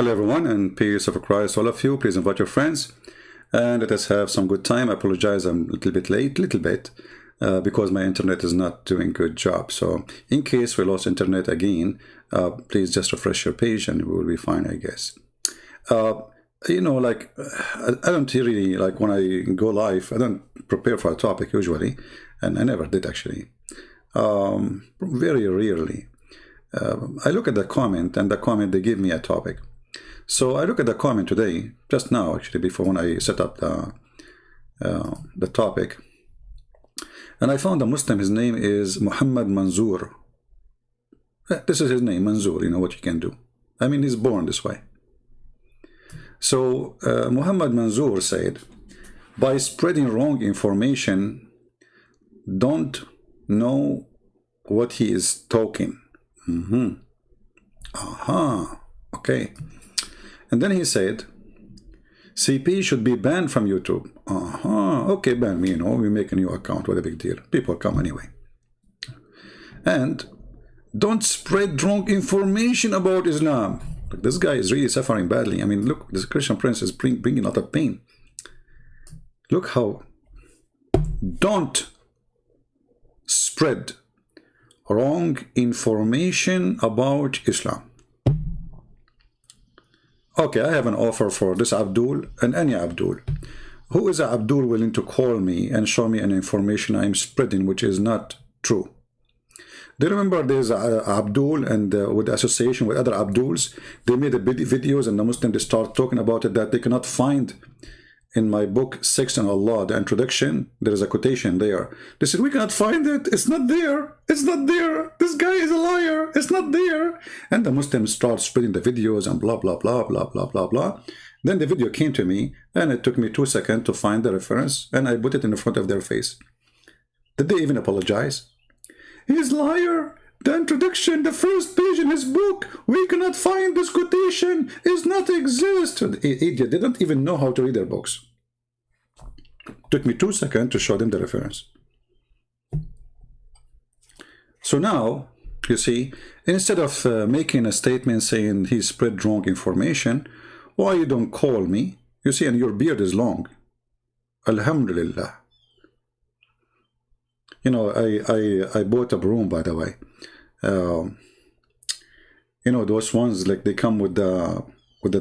Hello everyone, and peace of Christ all of you. Please invite your friends and let us have some good time. I apologize, I'm a little bit late, because my internet is not doing a good job. So in case we lost internet again, please just refresh your page and we will be fine, I guess. I don't really, like when I go live, I don't prepare for a topic usually, and I never did actually. Very rarely. I look at the comment, and the comment they give me a topic. So I look at the comment today, just now actually, before when I set up the topic, and I found a Muslim. His name is Muhammad Manzoor. This is his name, Manzoor. You know what you can do. I mean, he's born this way. So Muhammad Manzoor said, by spreading wrong information, don't know what he is talking. Okay. And then he said, CP should be banned from YouTube. Okay, ban me, we make a new account. What a big deal. People come anyway. And don't spread wrong information about Islam. Look, this guy is really suffering badly. I mean, look, this Christian Prince is bringing a lot of pain. Look how. Don't spread wrong information about Islam. Okay, I have an offer for this Abdul and any Abdul. Who is Abdul willing to call me and show me an information I'm spreading which is not true? Do you remember there's Abdul, and with the association with other Abduls, they made videos, and the Muslims, they start talking about it, that they cannot find in my book, Sex and Allah, the introduction, there is a quotation there. They said, we cannot find it. It's not there. It's not there. This guy is a liar. It's not there. And the Muslims start spreading the videos and blah, blah, blah, blah, blah, blah, blah. Then the video came to me, and it took me 2 seconds to find the reference, and I put it in front of their face. Did they even apologize? He's liar. The introduction, the first page in his book, we cannot find this quotation, is not exist. The idiot, they don't even know how to read their books. Took me 2 seconds to show them the reference. So now, you see, instead of making a statement saying he spread wrong information, why you don't call me? You see, and your beard is long. Alhamdulillah. You know, I bought a broom, by the way. You know, those ones, like, they come with the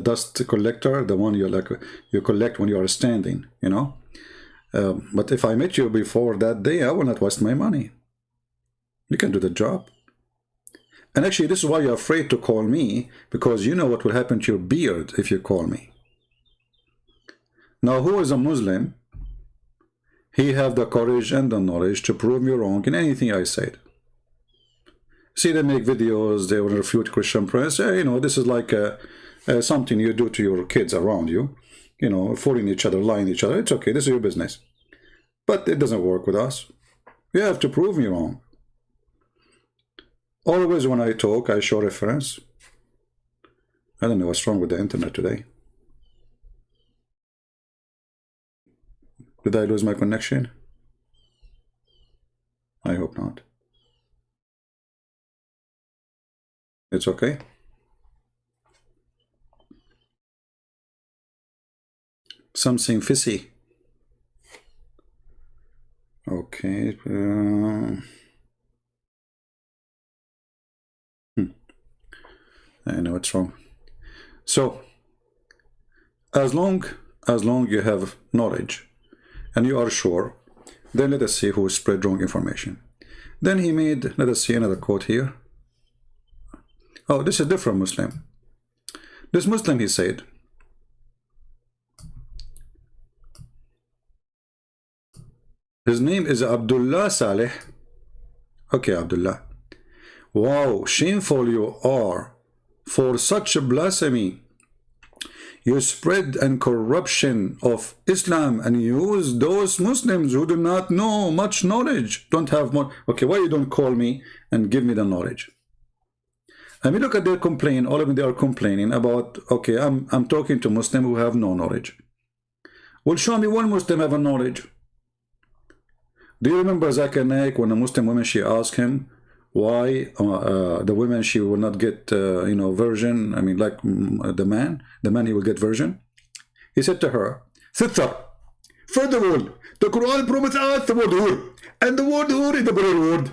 dust collector, the one you collect when you are standing, you know. But if I met you before that day, I will not waste my money. You can do the job. And actually, this is why you're afraid to call me, because you know what will happen to your beard if you call me. Now, who is a Muslim? He have the courage and the knowledge to prove me wrong in anything I said. See, they make videos, they will refute Christian Prince. You know, this is like something you do to your kids around you. You know, fooling each other, lying to each other. It's okay, this is your business. But it doesn't work with us. You have to prove me wrong. Always when I talk, I show reference. I don't know what's wrong with the internet today. Did I lose my connection? I hope not. It's okay. Something fishy. Okay. I know what's wrong. So, as long you have knowledge and you are sure, then let us see who spread wrong information. Then he made, let us see another quote here. Oh, this is a different Muslim. This Muslim, he said, his name is Abdullah Saleh. Okay, Abdullah. Wow, shameful you are for such a blasphemy. You spread and corruption of Islam and use those Muslims who do not know much knowledge, don't have more. Okay, why you don't call me and give me the knowledge? I mean, look at their complaint. All of them, they are complaining about, okay, I'm talking to Muslims who have no knowledge. Well, show me one Muslim have a knowledge. Do you remember Zakir Naik when a Muslim woman, she asked him, why the women, she will not get, you know, virgin. I mean, like the man, he will get virgin. He said to her, Sister, first of all, the Quran promises us the word whore. And the word whore is the plural word,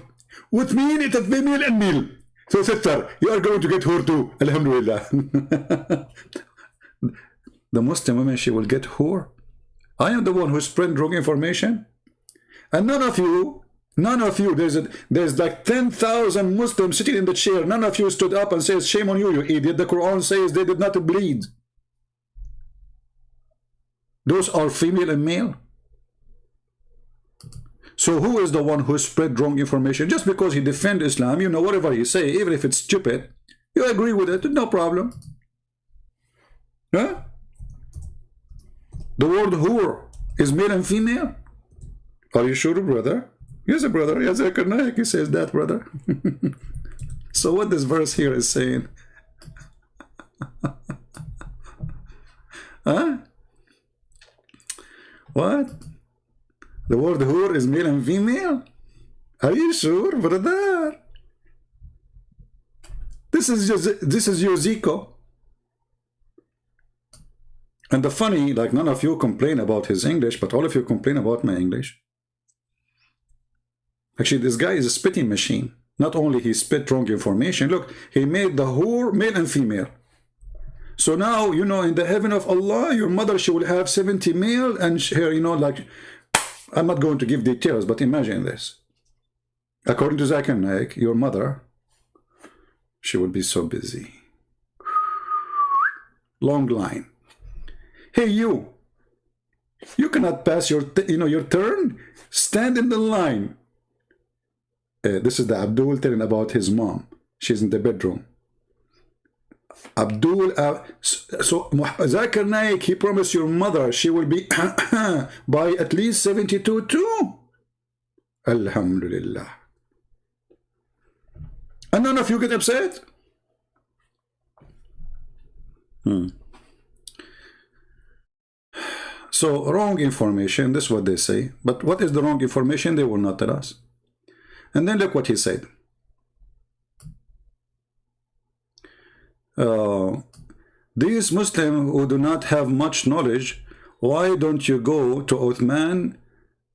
which means it is female and male. So, sister, you are going to get whore too. Alhamdulillah. The Muslim women, she will get whore. I am the one who spread wrong information. And none of you, there's like 10,000 Muslims sitting in the chair. None of you stood up and says, shame on you, you idiot. The Quran says they did not bleed. Those are female and male. So who is the one who spread wrong information? Just because he defends Islam, you know, whatever he say, even if it's stupid, you agree with it, no problem. Huh? The word whore is male and female. Are you sure, brother? Yes, brother. Yes, he says that, brother. So what this verse here is saying? Huh? What? The word whore is male and female? Are you sure, brother? This is your Zico. And the funny, like, none of you complain about his English, but all of you complain about my English. Actually, this guy is a spitting machine. Not only he spit wrong information, look, he made the whore male and female. So now, you know, in the heaven of Allah, your mother, she will have 70 male, and her, you know, like, I'm not going to give details, but imagine this. According to Zakir Naik, your mother, she will be so busy. Long line. Hey, you cannot pass your, your turn. Stand in the line. This is the Abdul telling about his mom. She's in the bedroom. Abdul, so Zakir Naik, he promised your mother she will be by at least 72 too. Alhamdulillah. And none of you get upset? So, wrong information, this is what they say. But what is the wrong information? They will not tell us. And then look what he said. These Muslims who do not have much knowledge, why don't you go to Uthman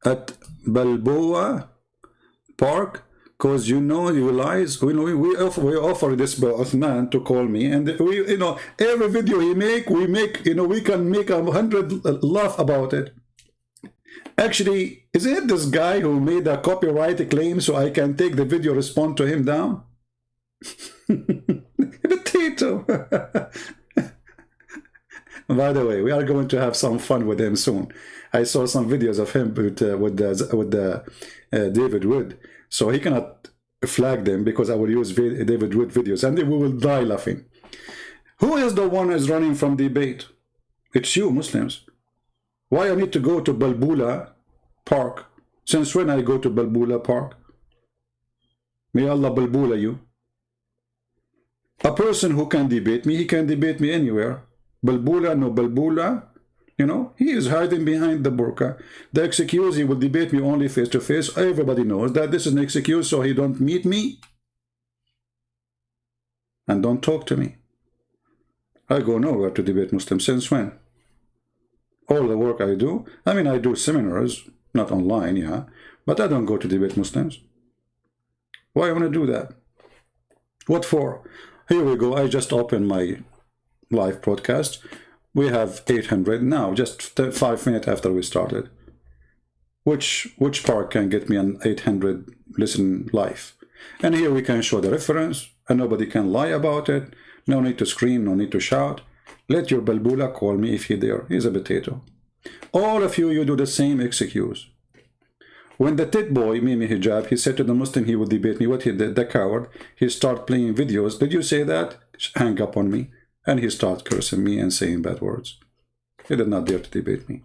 at Balboa Park? Because you realize we offer this Uthman to call me, and we, every video he make, we can make 100 laugh about it. Actually, is it this guy who made a copyright claim so I can take the video, respond to him down? Potato. By the way, we are going to have some fun with him soon. I saw some videos of him with David Wood, so he cannot flag them because I will use David Wood videos, and we will die laughing. Who is the one who is running from debate? It's you, Muslims. Why I need to go to Balboa Park? Since when I go to Balboa Park? May Allah Balboa you. A person who can debate me, he can debate me anywhere. Balboa, no Balboa, he is hiding behind the burqa. The excuse, he will debate me only face to face. Everybody knows that this is an excuse, so he don't meet me and don't talk to me. I go nowhere to debate Muslims. Since when? All the work I do, I do seminars, not online, yeah, but I don't go to debate Muslims. Why I want to do that? What for? Here we go. I just opened my live broadcast. We have 800 now, just 5 minutes after we started. Which park can get me an 800 listen live? And here we can show the reference, and nobody can lie about it. No need to scream, no need to shout. Let your Balboa call me if he dare. He's a potato. All of you do the same excuse. When the tit boy, Mimi Hijab, he said to the Muslim he would debate me, what he did, the coward, he started playing videos. Did you say that? Hang up on me. And he started cursing me and saying bad words. He did not dare to debate me.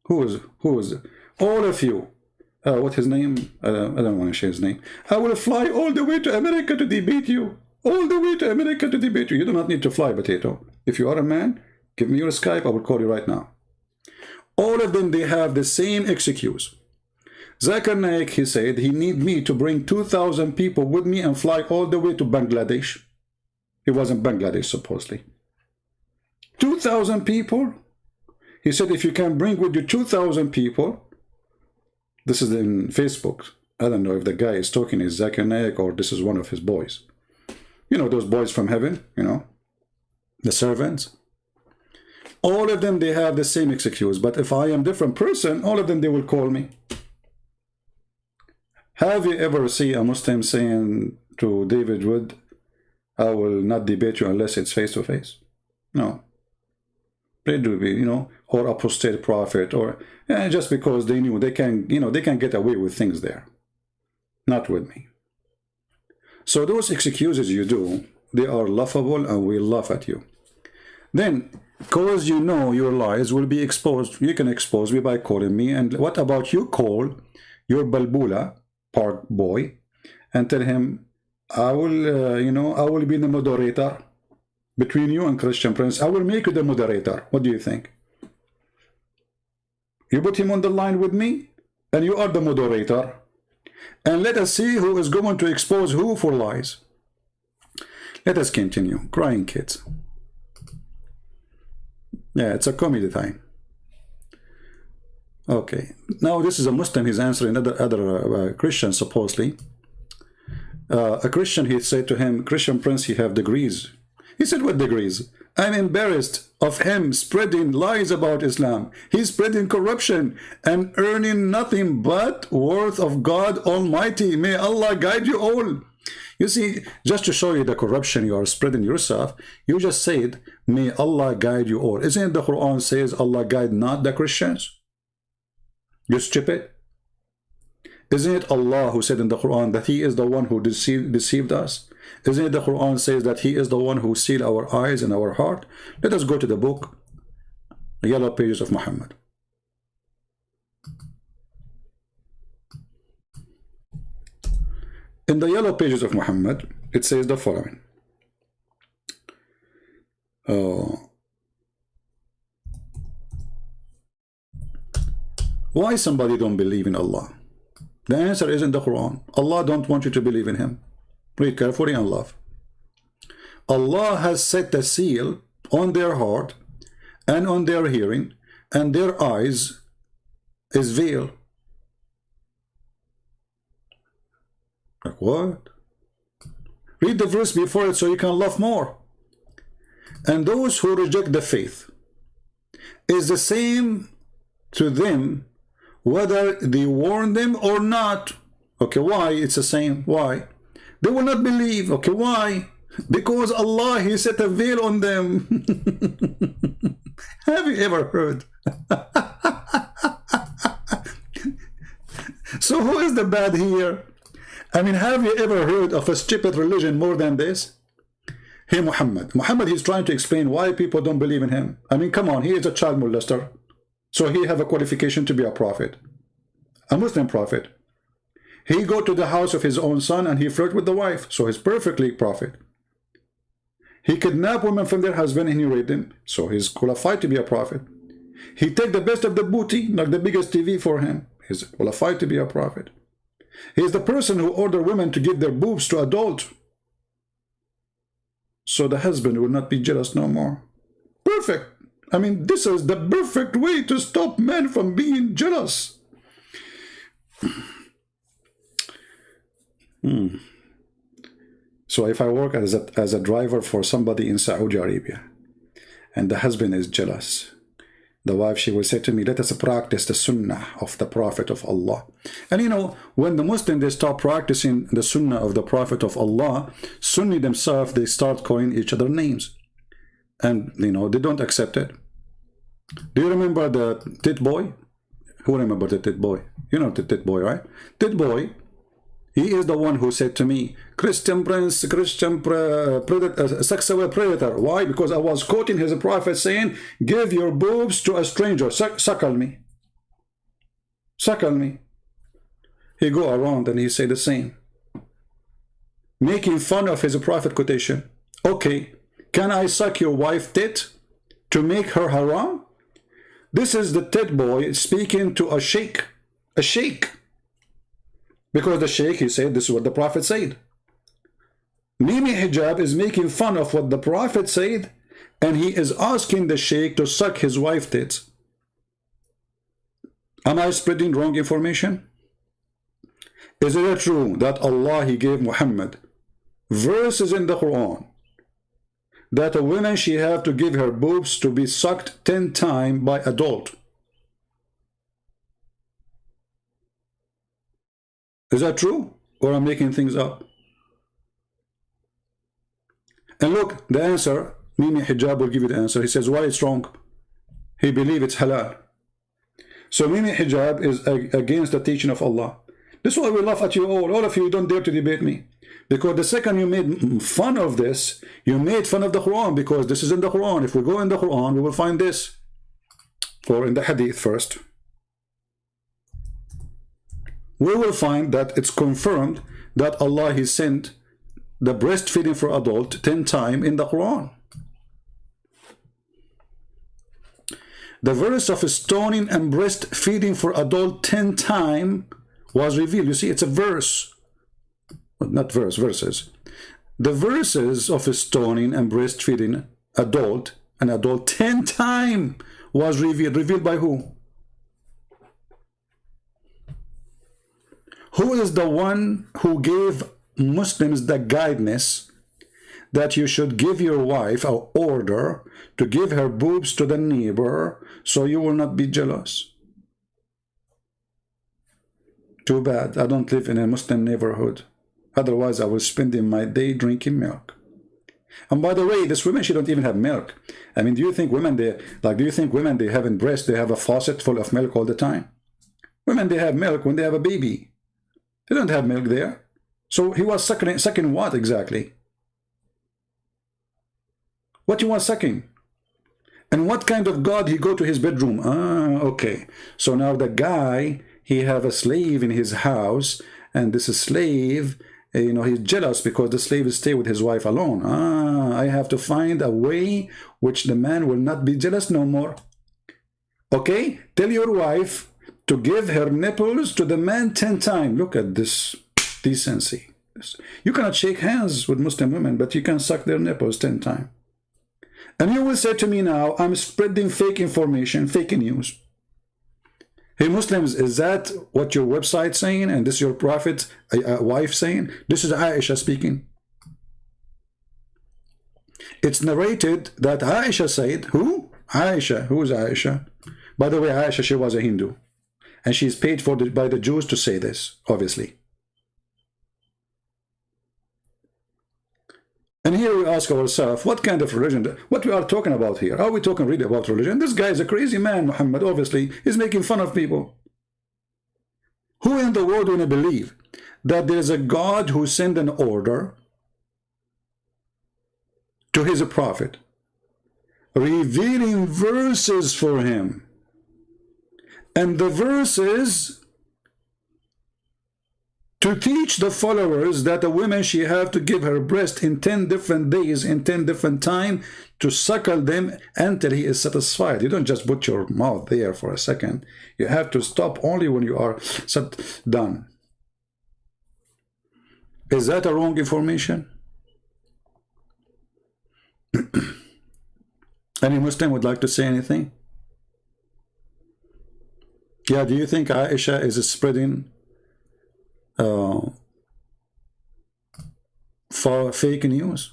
Who is all of you? What's his name? I don't want to share his name. I will fly all the way to America to debate you. All the way to America to debate you. You do not need to fly, potato. If you are a man, give me your Skype. I will call you right now. All of them, they have the same excuse. Zakir Naik, he said, he need me to bring 2,000 people with me and fly all the way to Bangladesh. He was in Bangladesh, supposedly. 2,000 people? He said, if you can bring with you 2,000 people, this is in Facebook. I don't know if the guy is talking is Zakir Naik or this is one of his boys. You know, those boys from heaven, you know, the servants. All of them, they have the same excuse. But if I am a different person, all of them, they will call me. Have you ever seen a Muslim saying to David Wood, I will not debate you unless it's face to face? No. They do, you know, or apostate prophet, or just because they knew they can, you know, they can get away with things there. Not with me. So those excuses you do, they are laughable and we laugh at you. Then, because you know your lies will be exposed, you can expose me by calling me. And what about you call your Balbula Park boy and tell him, I will, you know, I will be the moderator between you and Christian Prince. I will make you the moderator. What do you think? You put him on the line with me, and you are the moderator. And let us see who is going to expose who for lies. Let us continue. Crying kids. Yeah, it's a comedy time. Okay. Now this is a Muslim. He's answering other Christians, supposedly. A Christian, he said to him, Christian Prince, you have degrees. He said, what degrees? I'm embarrassed of him spreading lies about Islam. He's spreading corruption and earning nothing but worth of God Almighty. May Allah guide you all. You see, just to show you the corruption you are spreading yourself, you just said, may Allah guide you all. Isn't it the Quran says Allah guide not the Christians? You stupid. Isn't it Allah who said in the Quran that He is the one who deceived us? Isn't it the Quran says that He is the one who sealed our eyes and our heart? Let us go to the book, the Yellow Pages of Muhammad. In the Yellow Pages of Muhammad, it says the following. Why somebody don't believe in Allah? The answer is in the Quran. Allah don't want you to believe in Him. Read carefully and love. Allah has set a seal on their heart and on their hearing, and their eyes is veil. Like what? Read the verse before it so you can laugh more. And those who reject the faith is the same to them whether they warn them or not. Okay, why? It's the same. Why? They will not believe. Okay, why? Because Allah, He set a veil on them. Have you ever heard? So who is the bad here? I mean, have you ever heard of a stupid religion more than this? Hey, Muhammad. Muhammad, he's trying to explain why people don't believe in him. I mean, come on, he is a child molester. So he have a qualification to be a prophet. A Muslim prophet. He go to the house of his own son and he flirt with the wife. So he's perfectly prophet. He kidnap women from their husband and he raped them. So he's qualified to be a prophet. He take the best of the booty, like the biggest TV for him. He's qualified to be a prophet. He's the person who ordered women to give their boobs to adults. So the husband will not be jealous no more. Perfect. I mean, this is the perfect way to stop men from being jealous. So if I work as a driver for somebody in Saudi Arabia, and the husband is jealous, the wife, she will say to me, let us practice the sunnah of the Prophet of Allah. And you know, when the Muslims, they start practicing the sunnah of the Prophet of Allah, Sunni themselves, they start calling each other names. And, you know, they don't accept it. Do you remember the tit boy? Who remember the tit boy? You know the tit boy, right? Tit boy, he is the one who said to me, Christian Prince, Christian sexual predator. Why? Because I was quoting his prophet saying, give your boobs to a stranger. Suckle me. Suckle me. He go around and he say the same. Making fun of his prophet quotation. Okay. Can I suck your wife tit to make her haram? This is the tit boy speaking to a sheikh. A sheikh. Because the sheikh, he said, this is what the Prophet said. Mimi Hijab is making fun of what the Prophet said, and he is asking the sheikh to suck his wife's tits. Am I spreading wrong information? Is it true that Allah, he gave Muhammad verses in the Quran that a woman, she have to give her boobs to be sucked 10 times by adult? Is that true? Or I'm making things up? And look, the answer, Mimi Hijab will give you the answer. He says, why it's wrong? He believes it's halal. So Mimi Hijab is against the teaching of Allah. This is why we laugh at you all of you don't dare to debate me. Because the second you made fun of this, you made fun of the Quran, because this is in the Quran. If we go in the Quran, we will find this. Or in the Hadith first. We will find that it's confirmed that Allah, he sent the breastfeeding for adult 10 times in the Quran. The verse of stoning and breastfeeding for adult 10 times was revealed. You see, it's a verse. Well, not verse, verses. The verses of stoning and breastfeeding adult 10 times was revealed. Revealed by who? Who is the one who gave Muslims the guidance that you should give your wife an order to give her boobs to the neighbor so you will not be jealous? Too bad I don't live in a Muslim neighborhood. Otherwise I will spend my day drinking milk. And by the way, this women, she don't even have milk. I mean, do you think women, they having breast, they have a faucet full of milk all the time? Women, they have milk when they have a baby. They don't have milk there. So he was sucking what exactly? What you want sucking? And what kind of God he go to his bedroom? Ah, okay. So now the guy, he have a slave in his house, and this slave, you know, he's jealous because the slave stay with his wife alone. Ah, I have to find a way which the man will not be jealous no more. Okay, tell your wife to give her nipples to the man 10 times. Look at this decency. You cannot shake hands with Muslim women, but you can suck their nipples 10 times. And you will say to me now, I'm spreading fake information, fake news. Hey Muslims, is that what your website saying? And this is your prophet's wife saying? This is Aisha speaking. It's narrated that Aisha said, who? Aisha. Who is Aisha? By the way, Aisha, she was a Hindu. And she's paid for by the Jews to say this, obviously. And here we ask ourselves, what kind of religion, what we are talking about here? Are we talking really about religion? This guy is a crazy man, Muhammad, obviously. He's making fun of people. Who in the world will believe that there's a God who sent an order to his prophet, revealing verses for him? And the verses to teach the followers that a woman, she have to give her breast in 10 different days, in 10 different times, to suckle them until he is satisfied. You don't just put your mouth there for a second. You have to stop only when you are done. Is that a wrong information? Any Muslim would like to say anything? Yeah, do you think Aisha is spreading for fake news?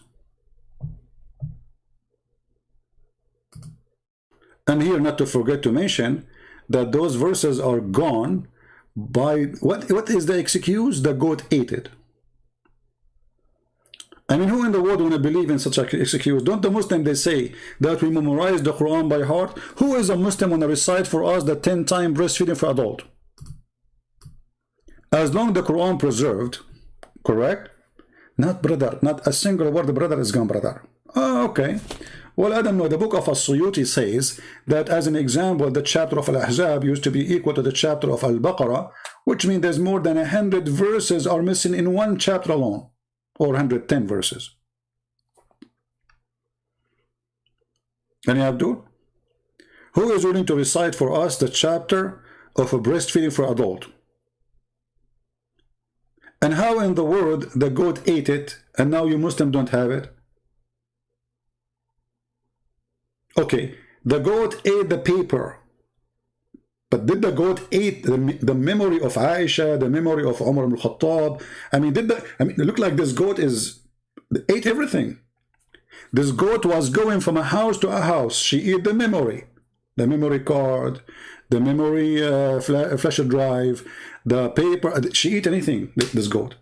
And here, not to forget to mention that those verses are gone by what is the excuse? The goat ate it. I mean, who in the world want to believe in such an excuse? Don't the Muslim, they say that we memorize the Quran by heart? Who is a Muslim want to recite for us the 10 times breastfeeding for adult? As long the Quran preserved, correct? Not brother, not a single word brother is gone, brother. Oh, okay. Well, I don't know. The book of As-Suyuti says that, as an example, the chapter of Al-Ahzab used to be equal to the chapter of Al-Baqarah, which means there's more than 100 verses are missing in one chapter alone, or 110 verses. Any Abdul? Who is willing to recite for us the chapter of a breastfeeding for adult? And how in the world the goat ate it and now you Muslim don't have it? Okay, the goat ate the paper. But did the goat eat the memory of Aisha, the memory of Umar ibn Khattab? I mean, it looked like this goat ate everything. This goat was going from a house to a house. She ate the memory card, the memory flash drive, the paper. She ate anything, this goat.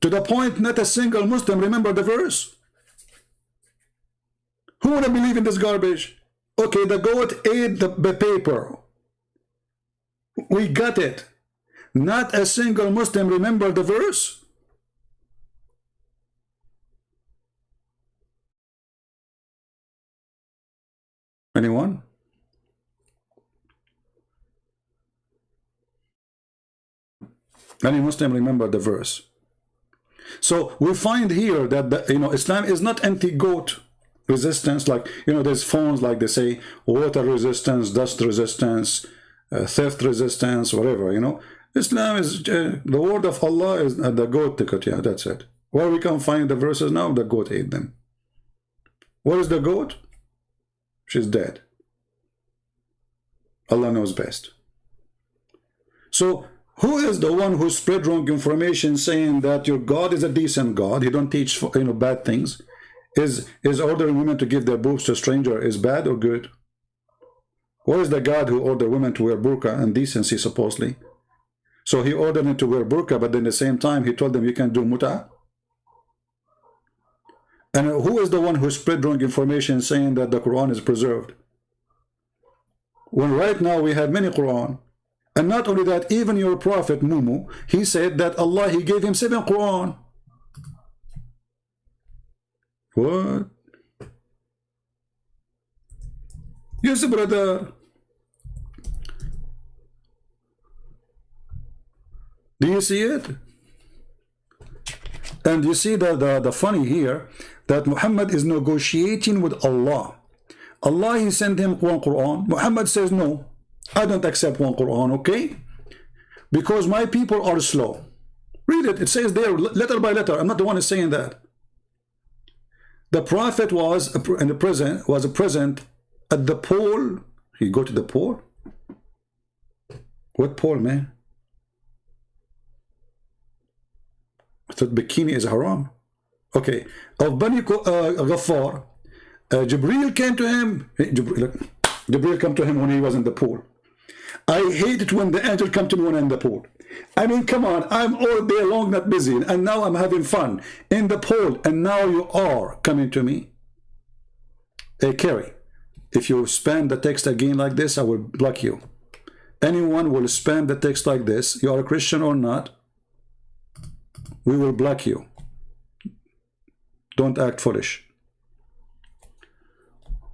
To the point not a single Muslim remember the verse. Who would believe in this garbage? Okay, the goat ate the paper. We got it. Not a single Muslim remember the verse. Anyone? Any Muslim remember the verse? So we find here that Islam is not anti-goat resistance. Like, there's phones, like they say, water resistance, dust resistance, theft resistance, whatever. Islam is the word of Allah is the goat ticket. Yeah, that's it. Where we can find the verses now, the goat ate them. Where is the goat? She's dead. Allah knows best. So who is the one who spread wrong information saying that your God is a decent God? He don't teach bad things. Is ordering women to give their boobs to a stranger is bad or good? Where is the God who ordered women to wear burqa and decency supposedly? So he ordered them to wear burqa, but then at the same time he told them you can do muta. And who is the one who spread wrong information saying that the Quran is preserved? When right now we have many Quran. And not only that, even your prophet Mumu, he said that Allah, he gave him 7 Quran. What? Yes, brother. Do you see it? And you see the funny here, that Muhammad is negotiating with Allah. Allah, he sent him one Quran. Muhammad says, no, I don't accept one Quran, okay? Because my people are slow. Read it. It says there, letter by letter. I'm not the one who's saying that. The Prophet was present at the pole. He go to the pole. What pole, man? I thought bikini is haram. Okay. Of Bani Ghaffar, Jibreel came to him. Jibreel came to him when he was in the pool. I hate it when the angel come to me when I'm in the pool. I mean, come on, I'm all day long not busy, and now I'm having fun in the pool, and now you are coming to me. Hey, Kerry, if you spam the text again like this, I will block you. Anyone will spam the text like this, you are a Christian or not, we will block you. Don't act foolish.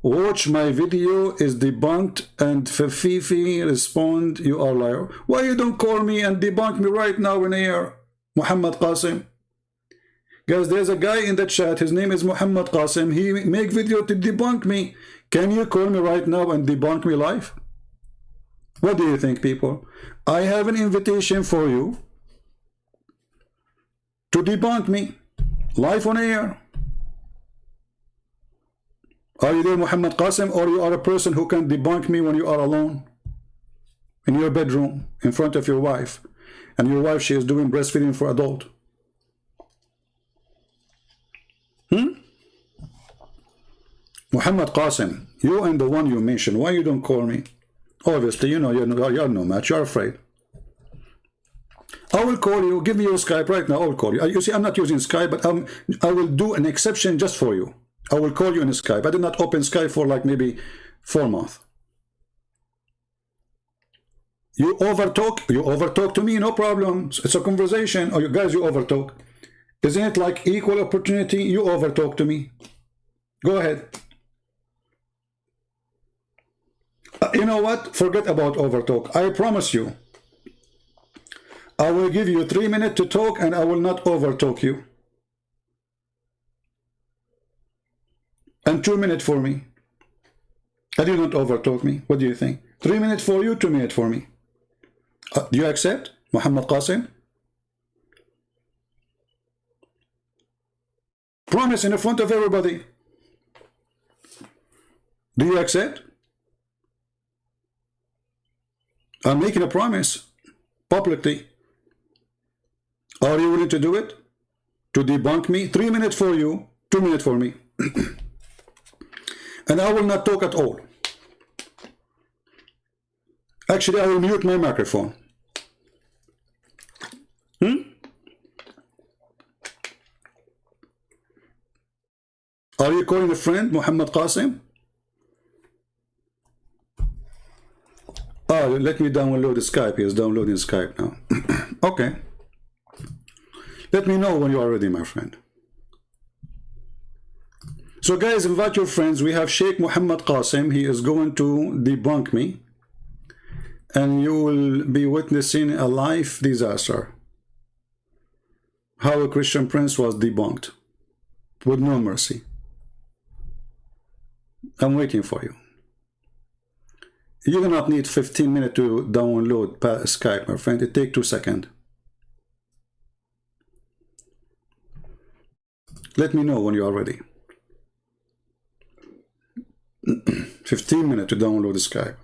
Watch my video is debunked, and Fifi respond, you are liar. Why you don't call me and debunk me right now in here? Muhammad Qasim. Guys, there's a guy in the chat, his name is Muhammad Qasim. He make video to debunk me. Can you call me right now and debunk me live? What do you think, people? I have an invitation for you to debunk me live on air. Are you there, Muhammad Qasim, or you are a person who can debunk me when you are alone in your bedroom in front of your wife, and your wife, she is doing breastfeeding for adult? Muhammad Qasim, you and the one you mentioned, why you don't call me? Obviously, you know, you're no match, you're afraid. I will call you, give me your Skype right now, I will call you. You see, I'm not using Skype, but I will do an exception just for you. I will call you in Skype. I did not open Skype for like maybe 4 months. You overtalk to me, no problem. It's a conversation. Or you guys, you overtalk. Isn't it like equal opportunity? You overtalk to me. Go ahead. You know what? Forget about overtalk. I promise you. I will give you 3 minutes to talk and I will not overtalk you. And 2 minutes for me. I did not overtalk me. What do you think? 3 minutes for you, 2 minutes for me. Do you accept, Muhammad Qasim? Promise in front of everybody. Do you accept? I'm making a promise publicly. Are you willing to do it? To debunk me? 3 minutes for you, 2 minutes for me. And I will not talk at all. Actually, I will mute my microphone. Are you calling a friend, Muhammad Qasim? Oh, let me download the Skype. He is downloading Skype now. Okay. Let me know when you are ready, my friend. So guys, invite your friends. We have Sheikh Muhammad Qasim. He is going to debunk me. And you will be witnessing a life disaster. How a Christian prince was debunked. With no mercy. I'm waiting for you. You do not need 15 minutes to download Skype, my friend. It takes 2 seconds. Let me know when you are ready. 15 minutes to download Skype.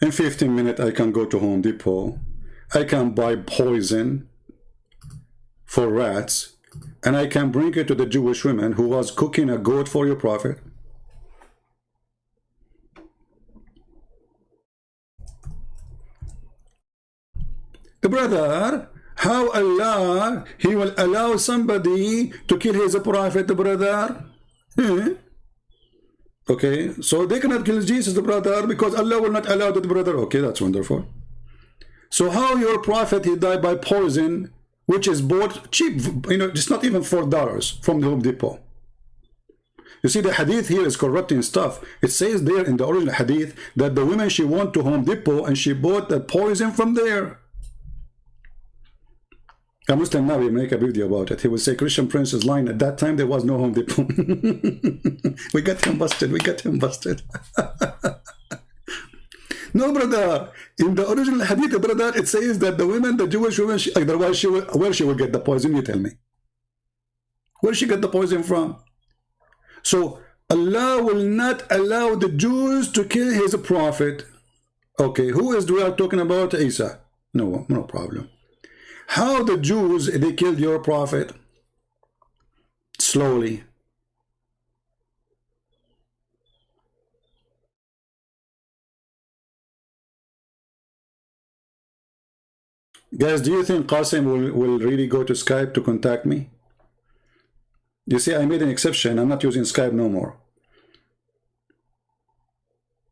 In 15 minutes, I can go to Home Depot. I can buy poison for rats. And I can bring it to the Jewish woman who was cooking a goat for your prophet. Brother, how Allah, He will allow somebody to kill his prophet, brother? Okay, so they cannot kill Jesus, brother, because Allah will not allow that, brother. Okay, that's wonderful. So how your prophet, he died by poison, which is bought cheap, you know, it's not even $4 from the Home Depot. You see, the hadith here is corrupting stuff. It says there in the original hadith that the woman, she went to Home Depot and she bought the poison from there. A Muslim now will make a video about it. He will say Christian Prince is lying. At that time there was no Home Depot. We got him busted. We got him busted. No, brother. In the original hadith, brother, it says that the women, the Jewish women, otherwise where she will get the poison? You tell me. Where she get the poison from? So Allah will not allow the Jews to kill his prophet. Okay, who is we are talking about? Isa. No, no problem. How the Jews, they killed your prophet? Slowly. Guys, do you think Qasim will really go to Skype to contact me? You see, I made an exception. I'm not using Skype no more.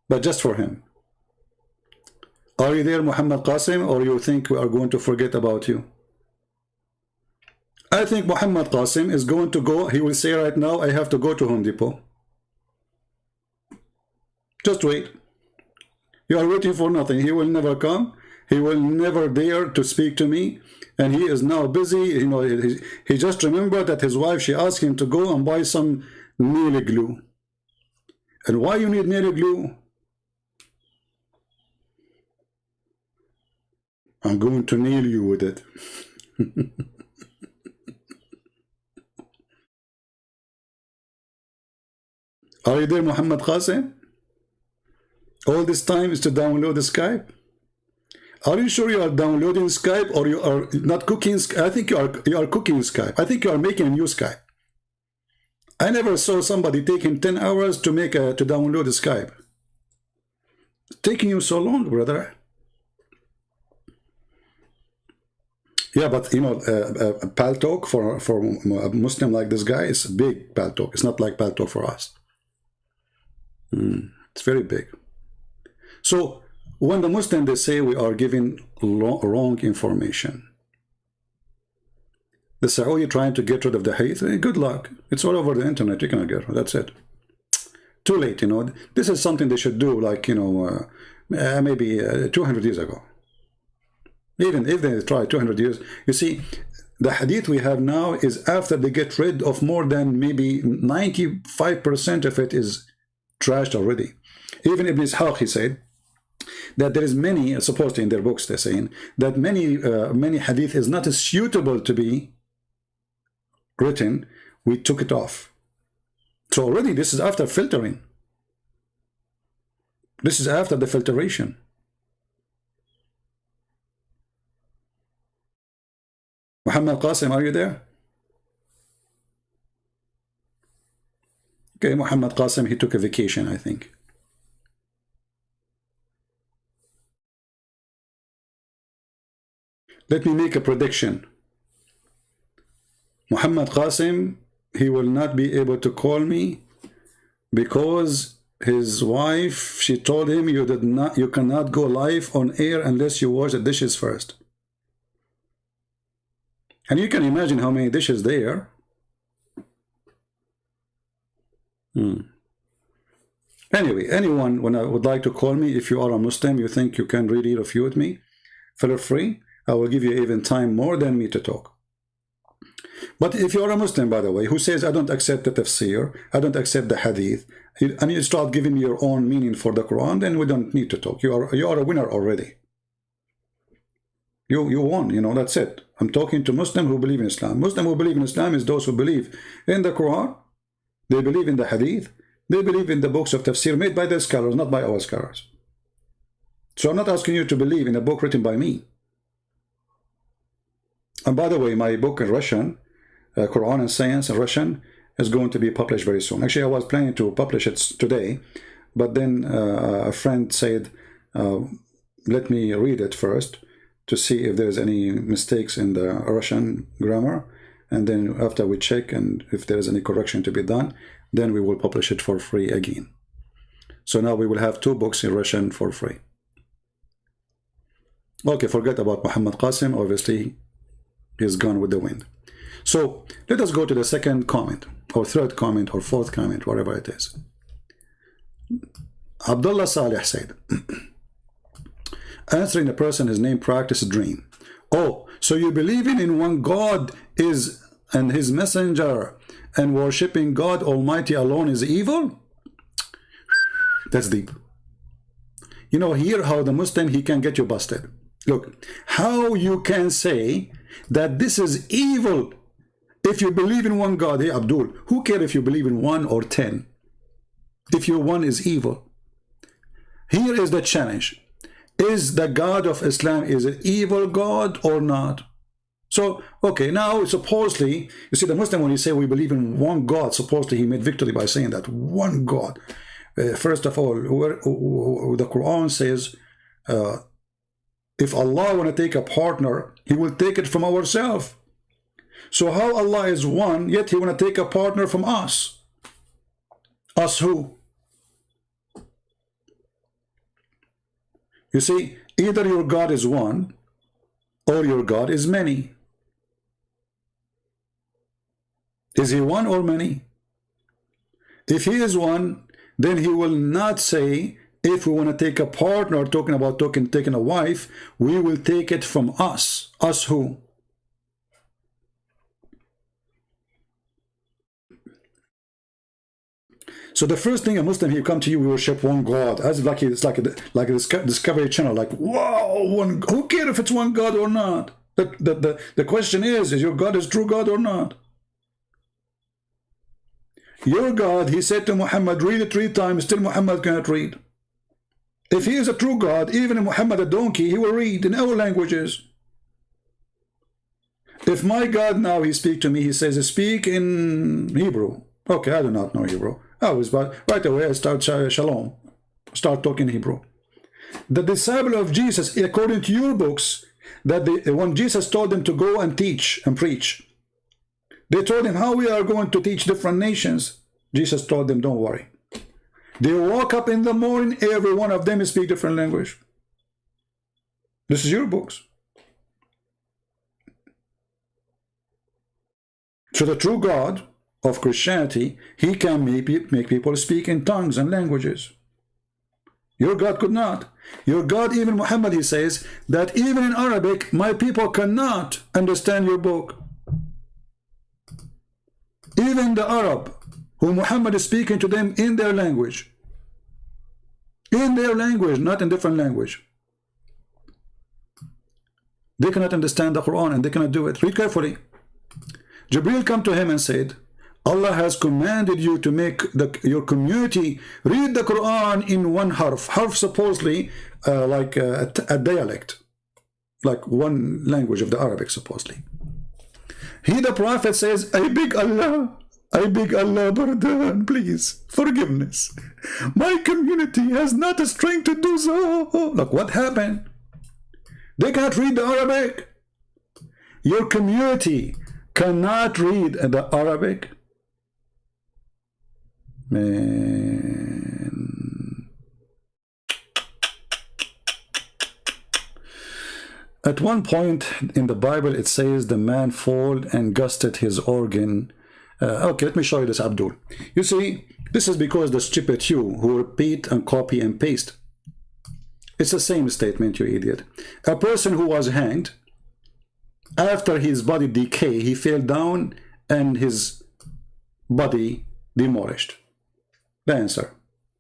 But just for him. Are you there, Muhammad Qasim, or you think we are going to forget about you? I think Muhammad Qasim is going to go. He will say right now, I have to go to Home Depot. Just wait. You are waiting for nothing. He will never come. He will never dare to speak to me. And he is now busy. You know, he just remembered that his wife, she asked him to go and buy some nail glue. And why you need nail glue? I'm going to nail you with it. Are you there, Muhammad Qasim? All this time is to download the Skype? Are you sure you are downloading Skype or you are not cooking? I think you are cooking Skype. I think you are making a new Skype. I never saw somebody taking 10 hours to download a Skype. It's taking you so long, brother. Yeah, but you know, Paltalk for a Muslim like this guy is big. Paltalk. It's not like Paltalk for us. It's very big. So when the Muslims, they say we are giving wrong information, the Saudi trying to get rid of the hadith, good luck. It's all over the internet. You cannot get it. That's it. Too late, you know. This is something they should do, like, you know, maybe 200 years ago. Even if they try 200 years. You see, the hadith we have now is after they get rid of more than maybe 95% of it is trashed already. Even Ibn Ishaq, he said that there is many, supposedly in their books they're saying, that many hadith is not suitable to be written, we took it off. So already this is after filtering. This is after the filtration. Muhammad Qasim, are you there? Okay, Muhammad Qasim, he took a vacation, I think. Let me make a prediction. Muhammad Qasim, he will not be able to call me because his wife, she told him you cannot go live on air unless you wash the dishes first. And you can imagine how many dishes there. Anyway, anyone would like to call me, if you are a Muslim, you think you can really refute me, feel free. I will give you even time more than me to talk. But if you are a Muslim, by the way, who says, I don't accept the tafsir, I don't accept the hadith, and you start giving me your own meaning for the Quran, then we don't need to talk. You are a winner already. You won, you know, that's it. I'm talking to Muslims who believe in Islam. Muslims who believe in Islam is those who believe in the Quran, they believe in the hadith, they believe in the books of tafsir made by their scholars, not by our scholars. So I'm not asking you to believe in a book written by me. And by the way, my book in Russian, Quran and Science in Russian, is going to be published very soon. Actually, I was planning to publish it today, but then a friend said, let me read it first to see if there's any mistakes in the Russian grammar. And then after we check and if there's any correction to be done, then we will publish it for free again. So now we will have 2 books in Russian for free. Okay, forget about Muhammad Qasim. Obviously, he's gone with the wind. So let us go to the second comment, or third comment, or fourth comment, whatever it is. Abdullah Saleh said, answering the person his name practice dream. Oh, so you believing in one God is and his messenger and worshipping God Almighty alone is evil? That's deep. You know, here how the Muslim, he can get you busted. Look, how you can say that this is evil if you believe in one God. Hey, Abdul, who cares if you believe in 1 or 10? If your one is evil. Here is the challenge. Is the God of Islam is an evil God or not? So, okay, now supposedly, you see the Muslim, when you say we believe in one God, supposedly he made victory by saying that one God. First of all, the Quran says, if Allah want to take a partner, he will take it from ourselves. So how Allah is one, yet he want to take a partner from us? Us who? You see, either your God is one or your God is many. Is he one or many? If he is one, then he will not say, if we want to take a partner, talking about taking a wife, we will take it from us. Us who? So the first thing a Muslim, he come to you, we worship one God. As like it's like a Discovery Channel, like, wow, one. Who cares if it's one God or not? The question is your God is true God or not? Your God, he said to Muhammad, read it 3 times, still Muhammad cannot read. If he is a true God, even Muhammad a donkey, he will read in all languages. If my God now, he speak to me, he says, speak in Hebrew. Okay, I do not know Hebrew. Right away I start shalom, start talking Hebrew. The disciple of Jesus, according to your books, that when Jesus told them to go and teach and preach, they told him how we are going to teach different nations. Jesus told them, don't worry. They woke up in the morning, every one of them speak different language. This is your books. So the true God of Christianity, he can make people speak in tongues and languages. Your God could not. Your God, even Muhammad, he says that even in Arabic, my people cannot understand your book. Even the Arab, who Muhammad is speaking to them in their language. In their language, not in different language. They cannot understand the Quran and they cannot do it. Read carefully. Jibril come to him and said, Allah has commanded you to make your community read the Quran in one harf. Harf supposedly like a dialect, like one language of the Arabic supposedly. He, the Prophet, says, I beg Allah, pardon, please, forgiveness. My community has not the strength to do so. Look what happened. They can't read the Arabic. Your community cannot read the Arabic. Man. At one point in the Bible, it says the man fall and gusted his organ. Okay, let me show you this, Abdul. You see, this is because the stupid you who repeat and copy and paste. It's the same statement, you idiot. A person who was hanged, after his body decay, he fell down and his body demolished. The answer.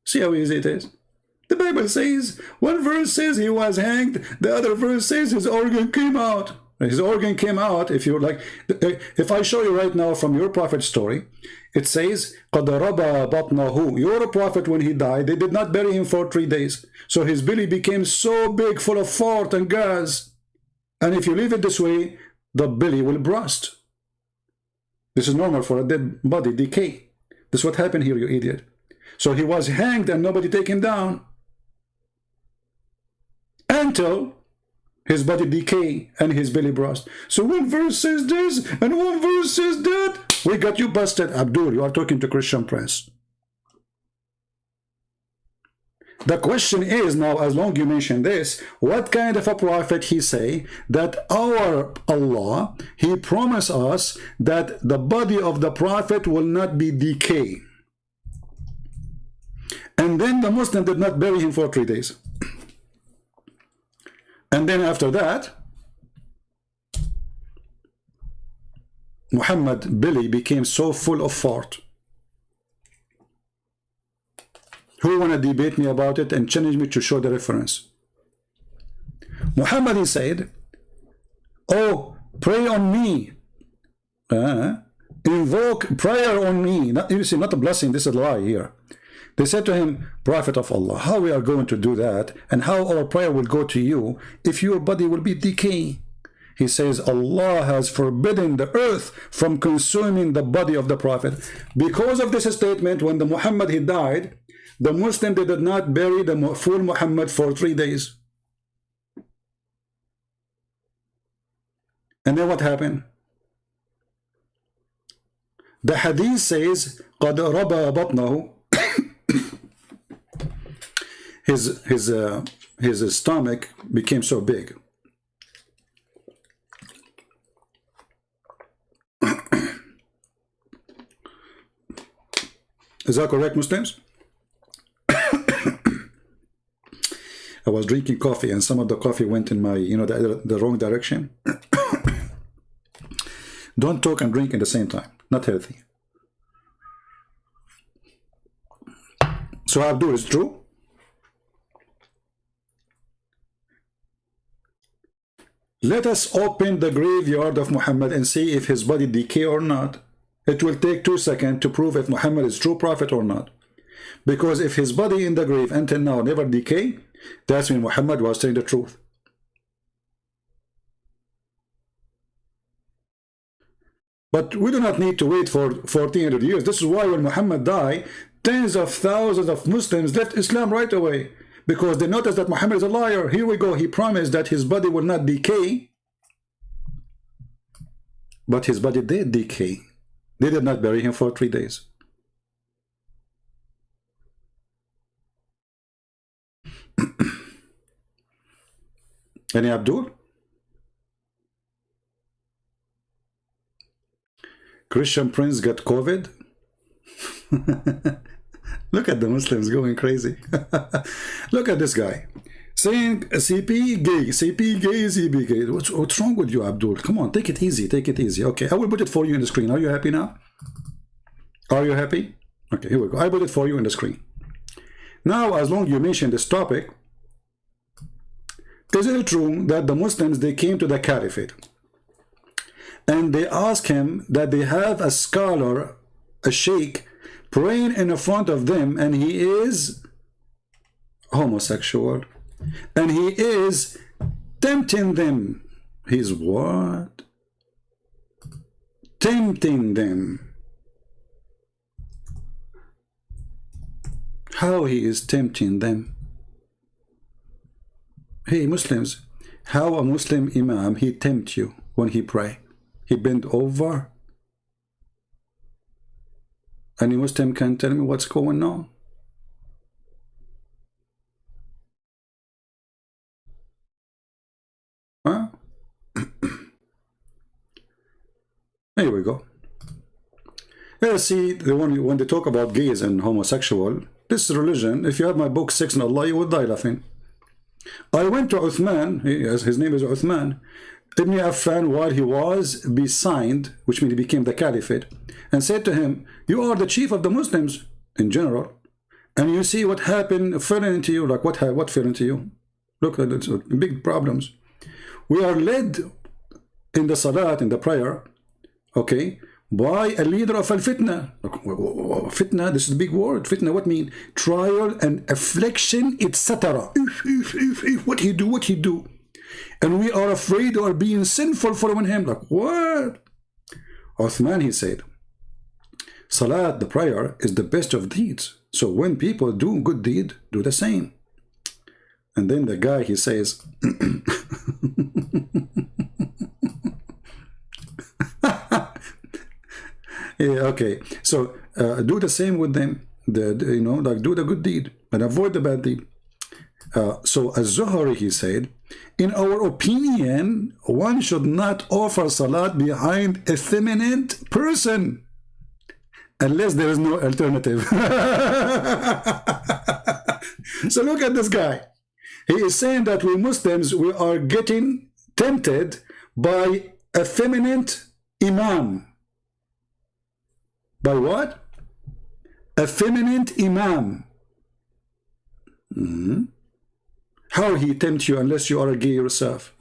See how easy it is? The Bible says, one verse says he was hanged, the other verse says his organ came out. His organ came out, if you like. If I show you right now from your prophet story, it says, قَدْ رَبَى بَطْنَهُ. Your prophet, when he died, they did not bury him for 3 days. So his belly became so big, full of fart and gas. And if you leave it this way, the belly will burst. This is normal for a dead body, decay. This is what happened here, you idiot. So he was hanged and nobody take him down until his body decay and his belly burst. So one verse says this and one verse says that. We got you busted, Abdul. You are talking to Christian Prince. The question is now, as long you mention this, what kind of a prophet he say that our Allah, he promised us that the body of the prophet will not be decay. And then the Muslim did not bury him for 3 days. And then after that, Muhammad belly became so full of fart. Who want to debate me about it and challenge me to show the reference? Muhammad, he said, oh, pray on me. Invoke prayer on me. Not, you see, not a blessing, this is a lie here. They said to him, Prophet of Allah, how we are going to do that and how our prayer will go to you if your body will be decaying? He says, Allah has forbidden the earth from consuming the body of the Prophet. Because of this statement, when the Muhammad he died, the Muslim did not bury the full Muhammad for 3 days. And then what happened? The hadith says, قَدْ رَبَى بَطْنَهُ. His stomach became so big. Is that correct, Muslims? I was drinking coffee and some of the coffee went in my, the wrong direction. Don't talk and drink at the same time. Not healthy. So Abdul, is true? Let us open the graveyard of Muhammad and see if his body decay or not. It will take 2 seconds to prove if Muhammad is true prophet or not. Because if his body in the grave until now never decay, that's when Muhammad was telling the truth. But we do not need to wait for 1400 years. This is why when Muhammad died, tens of thousands of Muslims left Islam right away. Because they noticed that Muhammad is a liar. Here we go. He promised that his body will not decay. But his body did decay. They did not bury him for 3 days. Any Abdul? Christian Prince got COVID? Look at the Muslims going crazy. Look at this guy saying CP gay, CP gay, CP gay. What's wrong with you, Abdul? Come on, take it easy, take it easy. Okay, I will put it for you in the screen. Are you happy now? Are you happy? Okay, here we go. I put it for you in the screen. Now, as long as you mention this topic, is it true that the Muslims, they came to the caliphate and they ask him that they have a scholar, a sheikh, praying in front of them, and he is homosexual, and he is tempting them. He's what? Tempting them. How he is tempting them? Hey Muslims, how a Muslim imam, he tempt you when he pray? He bend over? Any Muslim can tell me what's going on? Huh? Here we go. Yeah, see, when they talk about gays and homosexual, this religion, if you have my book, Sex and Allah, you would die laughing. I went to Uthman, his name is Uthman, Ibn Affan, while he was besigned, which means he became the caliphate, and said to him, you are the chief of the Muslims in general, and you see what happened, fell into you. Like what fell into you? Look, it's big problems. We are led in the salat, in the prayer, okay, by a leader of al-fitna. Fitna, this is a big word. Fitna, what mean? Trial and affliction, etc. What he do? And we are afraid or being sinful following him. Like, what? Uthman, he said, salat, the prayer, is the best of deeds. So when people do good deed, do the same. And then the guy, he says, yeah, okay. So do the same with them. You know, like do the good deed and avoid the bad deed. So Az-Zuhri, he said, in our opinion, one should not offer salat behind a feminine person unless there is no alternative. So look at this guy. He is saying that we Muslims, we are getting tempted by a feminine imam. By what? A feminine imam. How he tempts you unless you are a gay yourself?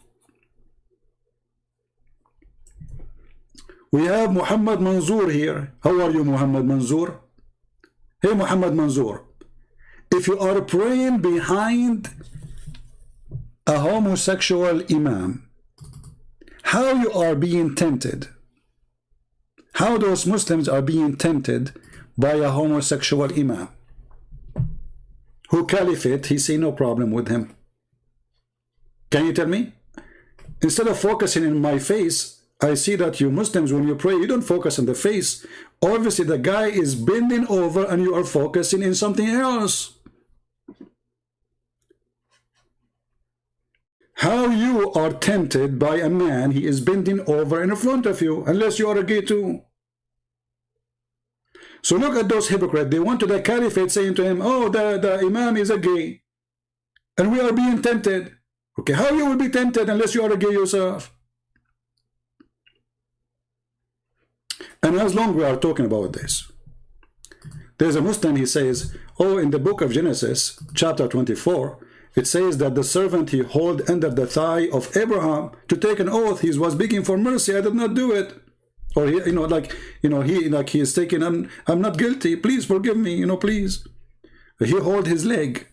We have Muhammad Manzoor here. How are you, Muhammad Manzoor? Hey, Muhammad Manzoor. If you are praying behind a homosexual imam, how you are being tempted? How those Muslims are being tempted by a homosexual imam? Who caliphate, he see no problem with him. Can you tell me? Instead of focusing in my face, I see that you Muslims, when you pray, you don't focus on the face. Obviously, the guy is bending over and you are focusing in something else. How you are tempted by a man, he is bending over in front of you, unless you are a gay too. So look at those hypocrites. They went to the caliphate saying to him, oh, the imam is a gay. And we are being tempted. Okay, how you will be tempted unless you are a gay yourself? And as long we are talking about this, there's a Muslim, he says, oh, in the book of Genesis, chapter 24, it says that the servant he held under the thigh of Abraham to take an oath, he was begging for mercy, I did not do it. Or he, he is taking, I'm not guilty, please forgive me, please. He hold his leg.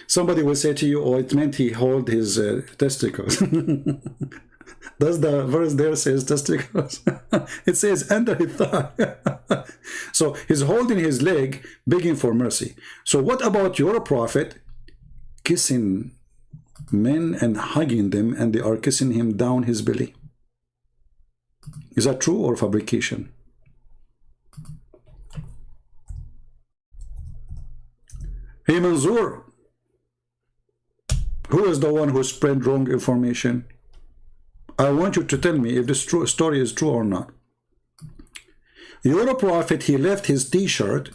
Somebody will say to you, oh, it meant he hold his testicles. Does the verse there says testicles? It says under his thigh. So he's holding his leg, begging for mercy. So what about your prophet kissing men and hugging them, and they are kissing him down his belly? Is that true or fabrication? Hey Manzoor, who is the one who spread wrong information? I want you to tell me if this story is true or not. Your prophet, he left his t-shirt.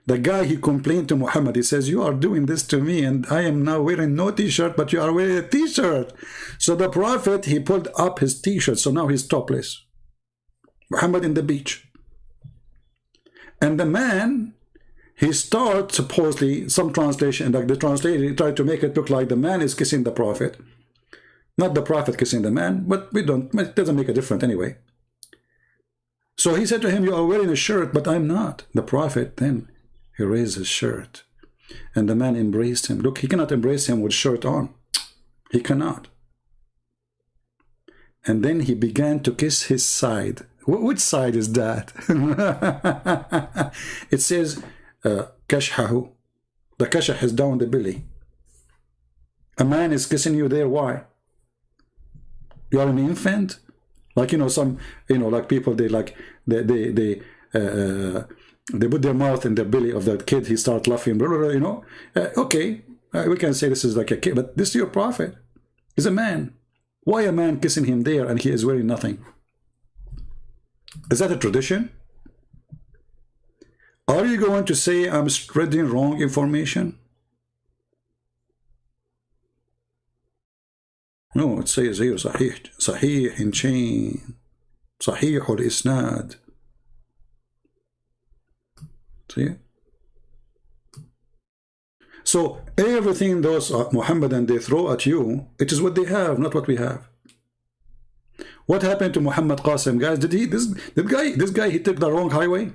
The guy, he complained to Muhammad. He says, you are doing this to me and I am now wearing no t-shirt, but you are wearing a t-shirt. So the prophet, he pulled up his t-shirt. So now he's topless. Muhammad in the beach. And the man, he starts, supposedly, some translation, like the translator tried to make it look like the man is kissing the prophet. Not the prophet kissing the man, but it doesn't make a difference anyway. So he said to him, you are wearing a shirt, but I'm not. The Prophet then, he raised his shirt. And the man embraced him. Look, he cannot embrace him with shirt on. He cannot. And then he began to kiss his side. Which side is that? It says, kashhahu. The kashah is down the belly. A man is kissing you there. Why? You are an infant? Like, you know, some, you know, like people, they like, they put their mouth in the belly of that kid. He starts laughing, blah, blah, blah, you know. Okay, we can say this is like a kid, but this is your Prophet. He's a man. Why a man kissing him there and he is wearing nothing? Is that a tradition? Are you going to say I'm spreading wrong information? No, it says here صحيح صحيح in chain صحيح الإسناد. See? So everything those Muhammadan they throw at you, it is what they have, not what we have. What happened to Muhammad Qasim, guys? Did he this guy he took the wrong highway?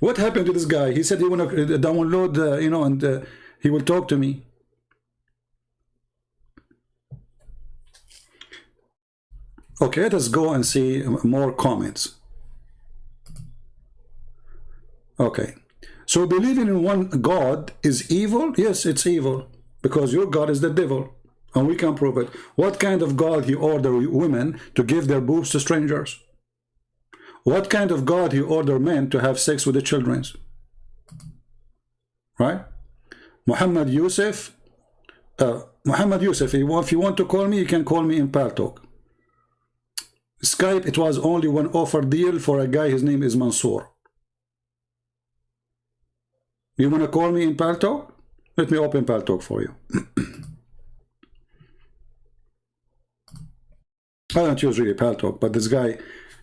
What happened to this guy? He said he want to download, you know, and he will talk to me. Okay, let us go and see more comments. Okay, so believing in one God is evil? Yes, it's evil, because your God is the devil, and we can prove it. What kind of God he order women to give their boobs to strangers? What kind of God he order men to have sex with the children? Right? Muhammad Yusuf, if you want to call me, you can call me in Paltalk. Skype, it was only one offer deal for a guy, his name is Mansour. You want to call me in Paltalk? Let me open Paltalk for you. I don't use really Paltalk, but this guy,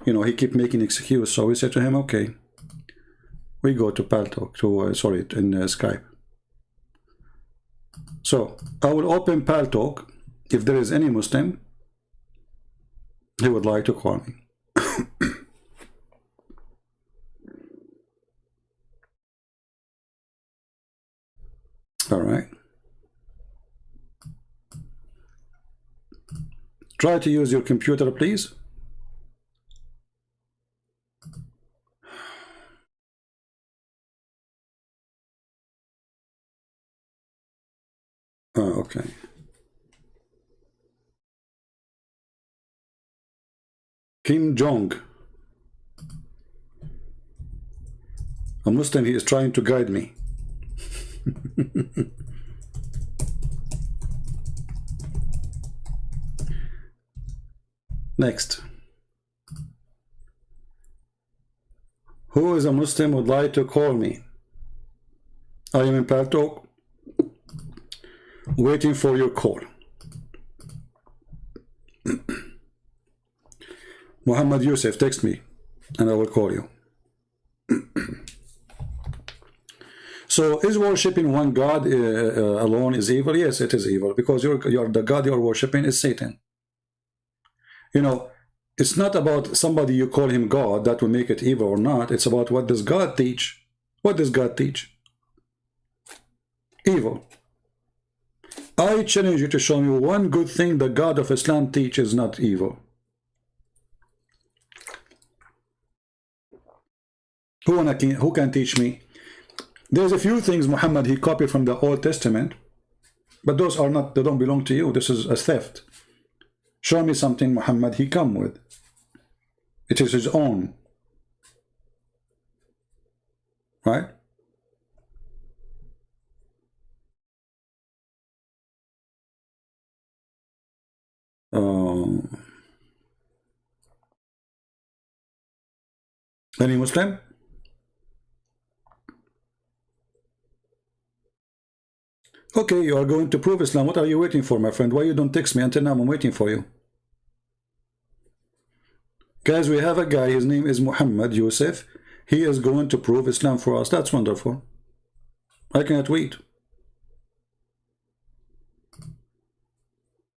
you know, he keep making excuse, so we said to him, okay, we go to Paltalk, to, in Skype. So, I will open Paltalk. If there is any Muslim, he would like to call me. All right. Try to use your computer, please. Oh, okay. Kim Jong, a Muslim, he is trying to guide me. Next. Who is a Muslim would like to call me? I am in Paltalk, waiting for your call. Muhammad Yusuf, text me and I will call you. So is worshiping one God alone is evil? Yes, it is evil, because the God you're worshiping is Satan. You know, it's not about somebody you call him God that will make it evil or not. It's about what does God teach. What does God teach? Evil. I challenge you to show me one good thing the God of Islam teaches not evil. Who can teach me? There's a few things Muhammad he copied from the Old Testament, but those are not, they don't belong to you. This is a theft. Show me something Muhammad he come with. It is his own. Right? Any Muslim? Okay, you are going to prove Islam. What are you waiting for, my friend? Why you don't text me? Until now I'm waiting for you. Guys, we have a guy, his name is Muhammad Yusuf. He is going to prove Islam for us. That's wonderful. I cannot wait.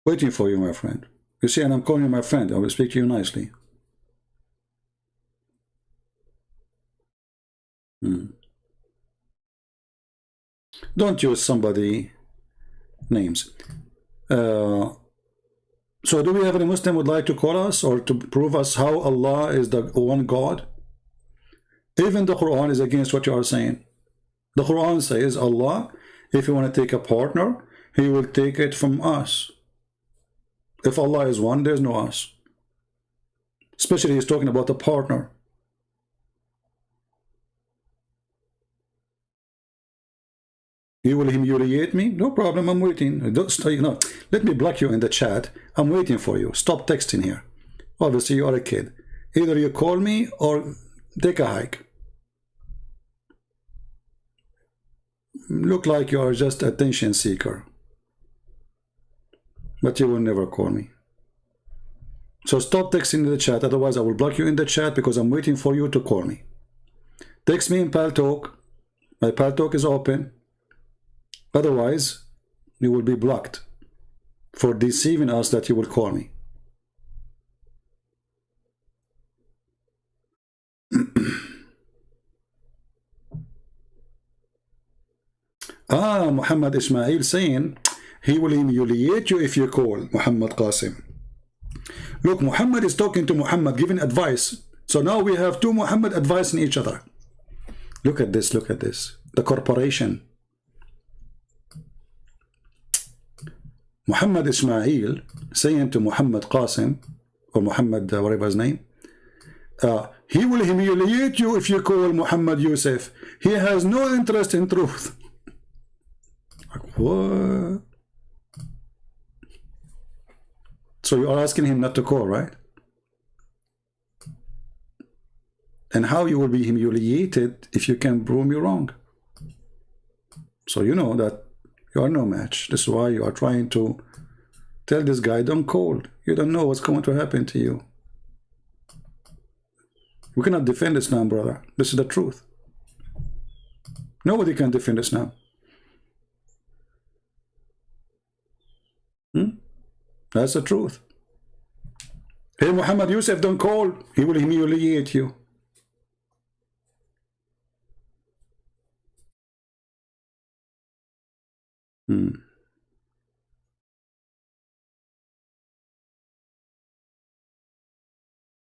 Waiting for you, my friend. You see, and I'm calling you my friend. I will speak to you nicely. Don't use somebody names. So do we have any Muslim would like to call us or to prove us how Allah is the one God? Even the Quran is against what you are saying. The Quran says Allah, if you want to take a partner, He will take it from us. If Allah is one, there's no us. Especially He's talking about the partner. You will humiliate me? No problem, I'm waiting. Don't, let me block you in the chat. I'm waiting for you. Stop texting here. Obviously, you are a kid. Either you call me or take a hike. Look like you are just attention seeker. But you will never call me. So stop texting in the chat. Otherwise, I will block you in the chat because I'm waiting for you to call me. Text me in Paltalk. My Paltalk is open. Otherwise, you will be blocked for deceiving us that you will call me. Muhammad Ismail saying he will humiliate you if you call Muhammad Qasim. Look, Muhammad is talking to Muhammad, giving advice. So now we have two Muhammad advising each other. Look at this, look at this. The corporation. Muhammad Ismail saying to Muhammad Qasim, or Muhammad, whatever his name, he will humiliate you if you call Muhammad Yusuf. He has no interest in truth. Like, what? So you are asking him not to call, right? And how you will be humiliated if you can prove me wrong. So you know that you are no match. This is why you are trying to tell this guy, don't call. You don't know what's going to happen to you. We cannot defend Islam, brother. This is the truth. Nobody can defend Islam. That's the truth. Hey, Muhammad Yusuf, don't call. He will humiliate you.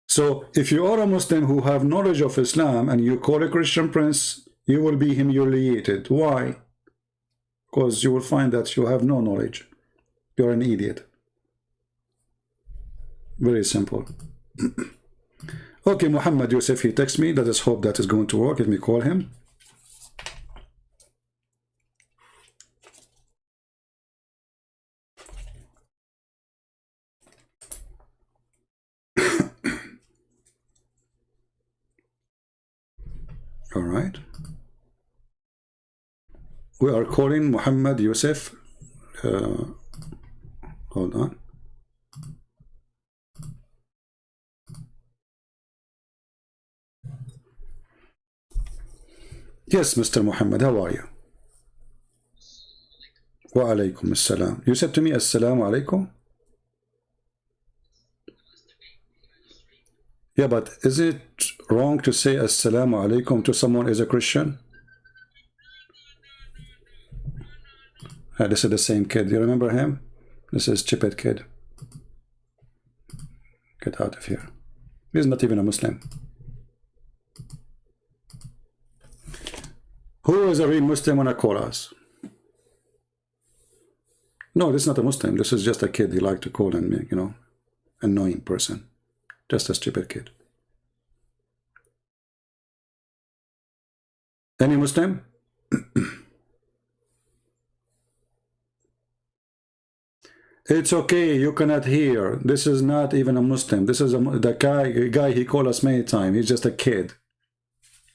So if you are a Muslim who have knowledge of Islam and you call a Christian prince, you will be humiliated. Why? Because you will find that you have no knowledge. You're an idiot. Very simple. Okay, Muhammad Yusuf, he texts me. Let us hope that is going to work. Let me call him. All right. We are calling Muhammad Yusuf. Hold on. Yes, Mr. Muhammad, how are you? Wa alaykum assalam. You said to me, assalamu alaikum? Yeah, but is it wrong to say assalamu alaikum to someone who is a Christian? This is the same kid. You remember him? This is Chipet kid. Get out of here. He's not even a Muslim. Who is a real Muslim when I call us? No, this is not a Muslim. This is just a kid. He liked to call and, you know, annoying person. Just a stupid kid. Any Muslim? It's okay. You cannot hear. This is not even a Muslim. This is the guy he called us many times. He's just a kid.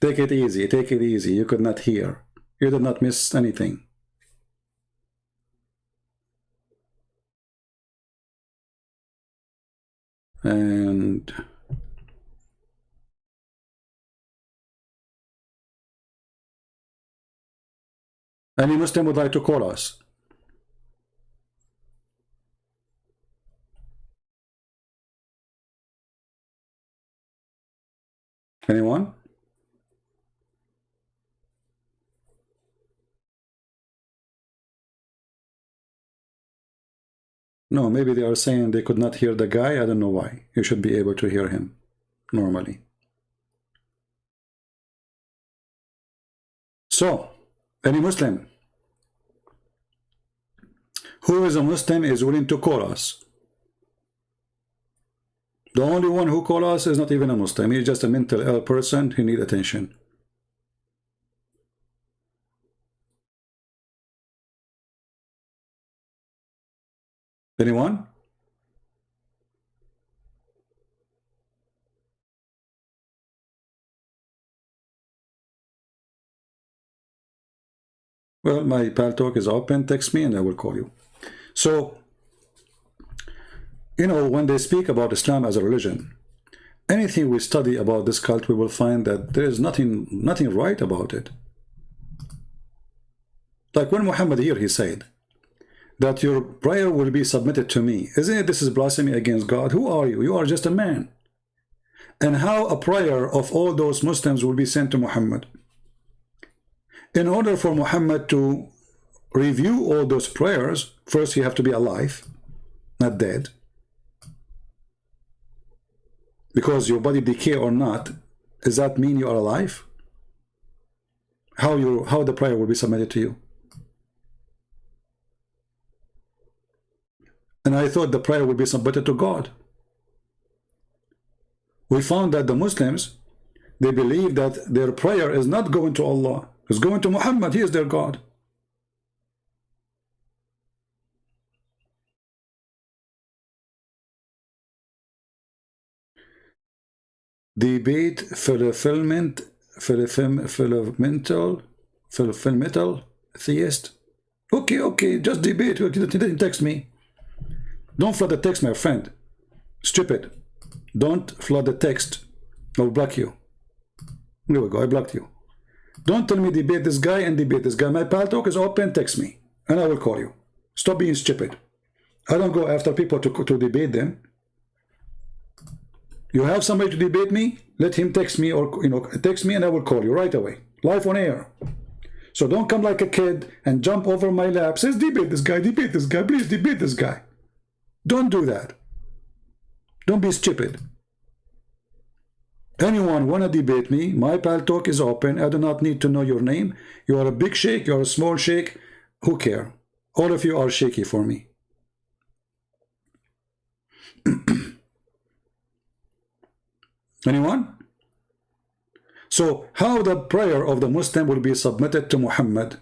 Take it easy. Take it easy. You could not hear. You did not miss anything. And any Muslim would like to call us. Anyone? No, maybe they are saying they could not hear the guy. I don't know why. You should be able to hear him normally. So, any Muslim who is a Muslim is willing to call us. The only one who call us is not even a Muslim. He's just a mental ill person who need attention. Anyone? Well, my Paltalk is open. Text me and I will call you. So, you know, when they speak about Islam as a religion, anything we study about this cult, we will find that there is nothing right about it. Like when Muhammad here, he said that your prayer will be submitted to me. Isn't it this is blasphemy against God? Who are you? You are just a man. And how a prayer of all those Muslims will be sent to Muhammad? In order for Muhammad to review all those prayers, first you have to be alive, not dead. Because your body decay or not, does that mean you are alive? How the prayer will be submitted to you? And I thought the prayer would be submitted to God. We found that the Muslims, they believe that their prayer is not going to Allah, it's going to Muhammad. He is their God. Debate fulfillmental theist. Okay, just debate. He didn't text me. Don't flood the text, my friend. Stupid. Don't flood the text. I'll block you. There we go, I blocked you. Don't tell me debate this guy and debate this guy. My Paltalk is open, text me, and I will call you. Stop being stupid. I don't go after people to debate them. You have somebody to debate me, let him text me, or text me and I will call you right away. Live on air. So don't come like a kid and jump over my lap. Says debate this guy, please debate this guy. Don't do that. Don't be stupid. Anyone want to debate me, my Paltalk is open. I do not need to know your name. You are a big sheikh, you are a small sheikh. Who care? All of you are shaky for me. Anyone? So how the prayer of the Muslim will be submitted to Muhammad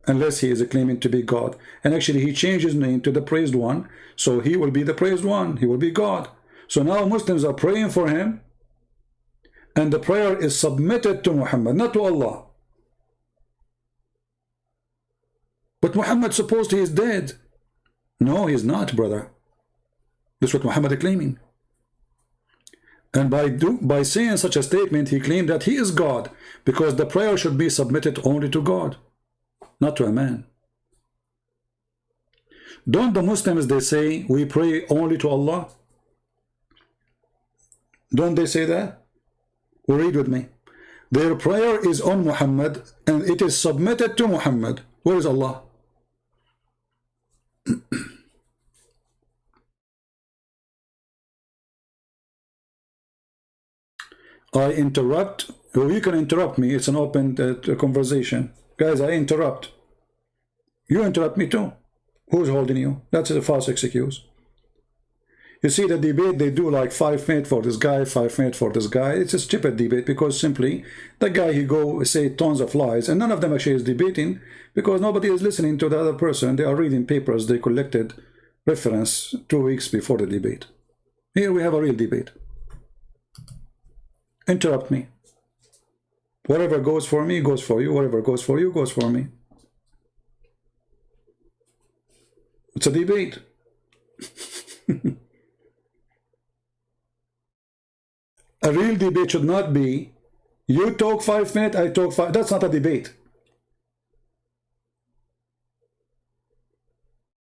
unless he is claiming to be God? And actually he changed his name to the praised one, so he will be the praised one, he will be God. So now Muslims are praying for him, and the prayer is submitted to Muhammad, not to Allah. But Muhammad supposed he is dead. No, he is not, brother. That's what Muhammad is claiming. And by saying such a statement, he claimed that he is God, because the prayer should be submitted only to God, not to a man. Don't the Muslims, they say, we pray only to Allah? Don't they say that? Well, read with me. Their prayer is on Muhammad, and it is submitted to Muhammad. Where is Allah? I interrupt. Well, you can interrupt me. It's an open conversation. Guys, I interrupt. You interrupt me too. Who's holding you? That's a false excuse. You see the debate, they do like 5 minutes for this guy, 5 minutes for this guy. It's a stupid debate because simply the guy, he go say tons of lies, and none of them actually is debating because nobody is listening to the other person. They are reading papers they collected reference 2 weeks before the debate. Here we have a real debate. Interrupt me. Whatever goes for me goes for you. Whatever goes for you goes for me. It's a debate. A real debate should not be you talk 5 minutes, I talk 5. That's not a debate.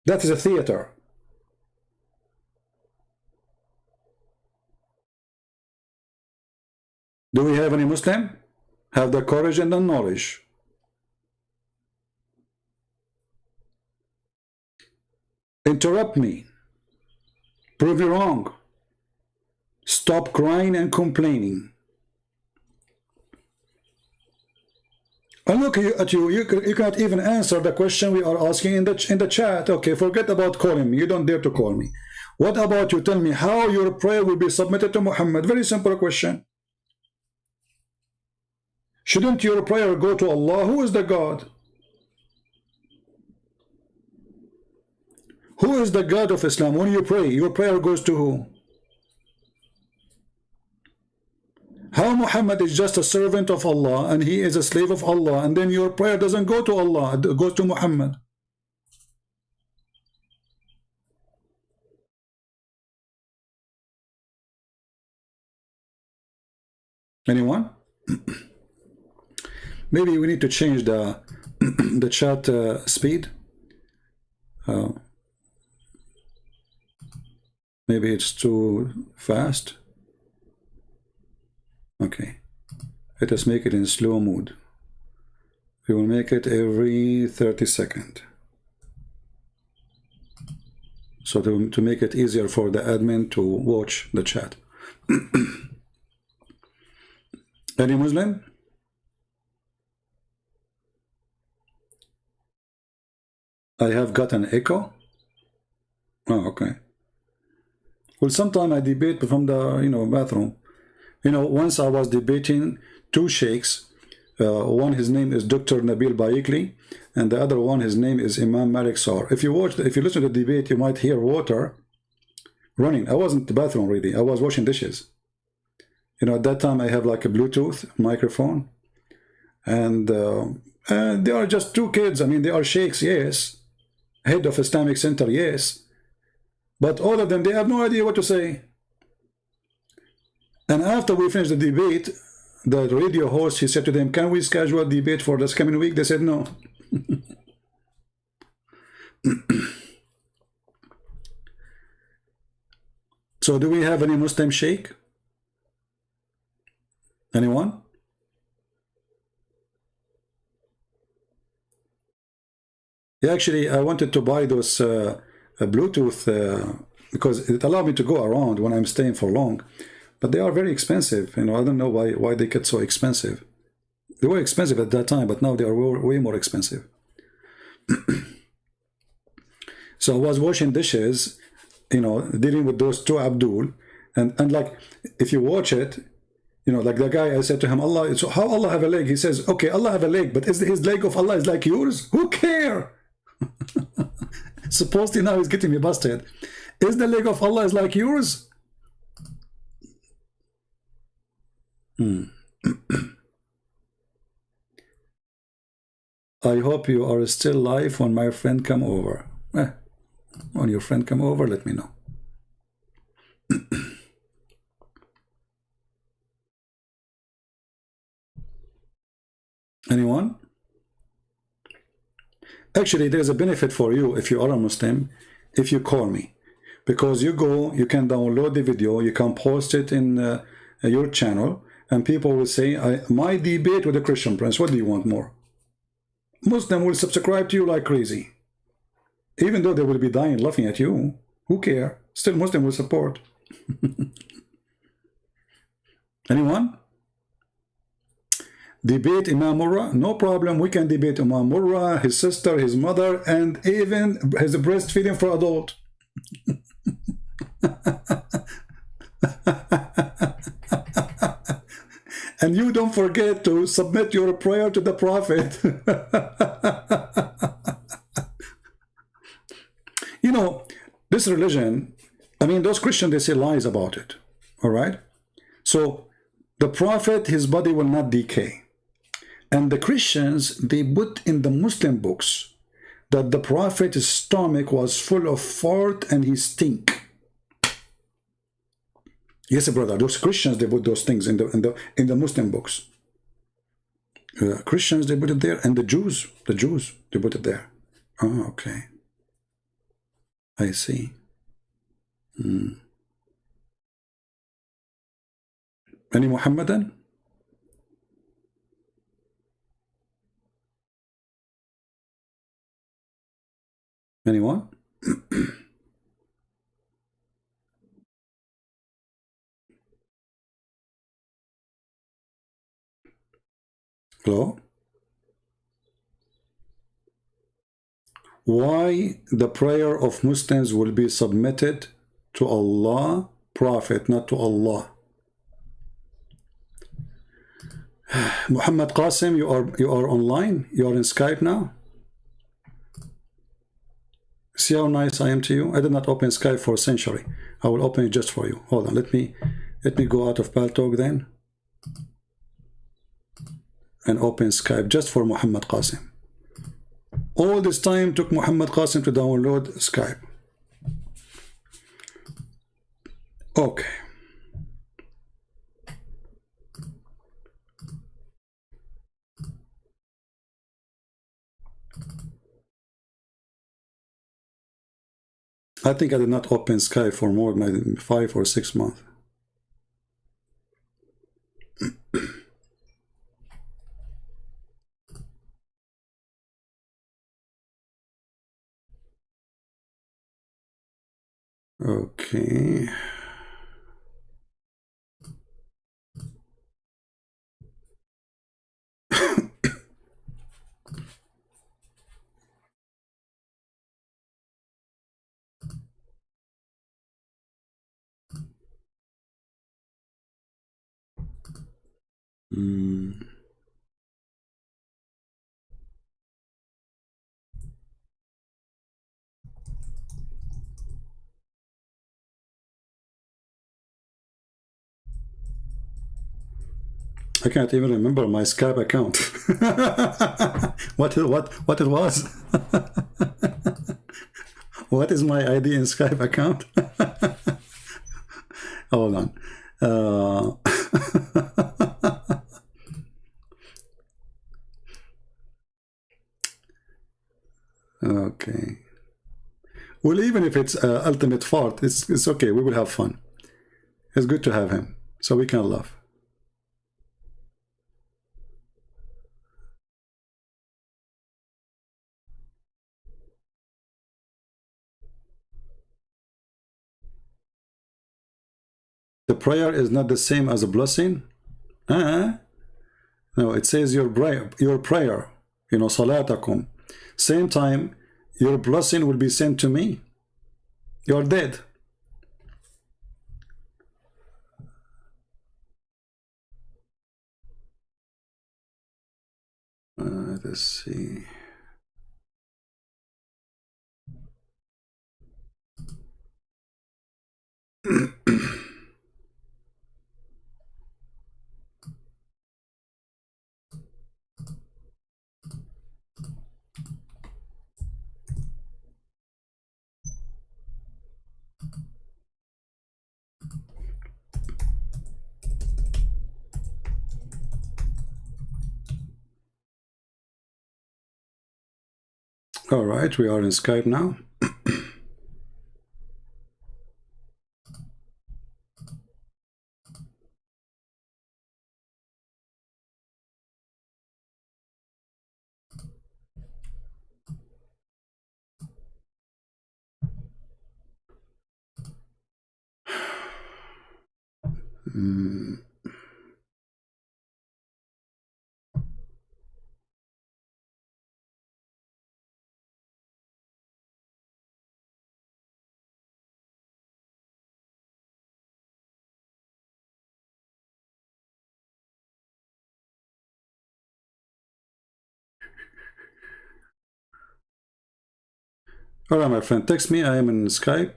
That is a theater. Do we have any Muslim? Have the courage and the knowledge. Interrupt me. Prove you wrong. Stop crying and complaining. And look at you. You cannot even answer the question we are asking in the chat. Okay, forget about calling me. You don't dare to call me. What about you tell me how your prayer will be submitted to Muhammad? Very simple question. Shouldn't your prayer go to Allah? Who is the God? Who is the God of Islam? When you pray, your prayer goes to who? How Muhammad is just a servant of Allah and he is a slave of Allah, and then your prayer doesn't go to Allah, it goes to Muhammad. Anyone? Maybe we need to change the the chat speed. Maybe it's too fast. Okay, let us make it in slow mode. We will make it every 30 seconds. So to make it easier for the admin to watch the chat. Any Muslim? I have got an echo. Oh, okay. Well, sometime I debate from the bathroom. Once I was debating two sheikhs. One, his name is Dr. Nabil Baikli, and the other one, his name is Imam Malik Saur. If you listen to the debate, you might hear water running. I wasn't in the bathroom really. I was washing dishes. At that time I have like a Bluetooth microphone, and they are just two kids. I mean, they are sheikhs, yes, head of Islamic Center, yes, but all of them, they have no idea what to say. And after we finished the debate, the radio host, he said to them, "Can we schedule a debate for this coming week?" They said no. So do we have any Muslim sheikh? Anyone? Yeah, actually, I wanted to buy those Bluetooth because it allowed me to go around when I'm staying for long. But they are very expensive. I don't know why they get so expensive. They were expensive at that time, but now they are way more expensive. So I was washing dishes, dealing with those two Abdul, and like if you watch it, like the guy, I said to him, so how Allah have a leg? He says, okay, Allah have a leg, but is his leg of Allah is like yours? Who care? Supposedly now he's getting me busted. Is the leg of Allah is like yours? I hope you are still live when my friend come over. When your friend come over, let me know. Anyone? Actually, there's a benefit for you if you are a Muslim, if you call me, because you can download the video, you can post it in your channel, and people will say, my debate with the Christian Prince, what do you want more? Muslim will subscribe to you like crazy. Even though they will be dying laughing at you, who care? Still Muslim will support. Anyone? Debate Imam Murrah? No problem, we can debate Imam Murrah, his sister, his mother, and even his breastfeeding for adult. And you don't forget to submit your prayer to the Prophet. This religion, I mean, those Christians, they say lies about it. All right? So the Prophet, his body will not decay. And the Christians, they put in the Muslim books that the Prophet's stomach was full of fart and he stink. Yes, brother, those Christians, they put those things in the Muslim books. Christians, they put it there, and the Jews, they put it there. Oh, okay. I see. Any Muhammadan? Anyone? Hello? Why the prayer of Muslims will be submitted to Allah, Prophet, not to Allah? Muhammad Qasim, you are online? You are in Skype now? See how nice I am to you? I did not open Skype for a century. I will open it just for you. Hold on, let me go out of Paltalk then and open Skype just for Muhammad Qasim. All this time took Muhammad Qasim to download Skype. Okay. I think I did not open Skype for more than 5 or 6 months. Okay. I can't even remember my Skype account. what it was? What is my ID in Skype account? Hold on. Okay. Well, even if it's ultimate fart, it's okay. We will have fun. It's good to have him, so we can laugh. The prayer is not the same as a blessing. No, it says your prayer, you know, salatakum. Same time, your blessing will be sent to me. You're dead. Let's see. All right, we are in Skype now. All right, my friend, text me. I am in Skype.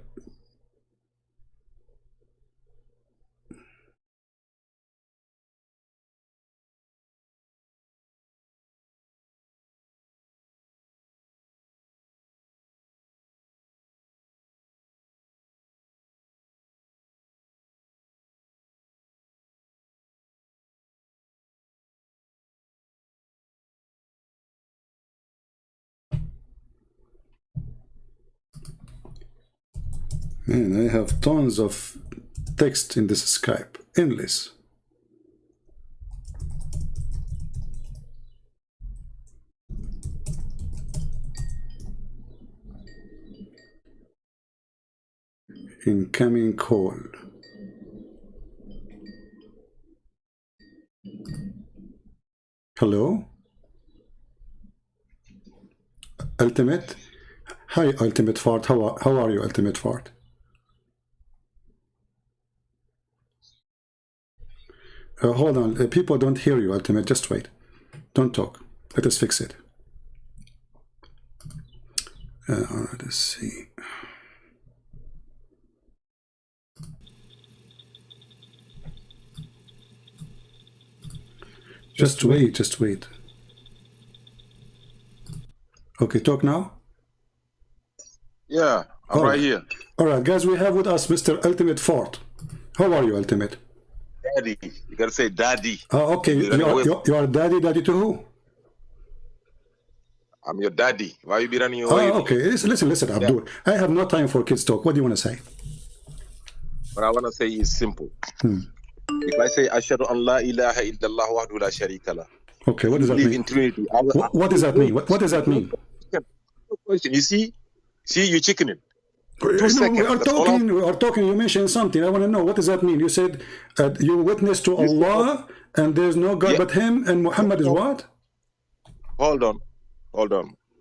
Man, I have tons of text in this Skype. Endless. incoming call. Hello? Ultimate? Hi, Ultimate Fart. How are you, Ultimate Fart? Hold on. People don't hear you, Ultimate. Just wait. Don't talk. Let us fix it. Let's see. Just wait. Just wait. Okay, talk now. Yeah, I'm right here. All right, guys, we have with us Mr. Ultimate Fart. How are you, Ultimate? Daddy. You gotta say daddy. Okay, you are daddy. Daddy to who? I'm your daddy. Why you be running away? Okay, listen, Abdul. I have no time for kids talk. What do you want to say? What I want to say is simple. If I say Ashhadu an la ilaha illallah wahdahu la sharika lah. Okay, what does that mean? In Trinity. What does that mean? What does that mean? You see, you chickening. We are talking. You mentioned something. I want to know, what does that mean? You said you witness to Allah and there's no God but Him, and Muhammad is what? Hold on.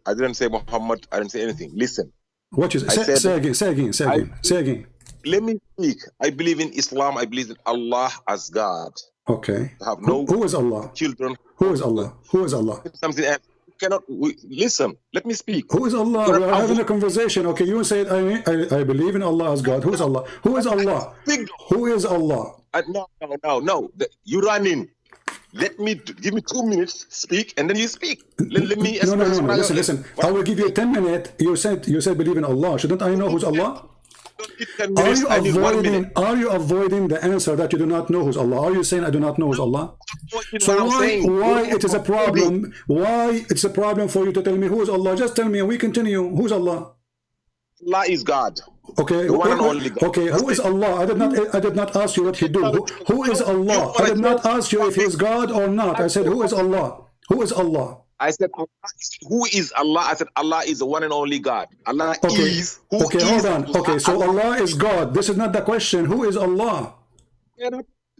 I didn't say Muhammad. I didn't say anything. Listen. What you say? Say again. Let me speak. I believe in Islam. I believe in Allah as God. Okay. Have no who is Allah? Children. Who is Allah? Who is Allah? Something else. Listen. Let me speak. Who is Allah? We are having a conversation. Okay, you said I believe in Allah as God. Who is Allah? Who is Allah? Who is Allah? No. You run in. Let me give me 2 minutes speak, and then you speak. Let me. No. Listen. I will give you 10 minutes. You said believe in Allah. Shouldn't I know who's Allah? Are you avoiding the answer that you do not know who's Allah? Are you saying I do not know who's Allah? So why it is a problem? Why it's a problem for you to tell me who is Allah? Just tell me and we continue. Who's Allah? Allah is God. Okay. Okay. Who is Allah? I did not ask you what He do. Who is Allah? I did not ask you if He is God or not. I said who is Allah? Who is Allah? I said, who is Allah? I said, Allah is the one and only God. Allah is. Hold on. Okay, so Allah is God. This is not the question. Who is Allah?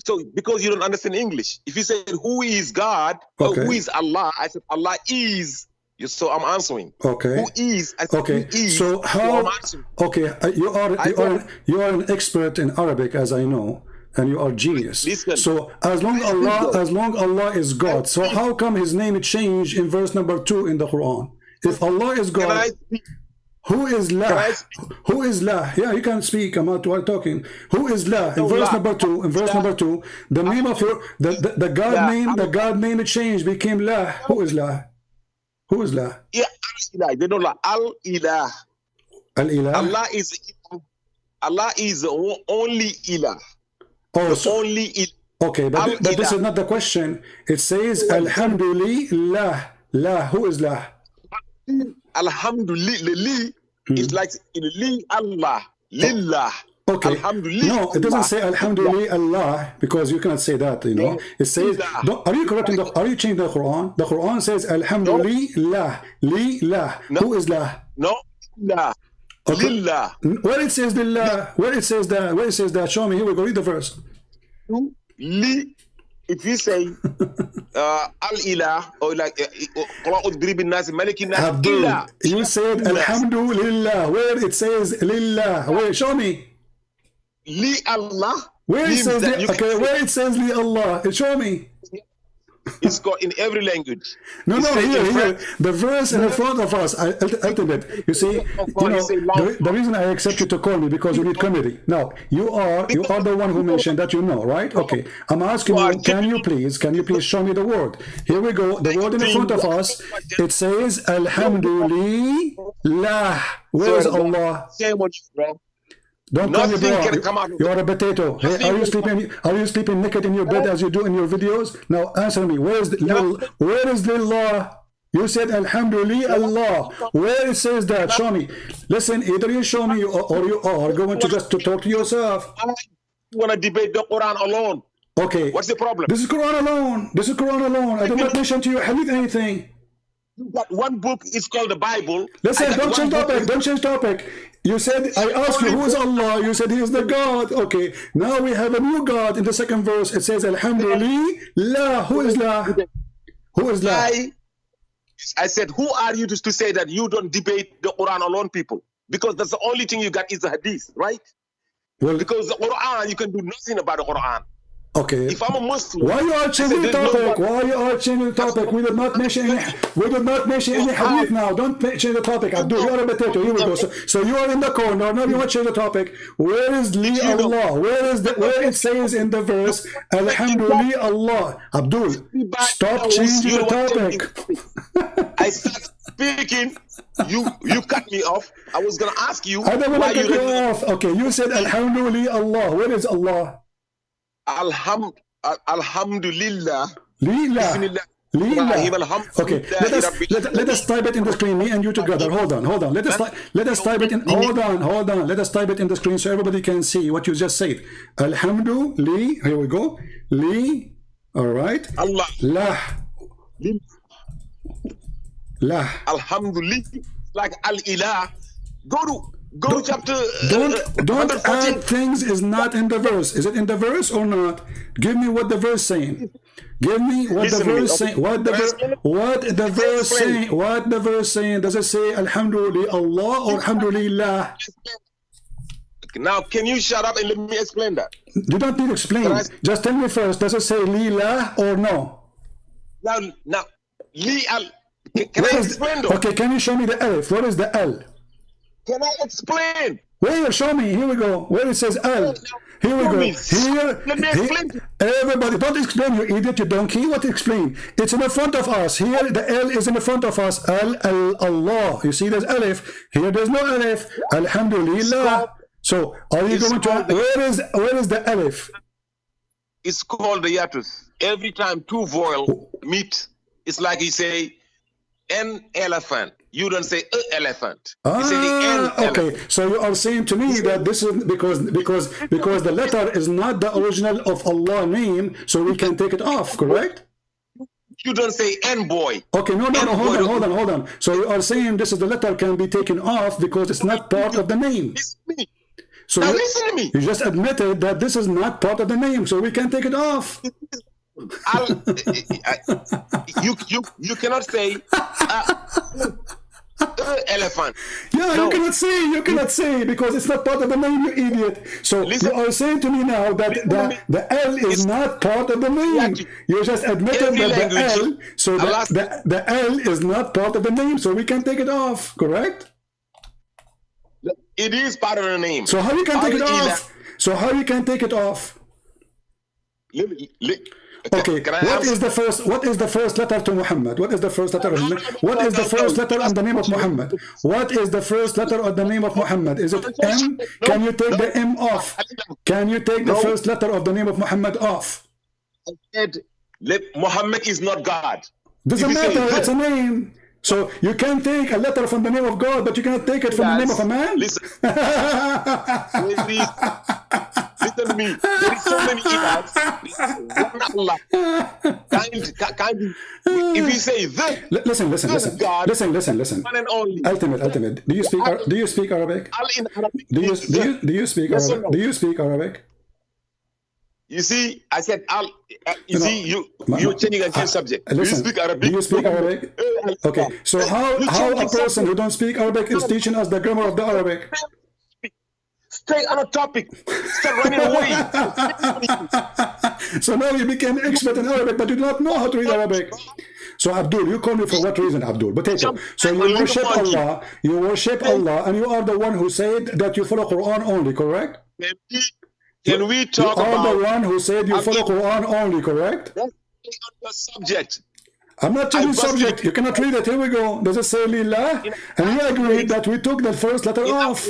So, because you don't understand English, if you say who is God, or who is Allah, I said, Allah is. So I'm answering. Okay. Who is? I said, okay. Who is? So how? Okay, you are an expert in Arabic, as I know. And you are genius. Listen, so as long Allah is God, so how come His name changed in verse number 2 in the Quran? If Allah is God, who is La? Who is La? Yeah, you can speak. I'm not talking. Who is La? In verse number 2. In verse number 2, the name of your the God name, the God name changed, became La. Who is La? Who is La? Yeah, Al-Ilah. They don't like Al-Ilah. Al-Ilah. Allah is the only Ilah. Oh, so, only okay, but this is not the question. It says Alhamdulillah. La, who is La? Alhamdulillah is like in Li Allah. Lillah. Okay. No, it doesn't say Alhamdulillah Allah, because you cannot say that, you know. It says, are you correcting are you changing the Quran? The Quran says Alhamdulillah. Lillah. Who is La? No, La. Okay. Lillah. Where it says Lillah, where it says that, show me. Here we go, read the verse. Li, if you say Al-Ilah, or like Abdul, you said Alhamdulillah, where it says Lillah. Where, show me. Li Allah. Where it says where it says Li Allah, show me. It's got in every language. No, here. The verse in front of us, Ultimate. You see, the reason I accept you to call me, because you need comedy. Now, you are the one who mentioned that you know, right? Okay. I'm asking you, can you please show me the word? Here we go. The word in front of us, it says Alhamdulillah. Where is Allah? Don't call me bro. You are a potato. Hey, are you sleeping naked in your bed as you do in your videos? Now answer me. Where is Lillah? You said Alhamdulillah Allah. Where it says that? Show me. Listen, either you show me or you are going to just to talk to yourself. You want to debate the Quran alone? Okay. What's the problem? This is Quran alone. I did not mention to you Hadith anything. That one book is called the Bible. Listen, don't change topic. You said, I asked you, who is Allah? You said he is the God. Okay, now we have a new God. In the second verse, it says, Alhamdulillah. Who is La? Who is La? I said, who are you to say that you don't debate the Quran alone, people? Because that's the only thing you got is the Hadith, right? Well, because the Quran, you can do nothing about the Quran. Okay. If I'm a Muslim, why you are changing the topic? Why you are changing the topic? We did not mention any. We did not mention any hadith now. Don't change the topic. Abdul, you are a potato. Here we go. So you are in the corner. Now you want to change the topic. Where is Li Allah? Where it says in the verse Alhamdulillah Allah? Abdul, stop changing the topic. I start speaking. You cut me off. I was gonna ask you. I don't want to cut you off. Okay, you said Alhamdulillah Allah. Where is Allah? Alhamdulillah. Lillah. Lillah. Okay, let us type it in the screen, me and you together. Hold on. Let us type it in. Hold on. Let us type it in the screen so everybody can see what you just said. Alhamdulillah. Here we go. Li. All right. Allah. Lah. Lah. Alhamdulillah. Like Al-Ilah. Go chapter. Don't add things is not in the verse. Is it in the verse or not? Give me what the verse saying. Give me what the verse saying. What the verse saying? What the verse saying? Does it say Alhamdulillah Allah or Alhamdulillah? Now, can you shut up and let me explain that? You don't need to explain. Just tell me first. Does it say Lillah or no? Now, Li Al. Can I explain though? Okay, can you show me the Alif? What is the L? Can I explain? Where? Show me. Here we go. Where it says L. Here we go. Here. Let me explain. Everybody, don't explain, you idiot, you donkey. What to explain? It's in the front of us. Here, the L is in the front of us. Allah. You see, there's Alif. Here, there's no Alif. Alhamdulillah. So, are you going to? Where is the Alif? It's called the yatus. Every time two vowel meet, it's like you say an elephant. You don't say elephant. You say the N. Okay, so you are saying to me that this is because the letter is not the original of Allah name, so we can take it off, correct? You don't say N boy. Okay, no, hold on. So you are saying this is the letter can be taken off because it's not part of the name. So now listen to me. You just admitted that this is not part of the name, so we can take it off. You cannot say elephant. Yeah, no. You cannot say because it's not part of the name, you idiot. So you are saying to me now that the L is not part of the name. You just admitted that the L, so the L is not part of the name, so we can take it off, correct? It is part of the name. So how you can take it off? So how you can take it off? Okay, what is the first letter to Muhammad? What is the first letter? What is the first letter in the name of Muhammad? What is the first letter of the name of Muhammad? Is it M? Can you take the M off? Can you take the first letter of the name of Muhammad off? I said, Muhammad is not God. Doesn't matter, it's a name. So you can take a letter from the name of God, but you cannot take it from the name of a man? Listen. Listen to me. There is so many imams. If you say this, listen. One and only. Ultimate. Do you speak Arabic? Do you speak Arabic? Do you speak Arabic? You see, I said, you're changing a subject. Listen, do you speak Arabic? Okay, so how a person who don't speak Arabic is teaching us the grammar of the Arabic? Stay on a topic. Stop running away. So now you became expert in Arabic, but you do not know how to read Arabic. So Abdul, you call me for what reason, Abdul? Potato. So you worship Allah, and you are the one who said that you follow Quran only, correct? Can we talk about... You are the one who said you follow Quran only, correct? That's the subject. I'm not changing subject. You cannot read it. Here we go. Does it say Lillah? And you agree that we took the first letter off.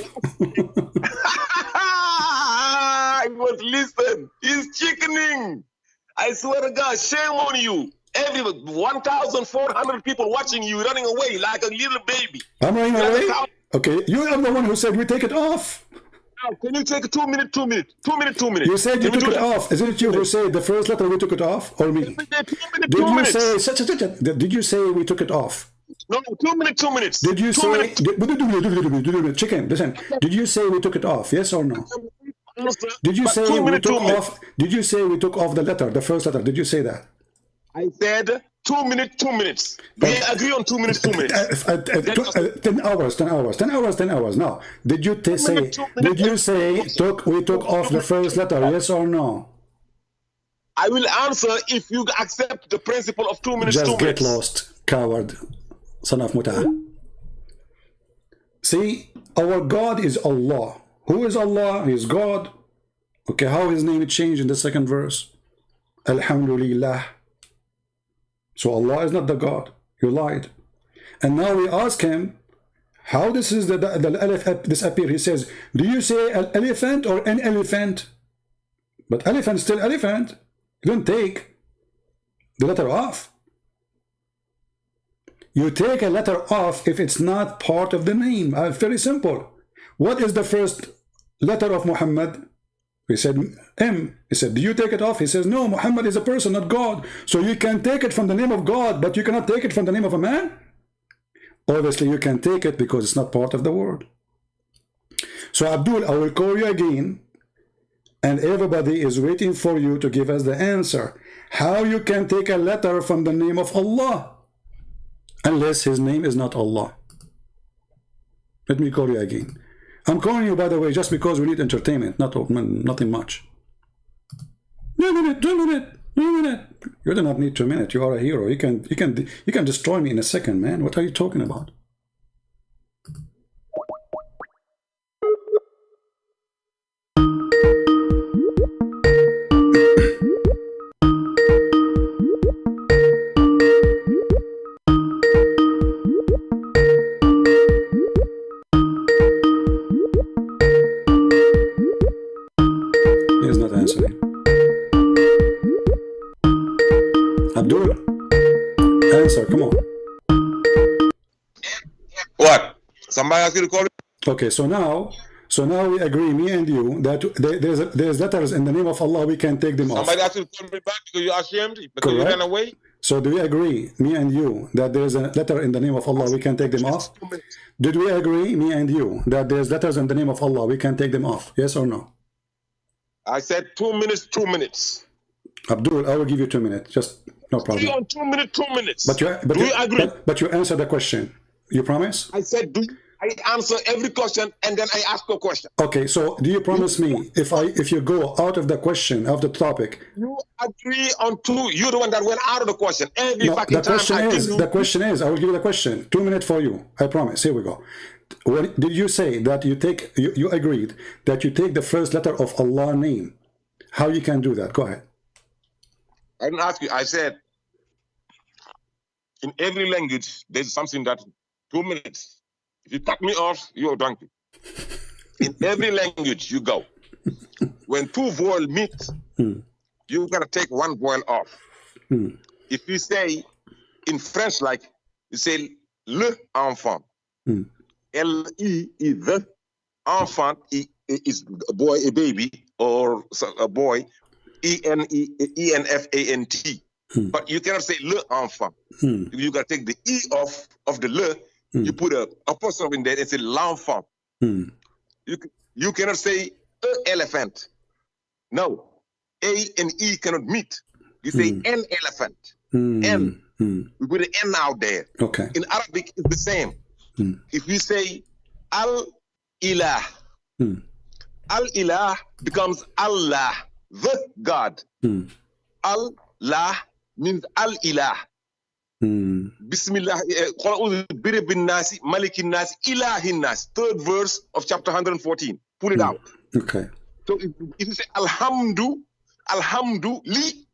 I must listen. He's chickening. I swear to God, shame on you. 1,400 people watching you, running away like a little baby. I'm running away? Okay, you are the one who said we take it off. Now, can you take 2 minutes? 2 minutes. You said you took it off. Isn't it you who said the first letter we took it off, or me? Did you say we took it off? No, 2 minutes, 2 minutes. Did you 2 say, minutes. chicken, listen, did you say we took it off, yes or no? Answer, Did you but say 2 we minutes, 2 took minutes. off, did you say we took off the letter, the first letter, did you say that? I said 2 minutes, 2 minutes. We agree on 2 minutes, 2 minutes. 10 hours, 10 hours, 10 hours, 10 hours. Now, did you say, did you say we took off the first letter, yes or no? I will answer if you accept the principle of 2 minutes, Just 2 minutes. get lost, coward, son of Mutah. See, our God is Allah. Who is Allah? He is God. Okay, how his name changed in the second verse? Alhamdulillah. So Allah is not the God. You lied. And now we ask him, how this is the alif disappear? He says, do you say an elephant or an elephant? But elephant is still elephant. You don't take the letter off. You take a letter off if it's not part of the name. Very simple. What is the first letter of Muhammad? He said M. He said, do you take it off? He says, no, Muhammad is a person, not God. So you can take it from the name of God, but you cannot take it from the name of a man? Obviously, you can take it because it's not part of the word. So Abdul, I will call you again, and everybody is waiting for you to give us the answer. How you can take a letter from the name of Allah, unless his name is not Allah. Let me call you again. I'm calling you, by the way, just because we need entertainment, nothing much. 2 minutes, 2 minutes, 2 minutes. You do not need 2 minutes. You are a hero. You can destroy me in a second, man. What are you talking about? He is not answering. Abdul, answer, come on. What? Somebody asked you to call it? Okay, so now we agree, me and you, that there's letters in the name of Allah, we can take them off. Somebody asked you to call me back because you're ashamed? Because you ran away? So do we agree, me and you, that there's a letter in the name of Allah, we can take them off? Did we agree, me and you, that there's letters in the name of Allah, we can take them off? Yes or no? I said 2 minutes, 2 minutes. Abdul, I will give you 2 minutes, just no problem. On 2 minutes, 2 minutes. But you agree? But you answer the question. You promise? I said, I answer every question and then I ask a question. Okay, so do you promise me if you go out of the question, of the topic? You agree on 2. You're the one that went out of the question. No, the question is, I will give you the question. 2 minutes for you. I promise. Here we go. Did you say that you agreed that you take the first letter of Allah's name? How you can do that? Go ahead. I didn't ask you. I said, in every language, there's something that 2 minutes. If you cut me off, you're a donkey. In every language you go, when 2 vowels meet, you gotta take 1 vowel off. If you say in French, like you say le enfant, L-E is the enfant is a boy, a baby, or a boy, E-N-F-A-N-T. But you cannot say le enfant. You gotta take the E off of the le. You put a apostrophe in there and say l'enfant. You cannot say elephant. No, A and E cannot meet. You say an elephant. N. We put an N out there. Okay. In Arabic, it's the same. If you say al-ilah, al-ilah becomes Allah, the God. Allah means al-ilah. Bismillah, bin nasi, malikin nasi, ilahin nasi. 3rd verse of chapter 114. Pull it out. Okay. So if you say alhamdu, li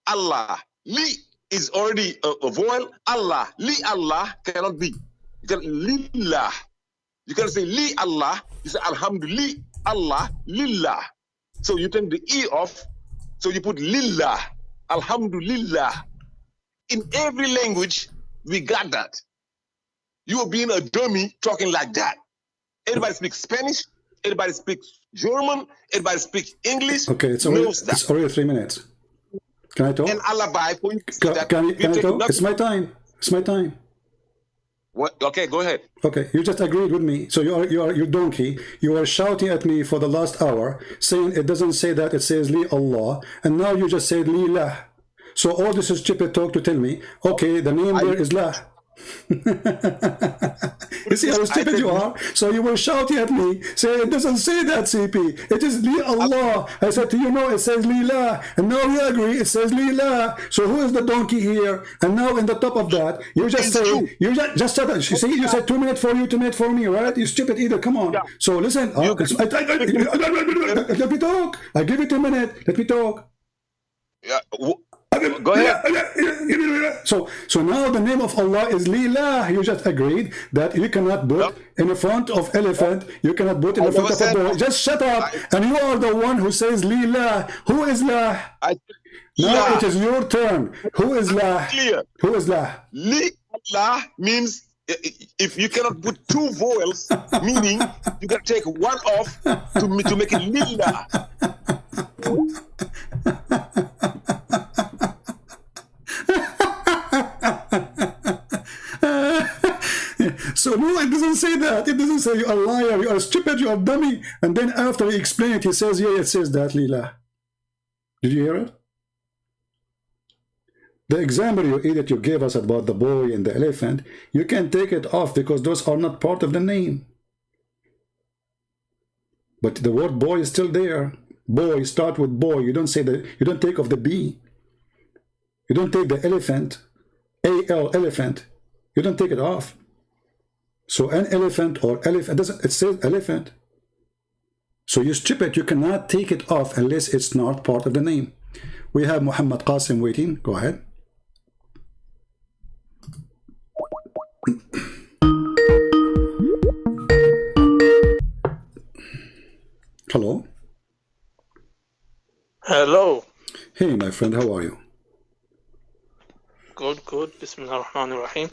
Allah. Li is already a vowel. Allah, li Allah cannot be. You can lillah. You can say li Allah. You say alhamdulillah, Allah, lillah. So you take the E off. So you put lillah, alhamdulillah. In every language, we got that. You are being a dummy talking like that. Everybody speaks Spanish. Everybody speaks German. Everybody speaks English. Okay, it's already 3 minutes. Can I talk? And alibi for you. Can I talk? It's my time. It's my time. What? Okay, go ahead. Okay, you just agreed with me. So you donkey. You are shouting at me for the last hour, saying it doesn't say that, it says Li Allah, and now you just said Li Lah. So all this is stupid talk to tell me, okay, the name there is Lah. You see how stupid you are? So you were shouting at me, saying it doesn't say that, CP. It is Li Allah. I said to you, no, it says Li La. And now you agree, it says Li La. So who is the donkey here? And now in the top of that, you just say, you just said that. You see, you said 2 minutes for you, 2 minutes for me, right? You stupid either. Come on. So listen, let me talk. I give you 2 minutes. Let me talk. Yeah. Go ahead. So now the name of Allah is Lillah. You just agreed that you cannot put in the front of elephant, you cannot put in the front of a boy. Just shut up. And you are the one who says Lillah. Who is La? Now it is your turn. Who is La? Who is La? Lillah means if you cannot put 2 vowels, meaning you can take one off to make it Lillah. So no, it doesn't say that. It doesn't say you are a liar, you are stupid, you are dummy. And then after he explained it, he says, yeah, it says that, Lila. Did you hear it? The example you idiot you gave us about the boy and the elephant, you can take it off because those are not part of the name. But the word boy is still there. Boy, start with boy. You don't say that, you don't take off the B. You don't take the elephant, A-L, elephant. You don't take it off. So an elephant or elephant, it says elephant. So you stupid, you cannot take it off unless it's not part of the name. We have Muhammad Qasim waiting. Go ahead. Hello. Hello. Hey, my friend, how are you? Good, good. Bismillah ar-Rahman ar-Rahim.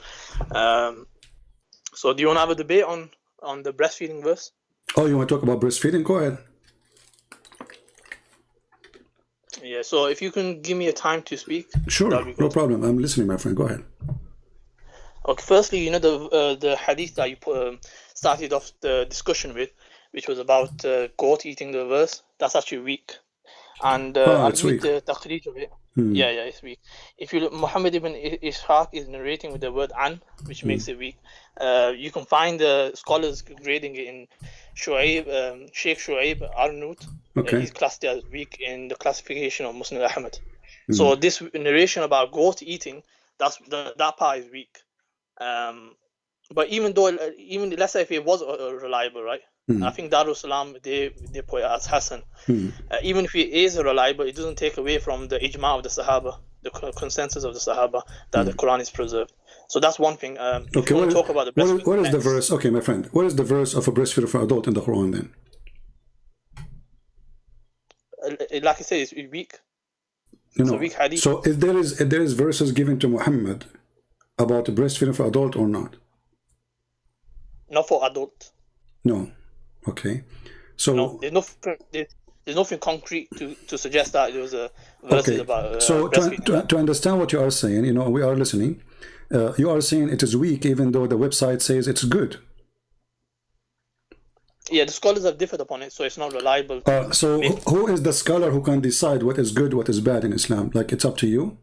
So do you want to have a debate on the breastfeeding verse? Oh, you want to talk about breastfeeding? Go ahead. Yeah, so if you can give me a time to speak. Sure, no problem. I'm listening, my friend. Go ahead. Okay, firstly, you know the hadith that you started off the discussion with, which was about goat eating the verse. That's actually weak. And I'll read the taqreej of it. Yeah, it's weak. If you look, Muhammad ibn Ishaq is narrating with the word an, which makes it weak. You can find the scholars grading it in Shu'aib, Sheikh Shu'aib Arnout. He's classed as weak in the classification of Musnad Ahmad. So this narration about goat eating, that part is weak. But even let's say if it was reliable, right? I think Darul Salam they put it as Hassan. Even if it is reliable, it doesn't take away from the ijma of the Sahaba, the consensus of the Sahaba that the Quran is preserved. So that's one thing. Okay, talk about the what is the verse? Okay, my friend, what is the verse of a breastfeeder for adult in the Quran then? Like I said, it's weak. It's a weak hadith. So if there is verses given to Muhammad about breastfeeding for adult or not? Not for adult. No. Okay. So no, there's nothing concrete to suggest that there was a verses about so to understand what you are saying, you know, we are listening. You are saying it is weak even though the website says it's good. Yeah, the scholars have differed upon it, so it's not reliable. So who is the scholar who can decide what is good, what is bad in Islam? Like, it's up to you?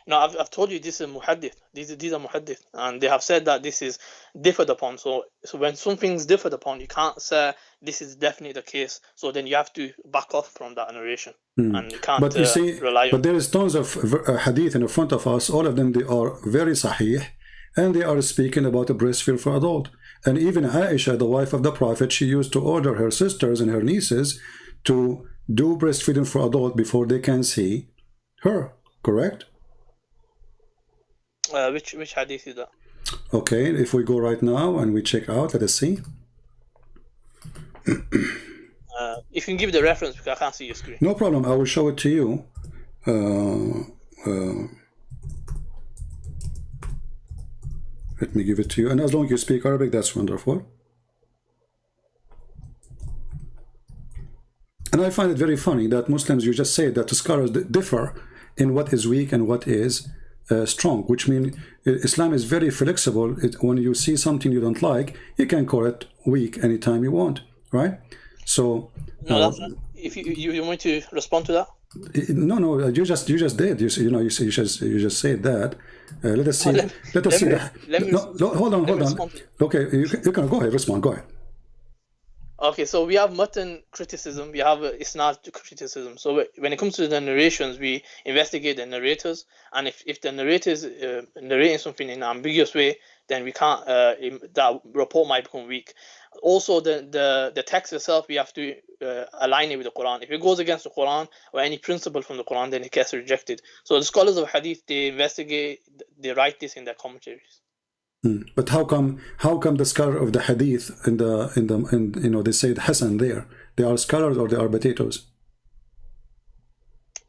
No, I've told you this is muhaddith. These are muhaddith, and they have said that this is differed upon. So when something's differed upon, you can't say this is definitely the case. So then you have to back off from that narration, and you can't but you see, rely on. But there is tons of hadith in front of us. All of them, they are very sahih, and they are speaking about a breastfeed for adult. And even Aisha, the wife of the Prophet, she used to order her sisters and her nieces to do breastfeeding for adult before they can see her. Correct? Which hadith is that? Okay, if we go right now and we check out, let us see. If you can give the reference, because I can't see your screen. No problem, I will show it to you. Let me give it to you. And as long as you speak Arabic, that's wonderful. And I find it very funny that Muslims, you just say that the scholars differ in what is weak and what is strong, which means Islam is very flexible. When you see something you don't like, you can call it weak anytime you want, right? So no, that's not, if you want to respond to that. No, you just did. You just said that. Let us see. Let us see that. Hold on. Okay, you can go ahead. Respond. Go ahead. Okay, so we have mutton criticism, we have isnad criticism. So when it comes to the narrations, we investigate the narrators, and if the narrator is narrating something in an ambiguous way, then we can't. That report might become weak. Also, the text itself, we have to align it with the Quran. If it goes against the Quran or any principle from the Quran, then it gets rejected. So the scholars of Hadith, they investigate, they write this in their commentaries. But how come the scholar of the Hadith in they say Hasan there? They are scholars or they are potatoes?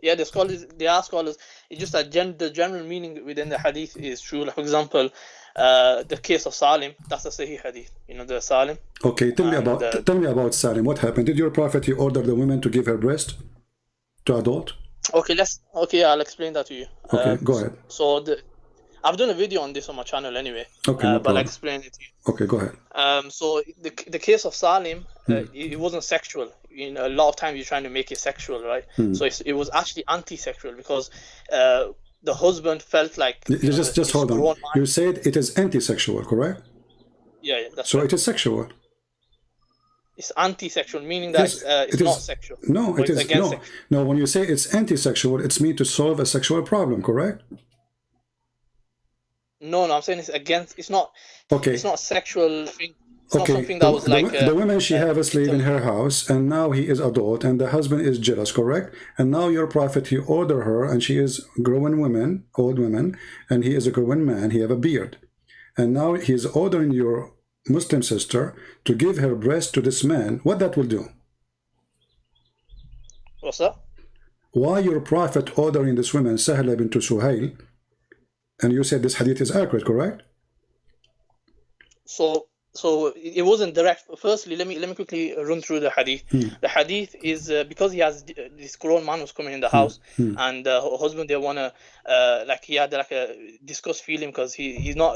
Yeah, the scholars, they are scholars. It's just that the general meaning within the Hadith is true. Like, for example, the case of Salim, that's a Sahih Hadith. The Salim. Okay, tell me about Salim. What happened? Did your Prophet order the woman to give her breast to adult? Okay, I'll explain that to you. Okay, go ahead. So I've done a video on this on my channel anyway. Okay, no but I'll explain it to you. Okay, go ahead. So the case of Salim, it wasn't sexual. A lot of times you're trying to make it sexual, right? So it was actually anti-sexual because the husband felt like... Just hold on. You said it is anti-sexual, correct? Yeah, that's so right. It is sexual. It's anti-sexual, meaning that it's not sexual. No, it is no. No, when you say it's anti-sexual, it's meant to solve a sexual problem, correct? No, I'm saying it's against. It's not. Okay. It's not a sexual thing. It's okay. Not something that was like the woman, she have a slave in her house, and now he is adult, and the husband is jealous, correct? And now your Prophet, he order her, and she is grown woman, old woman, and he is a grown man. He have a beard, and now he is ordering your Muslim sister to give her breast to this man. What that will do? What's that? Why your Prophet ordering this woman, Sahla bint Suhail? And you said this hadith is accurate, correct? So it wasn't direct. Firstly, let me quickly run through the hadith. The hadith is because he has this grown man was coming in the house, and her husband, they wanna he had like a disgust feeling because he's not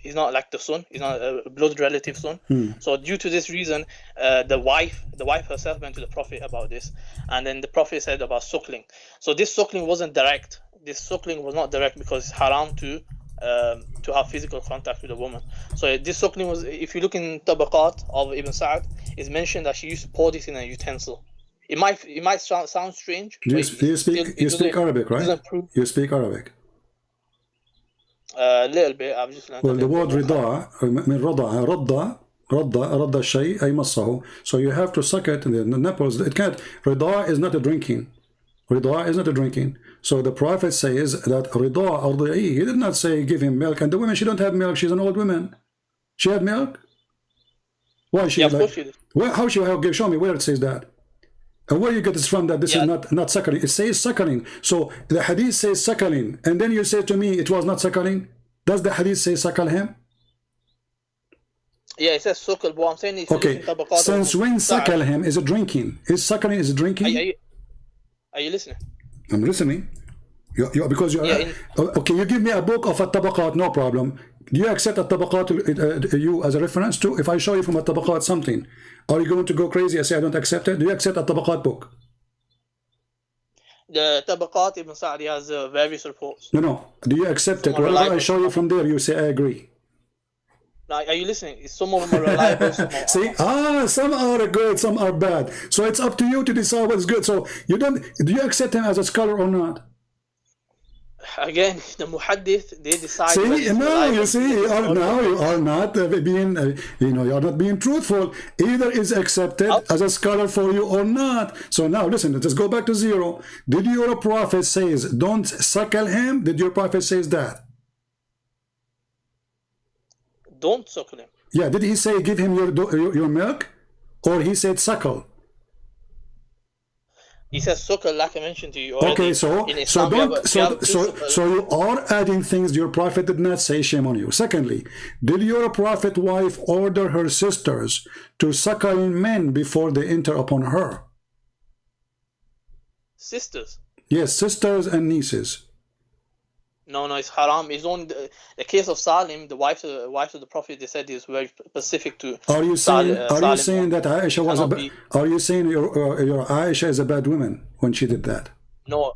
like the son, he's not a blood relative son. So due to this reason, the wife herself went to the Prophet about this, and then the Prophet said about suckling. So this suckling wasn't direct. This suckling was not direct because it's haram to have physical contact with a woman. So this suckling was, if you look in Tabaqat of Ibn Sa'd, it's mentioned that she used to pour this in a utensil. It might sound strange. You speak Arabic, right? You speak Arabic. A little bit. I've just learned. Well, the word رضاع من رضع رض الشيء أي مصه. So you have to suck it in the nipples. It can't. رضاع is not a drinking. Rida is not a drinking. So the Prophet says that Rida ardi'i. He did not say give him milk. And the woman, she don't have milk. She's an old woman. She had milk? Why she? Yeah, of course she did. How she have? Show me where it says that. And where you get this from that this is not suckling. It says suckling. So the hadith says suckling. And then you say to me it was not suckling. Does the hadith say suckle him? Yeah, it says suckle. But I'm saying it's okay. Since when suckle him is a drinking? Is suckling is a drinking? Are you listening? I'm listening. Because you are okay. You give me a book of At-Tabaqat, no problem. Do you accept At-Tabaqat you as a reference to? If I show you from At-Tabaqat something, are you going to go crazy and say I don't accept it? Do you accept At-Tabaqat book? The Tabaqat Ibn Sa'di has various reports. No. Do you accept it? Whatever I show you from there, you say I agree. Now, are you listening? Some of them are reliable. See, some are good, some are bad. So it's up to you to decide what's good. So you don't. Do you accept him as a scholar or not? Again, the muhaddith, they decide. See, now you see, now you are not being, you are not being truthful. Either is accepted as a scholar for you or not. So now listen, let's go back to zero. Did your Prophet says don't suckle him? Did your Prophet says that? Don't suckle him. Yeah, did he say give him your milk, or he said suckle? He says suckle, like I mentioned to you already. Okay, so you are adding things your Prophet did not say. Shame on you. Secondly, did your Prophet wife order her sisters to suckle men before they enter upon her? Sisters? Yes, sisters and nieces. No, it's haram. It's on the case of Salim, the wife of the Prophet. They said is very specific to. Are you saying that Aisha was are you saying your Aisha is a bad woman when she did that? No,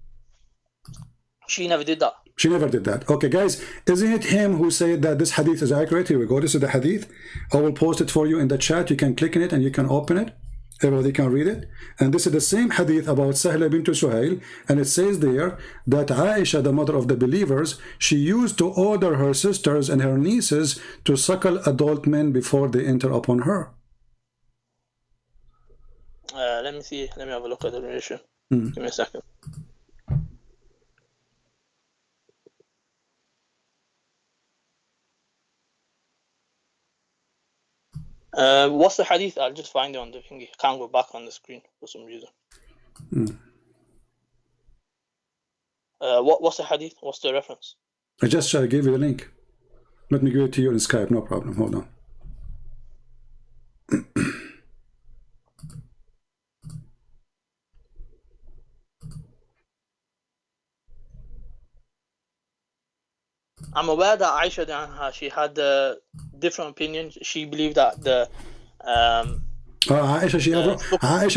she never did that. She never did that. Okay, guys, isn't it him who said that this hadith is accurate? Here we go. This is the hadith. I will post it for you in the chat. You can click on it and you can open it. Everybody can read it. And this is the same hadith about Sahla bint Suhail. And it says there that Aisha, the mother of the believers, she used to order her sisters and her nieces to suckle adult men before they enter upon her. Let me see. Let me have a look at the narration. Give me a second. What's the hadith? I'll just find it on the thingy. I can't go back on the screen for some reason. What's the hadith? What's the reference? I just gave you the link. Let me give it to you in Skype. No problem. Hold on. I'm aware that Aisha, she had different opinions. She believed that the Aisha,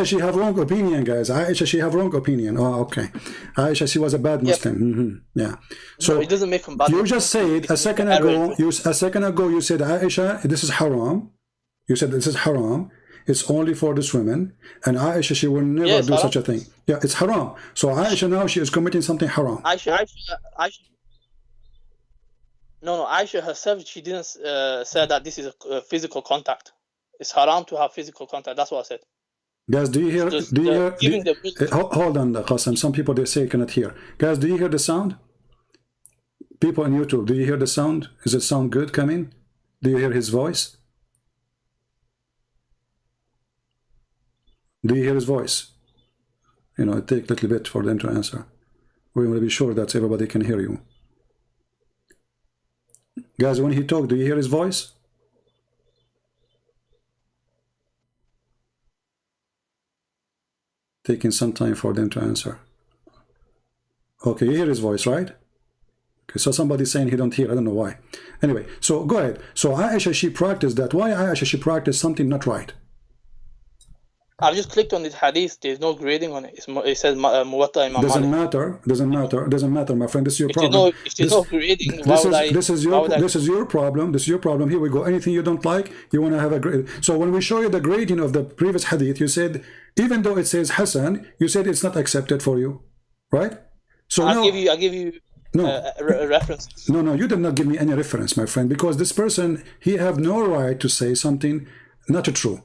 she have wrong opinion, guys. Aisha, she have wrong opinion. Oh, okay. Aisha, she was a bad Muslim. Yeah. So no, it doesn't make them bad. You just said a second ago. You said Aisha, this is haram. You said this is haram. It's only for this women, and Aisha, she will never do such a thing. Yeah, it's haram. So Aisha now she is committing something haram. Aisha. No, Aisha herself, she didn't say that this is a physical contact. It's haram to have physical contact. That's what I said. Guys, do you hear? Hold on, Qasim. Some people, they say cannot hear. Guys, do you hear the sound? People on YouTube, do you hear the sound? Is the sound good coming? Do you hear his voice? Do you hear his voice? You know, it takes a little bit for them to answer. We want to be sure that everybody can hear you. Guys, when he talks, do you hear his voice? Taking some time for them to answer. Okay, you hear his voice, right? Okay, so somebody's saying he don't hear. I don't know why. Anyway, so go ahead. So Aisha, she practiced that. Why Aisha, she practiced something not right? I've just clicked on this hadith. There's no grading on it. It says Muwatta Imam Malik. Doesn't matter, my friend. This is your problem. If there's no grading, this is your problem. This is your problem. Here we go. Anything you don't like, you want to have a grade. So when we show you the grading of the previous hadith, you said, even though it says Hasan, you said it's not accepted for you, right? So I'll give you a reference. No, you did not give me any reference, my friend, because this person, he have no right to say something not true.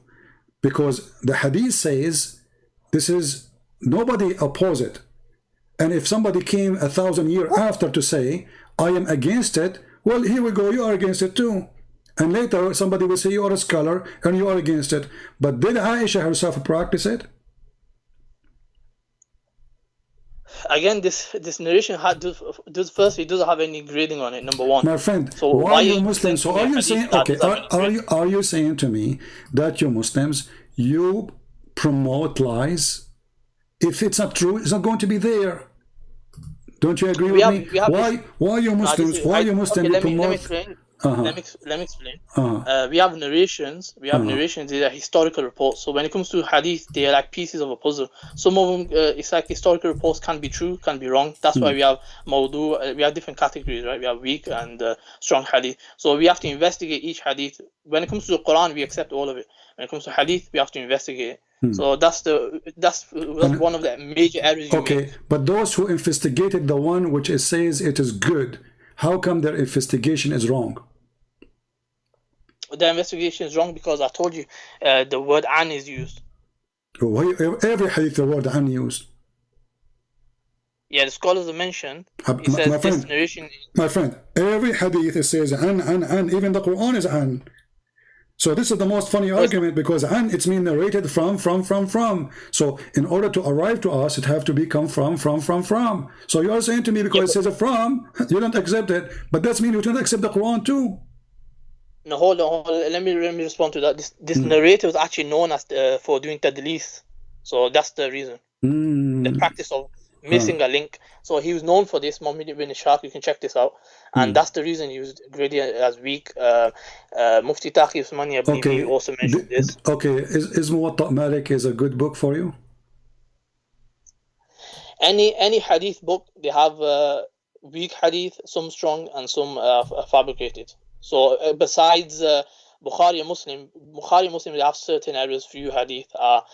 Because the hadith says this is, nobody oppose it. And if somebody came 1,000 years after to say, I am against it, well, here we go, you are against it too. And later somebody will say you are a scholar and you are against it. But did Aisha herself practice it? Again, this narration firstly doesn't have any grading on it. Number one, my friend. So why you Muslims? So are you saying okay? Are you saying to me that you Muslims, you promote lies? If it's not true, it's not going to be there. Don't you agree with me? Why you Muslims? Promote? Let me explain. We have narrations. They're historical reports. So when it comes to hadith, they're like pieces of a puzzle. Some of them, it's like historical reports can be true, can be wrong. That's why we have mawdu. We have different categories, right? We have weak and strong hadith. So we have to investigate each hadith. When it comes to the Quran, we accept all of it. When it comes to hadith, we have to investigate it. So that's one of the major errors you make. But those who investigated the one which it says it is good, how come their investigation is wrong? The investigation is wrong because I told you the word an is used. Every hadith the word an used. Yeah, the scholars have mentioned. He says this narration. My friend, every hadith it says an. Even the Quran is an. So this is the most funny argument because an it's mean narrated from. So in order to arrive to us, it have to become from. So you are saying to me because it says from, you don't accept it, but that means you don't accept the Quran too. No, hold on. Let me respond to that. This narrator was actually known as for doing tadlis, so that's the reason. The practice of missing a link. So he was known for this, Muhammad ibn Ishaq. You can check this out. And that's the reason he was graded as weak. Mufti Taqi Usmani, I believe he also mentioned this. Okay, is Muwatta Malik is a good book for you? Any hadith book, they have weak hadith, some strong and some fabricated. So besides Bukhari and Muslim, they have certain areas, few hadith are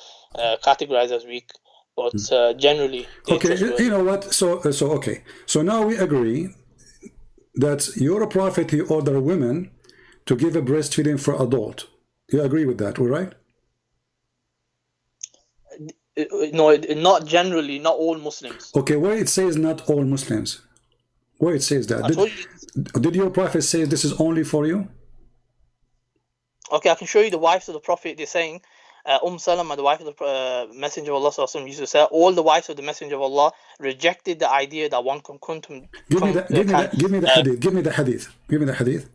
categorized as weak, but generally. Okay, you know what? So okay. So now we agree that your prophet, he ordered women to give a breastfeeding for adult. You agree with that, all right? No, not generally, not all Muslims. Okay, where it says not all Muslims, where it says that, did your prophet say this is only for you? Okay, I can show you the wives of the prophet. They're saying, Salama, the wife of the Messenger of Allah, used to say, all the wives of the Messenger of Allah rejected the idea that one can kuntum. Give me the hadith.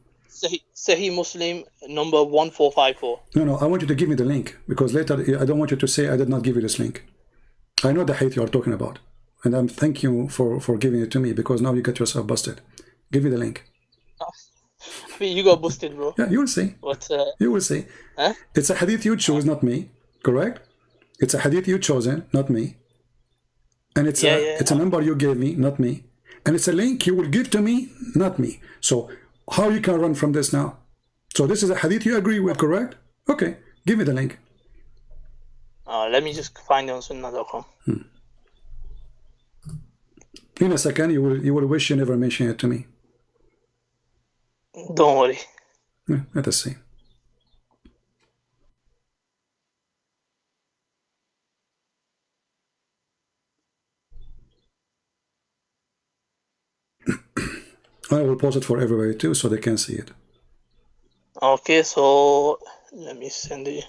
Sahih Muslim number 1454. No, I want you to give me the link, because later I don't want you to say I did not give you this link. I know the hadith you are talking about, and I'm thank you for giving it to me, because now you get yourself busted. Give me the link. You got busted, bro. Yeah, you will see. What? You will see. Huh? It's a hadith you choose, not me. Correct? It's a hadith you chosen, not me. And it's a number you gave me, not me. And it's a link you will give to me, not me. So how you can run from this now? So this is a hadith you agree with, correct? Okay, give me the link. Let me just find it on sunnah.com. In a second, you will wish you never mentioned it to me. Don't worry. Yeah, let us see. I will post it for everybody too, so they can see it. Okay, so let me send it.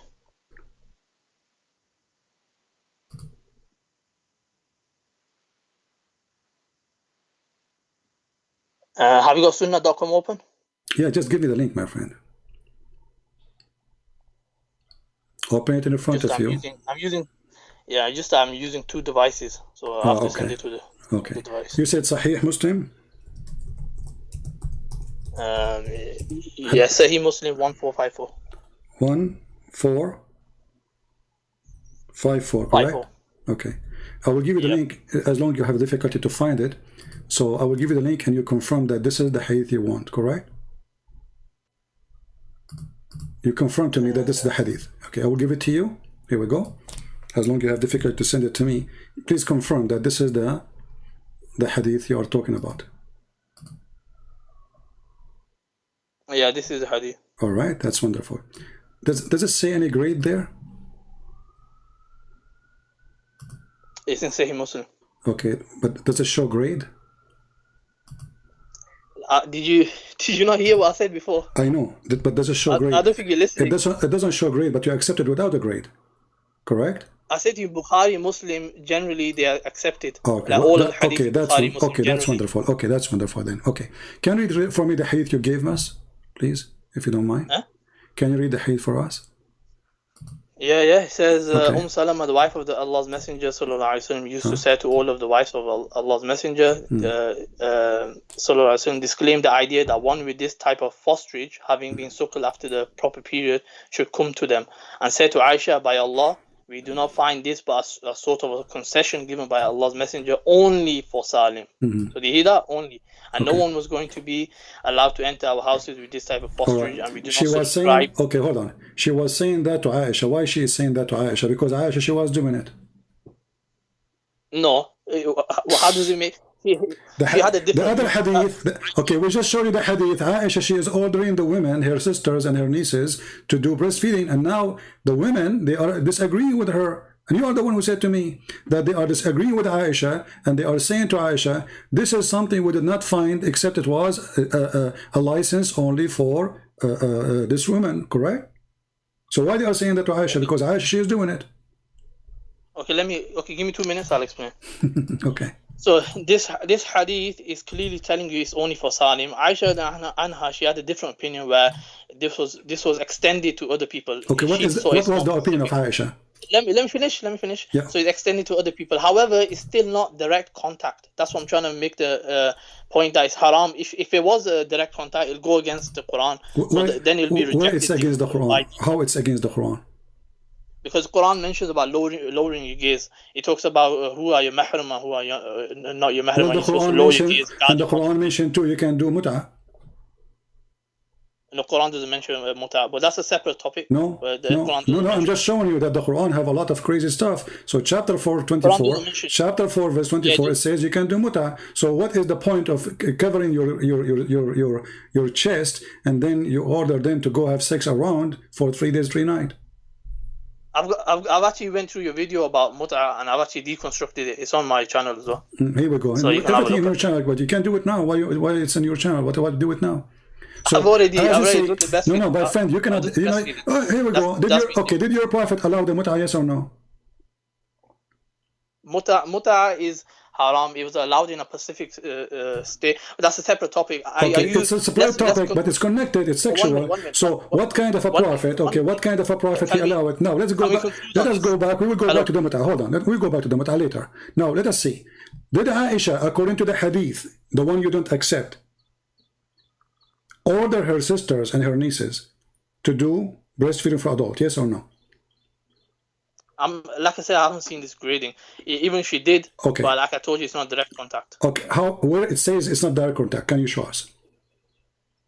Have you got sunnah.com open? Yeah, just give me the link, my friend. Open it in front of you. I'm using two devices, so I have to send it to the device. You said Sahih Muslim? Yes, Sahih Muslim 1454. 1454, correct? Okay. I will give you the link as long as you have difficulty to find it. So I will give you the link and you confirm that this is the hadith you want, correct? You confirm to me that this is the hadith. Okay, I will give it to you. Here we go. As long as you have difficulty to send it to me, please confirm that this is the hadith you are talking about. Yeah, this is the hadith. All right, that's wonderful. Does it say any grade there? It's in Sahih Muslim. Okay, but does it show grade? Did you not hear what I said before? I know, but does it show grade? I don't think you're listening. It doesn't show grade, but you accept it without a grade, correct? I said to you, Bukhari Muslim generally they are accepted. Okay, like all of the hadith that's wonderful. Okay, that's wonderful then. Okay, can you read for me the hadith you gave us, please, if you don't mind? Huh? Can you read the hadith for us? Yeah. It says, Salama, the wife of Allah's Messenger, sallallahu alaihi wasallam, used to say to all of the wives of Allah's Messenger, sallallahu alaihi wasallam, disclaim the idea that one with this type of fosterage, having been suckled after the proper period, should come to them, and say to Aisha, by Allah, we do not find this but a sort of a concession given by Allah's Messenger only for Salim. So they hear that only. And no one was going to be allowed to enter our houses with this type of fosterage. And we do not subscribe. Okay, hold on. She was saying that to Aisha. Why she is saying that to Aisha? Because Aisha, she was doing it. No. How does it make... The other hadith, okay, we just showed you the hadith. Aisha, she is ordering the women, her sisters and her nieces, to do breastfeeding, and now the women, they are disagreeing with her. And you are the one who said to me that they are disagreeing with Aisha, and they are saying to Aisha, this is something we did not find except it was a license only for this woman, correct? So why they are saying that to Aisha? Because Aisha, she is doing it. Okay, give me 2 minutes, I'll explain. Okay. So this hadith is clearly telling you it's only for Salim. Aisha anha, she had a different opinion where this was extended to other people. Okay, what was the opinion of Aisha? Let me finish. Yeah. So it's extended to other people. However, it's still not direct contact. That's what I'm trying to make the point that it's haram. If it was a direct contact, it'll go against the Quran. Then it'll be rejected. Where it's against the Quran? How it's against the Quran? Because Quran mentions about lowering your gaze. It talks about who are your mahram and who are your, not your mahram. And the Quran mentioned too, you can do mut'ah. The Quran doesn't mention mut'ah, but that's a separate topic. No, I'm just showing you that the Quran have a lot of crazy stuff. So chapter 4, 24, chapter 4, verse 24, it says you can do mut'ah. So what is the point of covering your chest and then you order them to go have sex around for 3 days, 3 nights? I've actually went through your video about mut'ah and I've actually deconstructed it. It's on my channel as well. Here we go. So everything in your channel, but you can't do it now. Why it's in your channel? Why do it now? So I've already done the best. No, my friend, you cannot. Here we go. Did your prophet allow the mut'ah? Yes or no? Mut'ah is haram. It was allowed in a specific state. But that's a separate topic. It's a separate topic, but it's connected. It's sexual. So what kind of a prophet? Okay, what kind of a prophet he allowed it? Now let's go back. Let us go back. We will go back to the mut'ah. Hold on. We'll go back to the mut'ah later. Now let us see. Did Aisha, according to the hadith, the one you don't accept, order her sisters and her nieces to do breastfeeding for adult? Yes or no? Like I said, I haven't seen this grading. Even if she did, okay. But like I told you, it's not direct contact. Okay, where it says it's not direct contact? Can you show us?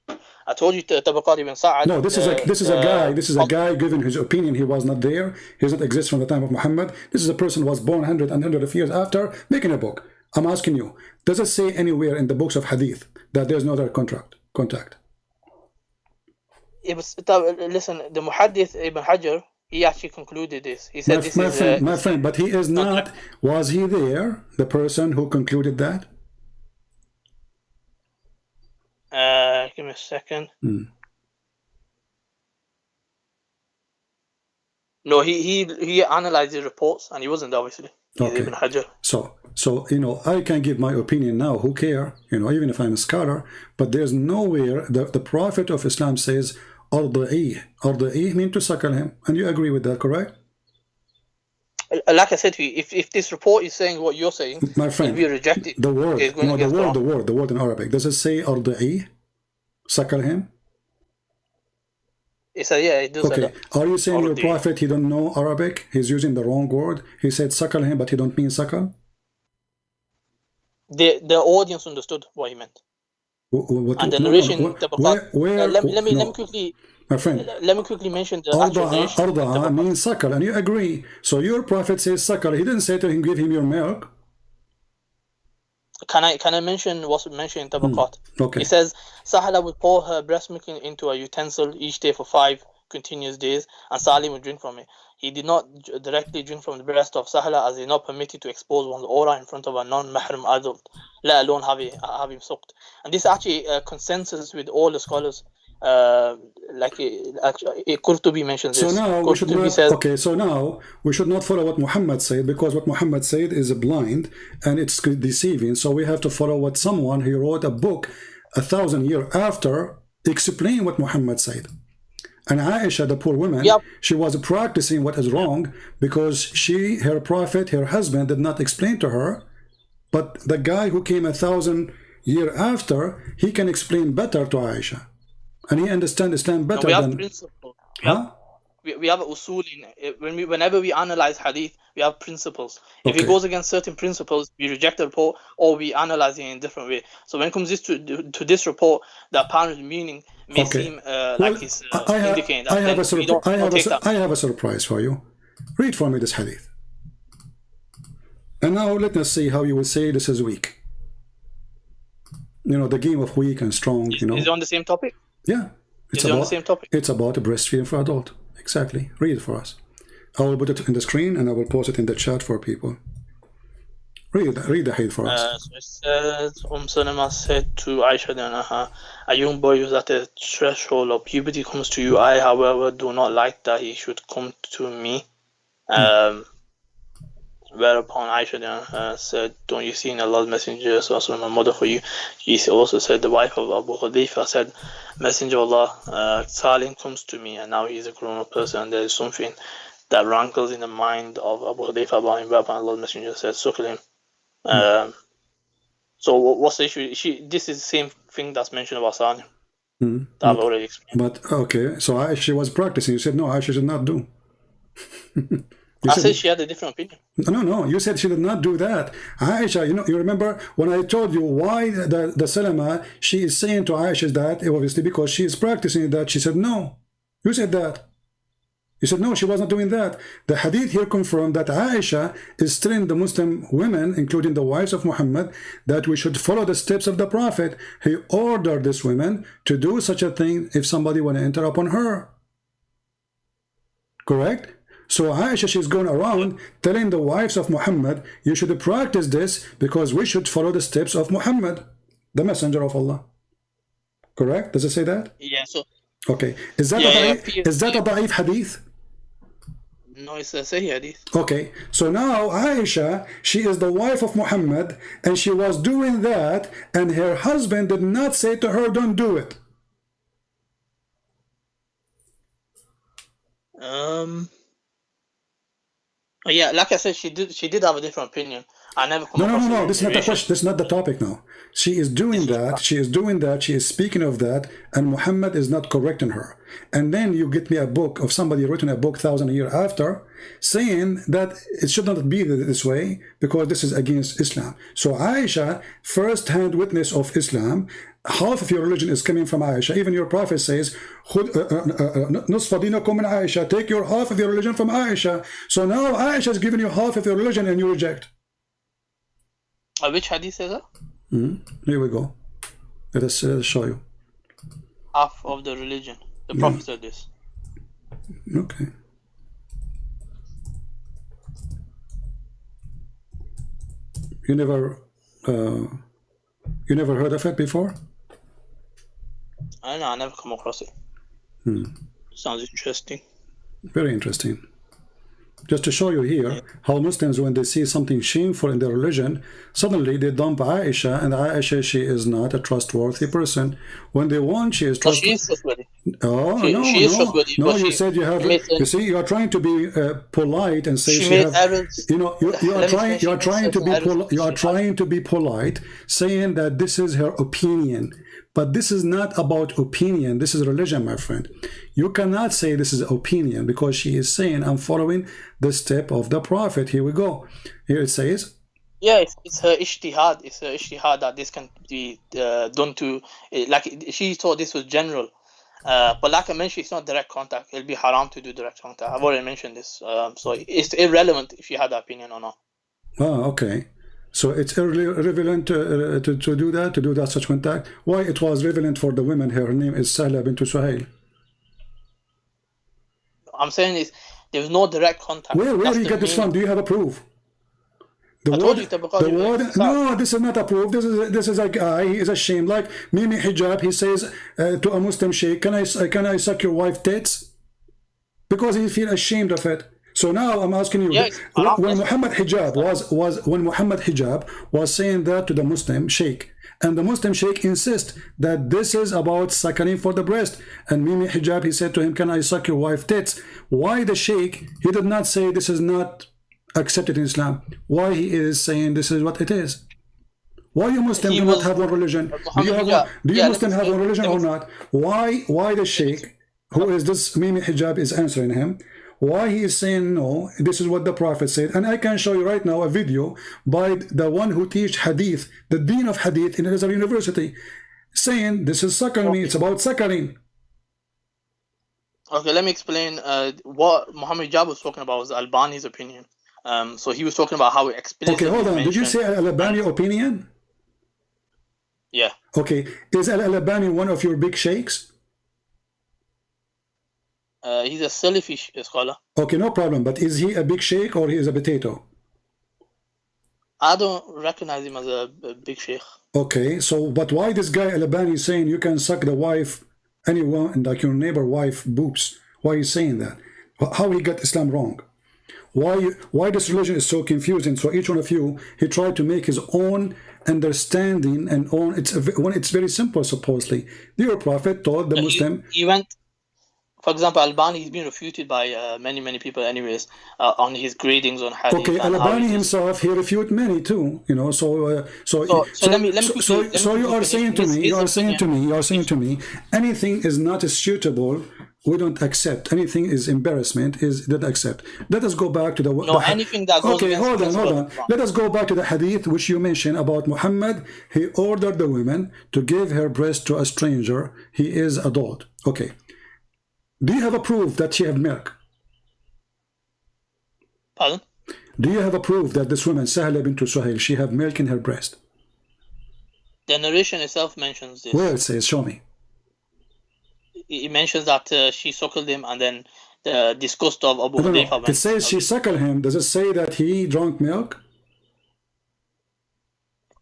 I told you Tabaqat ibn Sa'ad. No, this is a guy giving his opinion. He was not there. He does not exist from the time of Muhammad. This is a person who was born 100 and hundreds of years after, making a book. I'm asking you, does it say anywhere in the books of hadith that there's no direct contact? It was, listen, the Muhaddith Ibn Hajar, he actually concluded this. He said my friend, but he is not. Was he there, the person who concluded that? Give me a second. No, he analyzed the reports and he wasn't, obviously. Okay. Ibn Hajar. So I can give my opinion now. Who care? Even if I'm a scholar. But there's nowhere the Prophet of Islam says Arda'i mean to suckle him, and you agree with that, correct? Like I said to you, if this report is saying what you're saying, my friend, we reject it. The word in Arabic, does it say Arda'i, suckle him? It said, yeah, it does. Okay, are you saying your prophet, he don't know Arabic? He's using the wrong word. He said suckle him, but he don't mean suckle. The audience understood what he meant. And the narration, let me quickly, my friend, let me quickly mention the Arda'a means suckle, and you agree. So your prophet says suckle. He didn't say to him, give him your milk. Can I mention what's mentioned in Tabaqat? Okay. It says Sahla would pour her breast milk into a utensil each day for 5 continuous days, and Salim would drink from it. He did not directly drink from the breast of Sahla, as he is not permitted to expose one's aura in front of a non-mahram adult, let alone have him sucked. And this actually consensus with all the scholars. Qurtubi mentions this. So now we should not follow what Muhammad said, because what Muhammad said is blind and it's deceiving. So we have to follow what someone who wrote a book 1,000 years after explain what Muhammad said. And Aisha, the poor woman, she was practicing what is wrong because her prophet, her husband, did not explain to her. But the guy who came 1,000 years after, he can explain better to Aisha. And he understands Islam better than... Principle. We have usul whenever we analyze hadith, we have principles. If it goes against certain principles, we reject the report or we analyze it in a different way. So when it comes to this report, the apparent meaning may seem like it's indicating that. I have a surprise for you. Read for me this hadith. And now let us see how you will say this is weak. The game of weak and strong. Is it on the same topic? Yeah. It's on the same topic. It's about breastfeeding for adult. Exactly. Read it for us. I will put it in the screen and I will post it in the chat for people. Read the hadith for us. So it says, Salama said to Aisha, a young boy who's at the threshold of puberty comes to you. I, however, do not like that he should come to me. Whereupon Aisha said, don't you see in Allah's Messenger, so my mother for you? He also said, the wife of Abu Hudayfa said, Messenger of Allah, Salim comes to me, and now he's a grown-up person, and there is something that rankles in the mind of Abu Hudayfa about him, whereupon Allah's Messenger says, suckle him. So what's the issue? This is the same thing that's mentioned about Sani. That I've already explained. But okay, so Aisha was practicing. You said no, Aisha should not do. I said she had a different opinion. No, you said she did not do that. Aisha, you remember when I told you why the Salama, she is saying to Aisha that, obviously because she is practicing that, she said no. You said that. You said no, she was not doing that. The hadith here confirmed that Aisha is telling the Muslim women, including the wives of Muhammad, that we should follow the steps of the Prophet. He ordered these women to do such a thing if somebody want to enter upon her. Correct? So Aisha, she's going around telling the wives of Muhammad, you should practice this because we should follow the steps of Muhammad, the messenger of Allah. Correct? Does it say that? Yeah, so... Okay. Is that a da'if hadith? No, it's a Sahih hadith. Okay. So now Aisha, she is the wife of Muhammad, and she was doing that, and her husband did not say to her, don't do it. Yeah, like I said, she did have a different opinion. I never come across No. This is not the question. This is not the topic now. She is doing that. She is speaking of that, and Muhammad is not correcting her. And then you get me a book of somebody written a book 1,000 years after, saying that it should not be this way because this is against Islam. So Aisha, first-hand witness of Islam, half of your religion is coming from Aisha. Even your prophet says, نصف دينكم من Aisha. Take your half of your religion from Aisha. So now Aisha is giving you half of your religion and you reject. Which hadith says that? Here we go. Let us show you. Half of the religion. The Prophet said this. Okay. You never heard of it before? I know, I never come across it. Sounds interesting. Very interesting. Just to show you here how Muslims, when they see something shameful in their religion, suddenly they dump Aisha, and Aisha, she is not a trustworthy person. When they want, she is trustworthy. She is trustworthy. Oh, she is trustworthy. No, you said you have. You see, you are trying to be polite and say she have. Errors. You know, you are trying to be polite, saying that this is her opinion. But this is not about opinion. This is religion, my friend. You cannot say this is opinion because she is saying, I'm following the step of the Prophet. Here we go. Here it says. Yeah, it's her ijtihad. It's her ijtihad that this can be done to, like she thought this was general. But like I mentioned, it's not direct contact. It'll be haram to do direct contact. I've already mentioned this. So it's irrelevant if you had that opinion or not. Oh, okay. So it's irrelevant to do that, to do that such contact. Why it was relevant for the women? Her name is Sahla bint Suhail. I'm saying there's no direct contact. Where do you get this from? Do you have a proof? I told you no, this is not a proof. This is a guy. He is ashamed. Like Mimi Hijab, he says to a Muslim sheikh, "Can I suck your wife's tits?" Because he feels ashamed of it. So now I'm asking you, when Muhammad Hijab was saying that to the Muslim sheikh, and the Muslim sheikh insists that this is about suckling for the breast, and Mimi Hijab, he said to him, "Can I suck your wife's tits?" Why the sheikh, he did not say this is not accepted in Islam? Why he is saying this is what it is? Why you Muslim do not have one religion? Do you Muslim have one religion or not? Why the sheikh, who is this Mimi Hijab, is answering him? Why he is saying no, this is what the Prophet said. And I can show you right now a video by the one who teach hadith, the dean of hadith in Azhar University, saying this is suckling, it's about suckling. Okay, let me explain. What Muhammad Hijab was talking about was Albani's opinion. So he was talking about how it explicitly Okay, hold on. Did you say Al-Albani opinion? Yeah. Okay, is Al-Albani one of your big sheikhs? He's a Salafi scholar. Okay, no problem. But is he a big sheikh or he is a potato? I don't recognize him as a big sheikh. Okay, so but why this guy Al-Albani is saying you can suck the wife, anyone, like your neighbor wife boobs? Why is he saying that? How he got Islam wrong? Why this religion is so confusing? So each one of you, he tried to make his own understanding and own. It's very simple. Supposedly, your Prophet told the Muslim. For example, Albani, he's been refuted by many people anyways on his gradings on hadith. Okay, Albani himself, he refute many too, you know, so you are saying to me, anything is not suitable, we don't accept. Anything is embarrassment, is don't accept. Let us go back to anything that goes okay, hold on. Let us go back to the hadith which you mentioned about Muhammad. He ordered the woman to give her breast to a stranger. He is adult. Okay. Do you have a proof that she had milk? Pardon? Do you have a proof that this woman, Sahla bint Suhail, she had milk in her breast? The narration itself mentions this. Where it says, show me. It mentions that she suckled him and then the disgust of Abu Hudayfa. It says she suckled him. Does it say that he drank milk?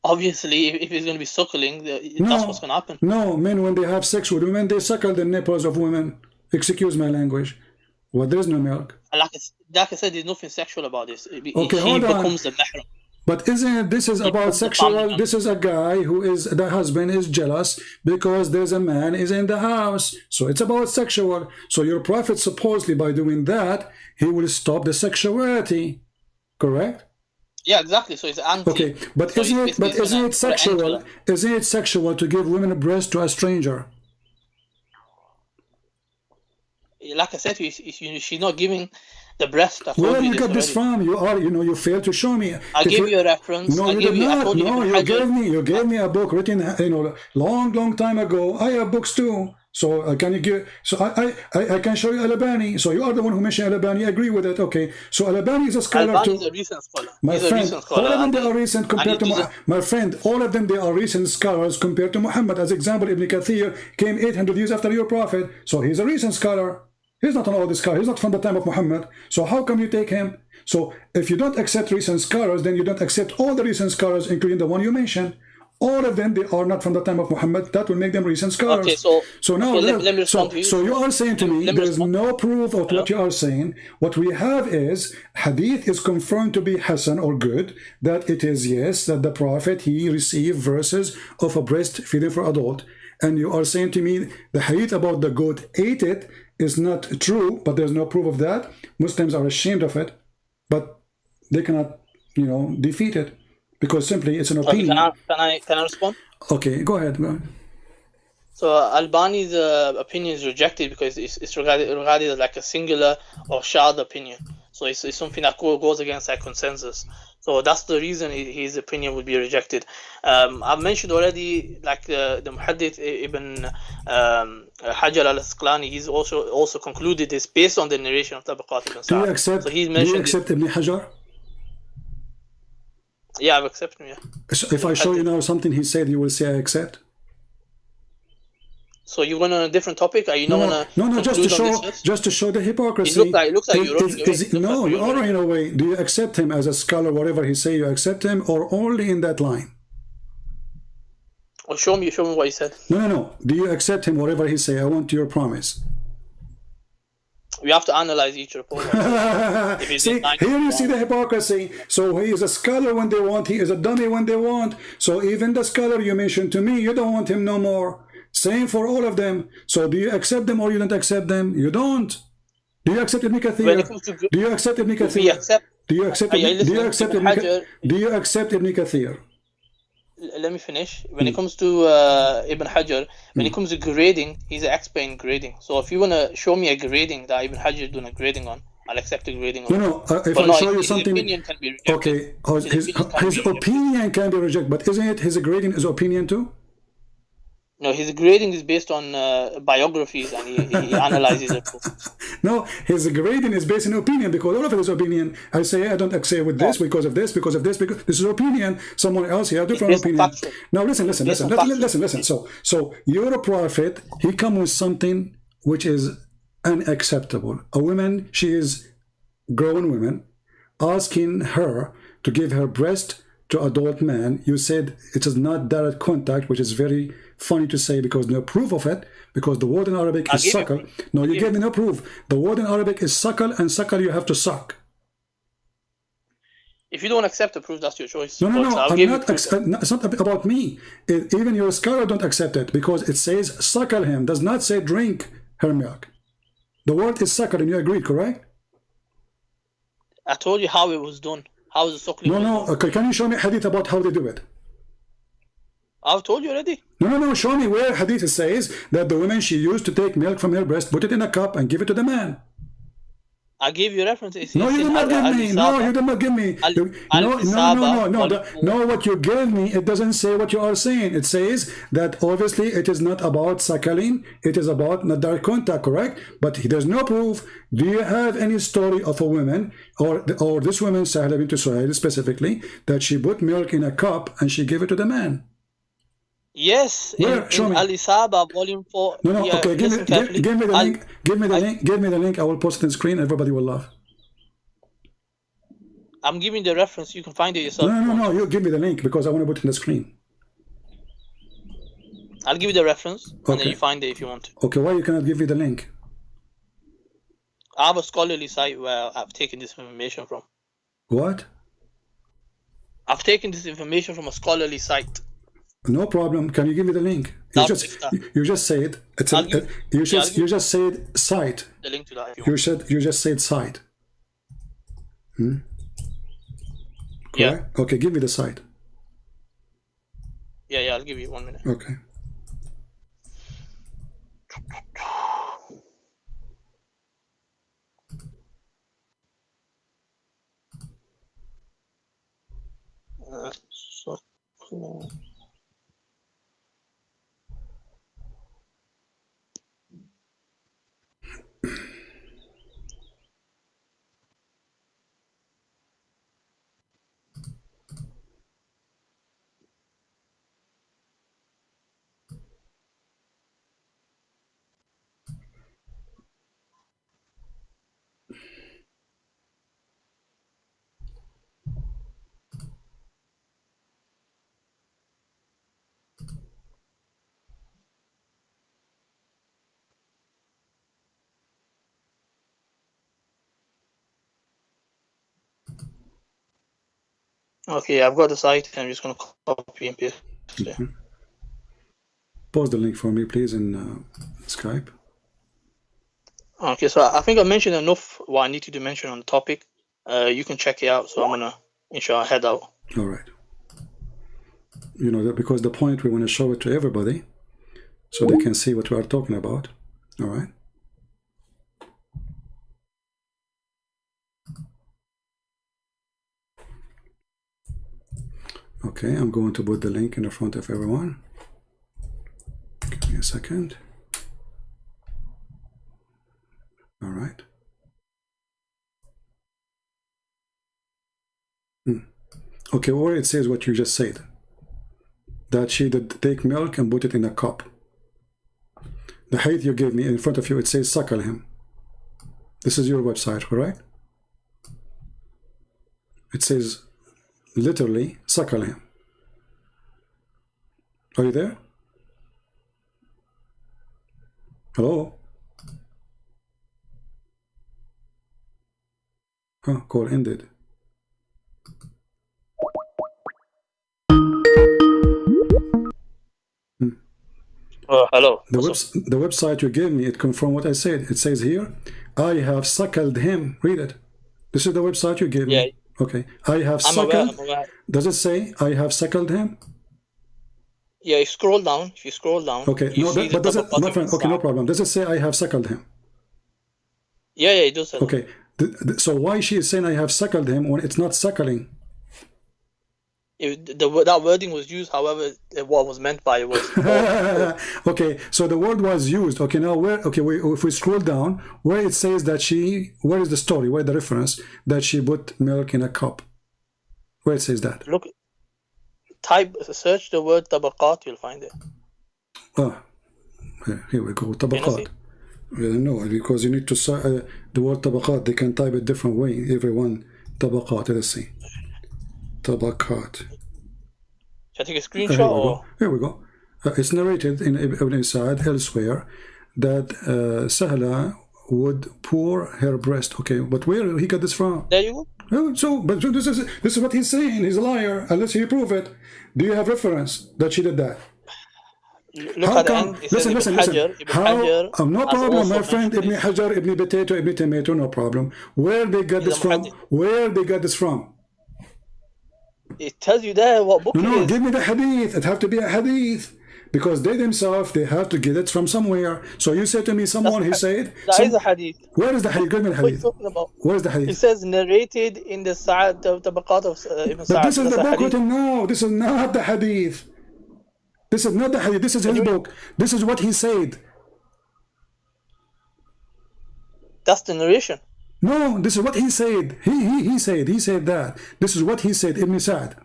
Obviously, if he's going to be suckling, that's what's going to happen. No, men, when they have sex with women, they suckle the nipples of women. Excuse my language. Well, there's no milk. Like I said, there's nothing sexual about this. Okay, hold on. Becomes the mahram. But isn't this is about sexual? This is a guy who is, the husband is jealous because there's a man is in the house. So it's about sexual. So your prophet supposedly by doing that, he will stop the sexuality. Correct? Yeah, exactly. So it's anti. Okay, but so isn't it sexual? Isn't it sexual to give women a breast to a stranger? Like I said, she's not giving the breast. Where you get this from? You failed to show me. I gave you a reference. No, you did not. No, you gave me a book written, long time ago. I have books too. So can you give? So I can show you Al-Albani. So you are the one who mentioned Al-Albani. I agree with it. Okay. So Al-Albani is a scholar too. Al-Albani is a recent scholar. My friend, all of them they are recent compared to my friend. All of them they are recent scholars compared to Muhammad. As example, Ibn Kathir came 800 years after your prophet. So he's a recent scholar. He's not an old scholar. He's not from the time of Muhammad. So how come you take him? So if you don't accept recent scholars, then you don't accept all the recent scholars, including the one you mentioned. All of them, they are not from the time of Muhammad. That will make them recent scholars. Okay, so now, let me respond to you. So you are saying to me, there is no proof of what you are saying. What we have is, hadith is confirmed to be Hasan or good, that it is, yes, that the Prophet, he received verses of a breast feeding for adult. And you are saying to me, the hadith about the goat ate it is not true, but there's no proof of that. Muslims are ashamed of it, but they cannot, defeat it. Because simply it's an opinion. Can I respond? Okay, go ahead. So Albani's opinion is rejected because it's regarded as like a singular or shad opinion. So it's something that goes against that consensus. So that's the reason his opinion would be rejected. I've mentioned already, like the Muhaddith Ibn Hajar al-Asqalani, he's also concluded this based on the narration of Tabaqat ibn Sa'd. Do you accept Ibn Hajar? Yeah, I've accepted him, yeah. So if I show you now something he said, you will say I accept? So you want on a different topic? Are you not No, just to show the hypocrisy. It looks like you're running away. No, you are running away. Do you accept him as a scholar, whatever he say, you accept him, or only in that line? Well, show me what he said. No. Do you accept him, whatever he say? I want your promise. We have to analyze each report. See, here you see the hypocrisy. So he is a scholar when they want, he is a dummy when they want. So even the scholar you mentioned to me, you don't want him no more. Same for all of them. So do you accept them or you don't accept them? You don't. Do you accept Ibn Kathir? Do you accept Ibn Kathir? Do you accept Ibn Kathir? Let me finish. When it comes to Ibn Hajar, when it comes to grading, he's an expert in grading. So if you want to show me a grading that Ibn Hajar is doing a grading on, I'll accept the grading on. No, if I show you something... His opinion can be rejected. Okay, his opinion can be rejected, but isn't it his grading is opinion too? No, his grading is based on biographies and he analyzes it. No, his grading is based on opinion because all of it is opinion. I say I don't agree with this because of this, because this is opinion. Someone else here, different opinion. Now listen. So your prophet, he come with something which is unacceptable. A woman, she is grown woman, asking her to give her breast to adult man. You said it is not direct contact, which is very funny to say because no proof of it, because the word in Arabic is suckle. No, you gave me no proof. The word in Arabic is suckle, and suckle you have to suck. If you don't accept the proof, that's your choice. No, it's not about me. Even your scholar don't accept it because it says suckle him, does not say drink her milk. The word is suckling. You agreed, correct? I told you how it was done. How the suckling was done. Okay, can you show me hadith about how they do it? I've told you already. No, show me where hadith says that the woman, she used to take milk from her breast, put it in a cup and give it to the man. I gave you references. No, you did not give me. No, you did not give me. No, what you gave me, it doesn't say what you are saying. It says that obviously it is not about suckling, it is about not direct contact, correct? But there's no proof. Do you have any story of a woman, or this woman, Sahla bint Suhail specifically, that she put milk in a cup and she gave it to the man? Yes, where? Show me. Al-Isaba, volume 4. No, okay, give me the link. Give me the link. I will post it on screen. Everybody will laugh. I'm giving the reference. You can find it yourself. No, you give me the link because I want to put it on the screen. I'll give you the reference, and then you find it if you want to. Okay, why you cannot give me the link? I have a scholarly site where I've taken this information from. What? I've taken this information from a scholarly site. No problem. Can you give me the link? You just said it's you just said site. The link to that. You just said site. Yeah. Okay, give me the site. Yeah, I'll give you 1 minute. Okay. Okay, I've got the site. I'm just going to copy and paste. Post the link for me, please, in Skype. Okay, so I think I mentioned enough what I needed to mention on the topic. You can check it out. So I'm going to, inshallah, head out. All right. You know, because the point, we want to show it to everybody so they can see what we are talking about. All right. Okay, I'm going to put the link in the front of everyone. Give me a second. All right. Okay, where it says what you just said, that she did take milk and put it in a cup. The hadith you gave me in front of you, it says suckle him. This is your website, correct? It says literally suckle him. Are you there? Hello? Call ended. Hello. The website you gave me, it confirmed what I said. It says here, I have suckled him. Read it. This is the website you gave me. Okay. I have suckled. I'm aware. Does it say I have suckled him? Yeah, you scroll down. If you scroll down. Okay. No, but does it, my friend, okay, no problem. Does it say I have suckled him? Yeah, it does say that. Okay. So why she is saying I have suckled him when it's not suckling? That wording was used, however, what was meant by it was. Okay, so the word was used. Okay, now where? Okay, if we scroll down, where it says that where is the story? Where the reference that she put milk in a cup? Where it says that? Look, search the word tabaqat, you'll find it. Oh, here we go. Tabaqat. No, because you need to the word tabaqat. They can type it different way. Everyone tabaqat. Let's see. Tabaqat. Should I take a screenshot? Here we go. It's narrated in Ibn Sa'ad elsewhere that Sahla would pour her breast. Okay, but where he got this from? There you go. But this is what he's saying. He's a liar unless he prove it. Do you have reference that she did that? Look How at the come? end. It Listen, says listen, Ibn listen. Hajar. Ibn Hajar How? No has problem, also my friend. mentioned Ibn this. Hajar, Ibn Potato, Ibn Tomato. No problem. Where they got He's this a from? muhaddith. Where they got this from? It tells you there what book No, it no. is. Give me the hadith. It have to be a hadith. Because they themselves, they have to get it from somewhere. So you say to me, someone, he said... That is a hadith. Where is the hadith? Give me the What are you hadith. talking about? Where is the hadith? It says narrated in the Tabaqat of Ibn Sa'ad. But this is That's the a book hadith. written now. This is not the hadith. This is not the hadith. This is his book. This is what he said. That's the narration. No, this is what he said. He said that. This is what he said, Ibn Sa'ad.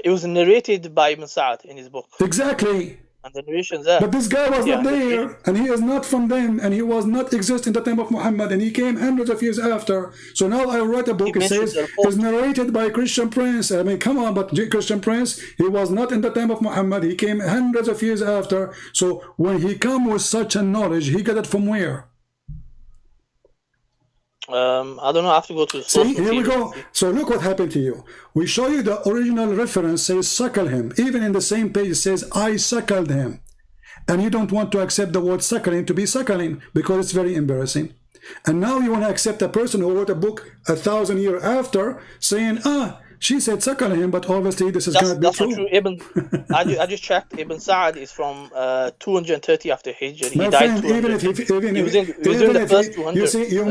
It was narrated by Ibn Sa'ad in his book. Exactly. And the narration's there. But this guy was not there, and he is not from them, and he was not exist in the time of Muhammad, and he came hundreds of years after. So now I wrote a book, it says, it's narrated by Christian Prince. I mean, come on, but Christian Prince, he was not in the time of Muhammad, he came hundreds of years after. So when he come with such a knowledge, he got it from where? I don't know, I have to go to the source. See, here we go. So look what happened to you. We show you the original reference says suckle him. Even in the same page it says I suckled him. And you don't want to accept the word suckling to be suckling because it's very embarrassing. And now you want to accept a person who wrote a book 1,000 years after saying, she said suckle him, but obviously this is going to be true. That's not true. I just checked. Ibn Sa'ad is from 230 after Hijr. He My died friend, even if you see, you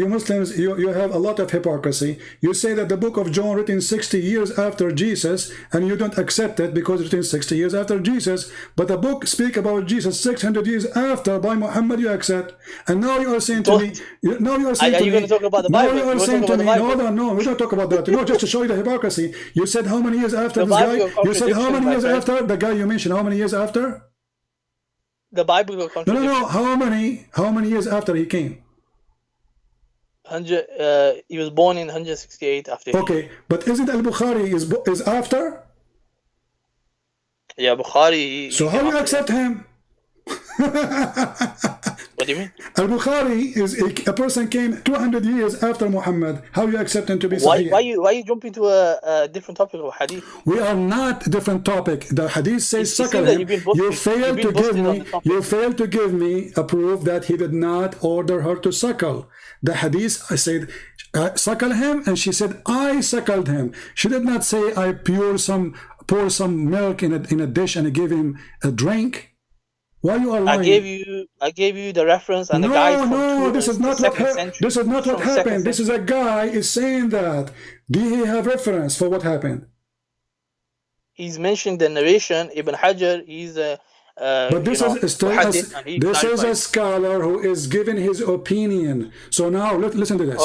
Muslims, you have a lot of hypocrisy. You say that the book of John written 60 years after Jesus, and you don't accept it because it's written 60 years after Jesus. But the book speak about Jesus 600 years after by Muhammad. You accept, and now you are saying to me, now you are saying to me, going to talk about the Bible? Now you are saying to me, no, we don't talk about that. No, just to show you the hypocrisy. You said how many years after this guy? You said how many years after the guy you mentioned? How many years after? The Bible will contradict. No. How many years after he came? 100. He was born in 168 after. Okay, but isn't Al-Bukhari is after? Yeah, Bukhari. So how do you accept him? What do you mean? Al-Bukhari is a person came 200 years after Muhammad. How do you accept him to be Sahih? Why you jump into a different topic of hadith? We are not a different topic. The hadith says suckle him. You failed to give me a proof that he did not order her to suckle. The hadith, I said, suckle him, and she said, I suckled him. She did not say, I pour some milk in a dish and I gave him a drink. Why you are lying? I gave you the reference and the guide from this is not what happened. This is not what happened. This is a guy is saying that. Do he have reference for what happened? He's mentioned the narration. Ibn Hajar, he's a but this is a scholar who is giving his opinion. So now listen to this.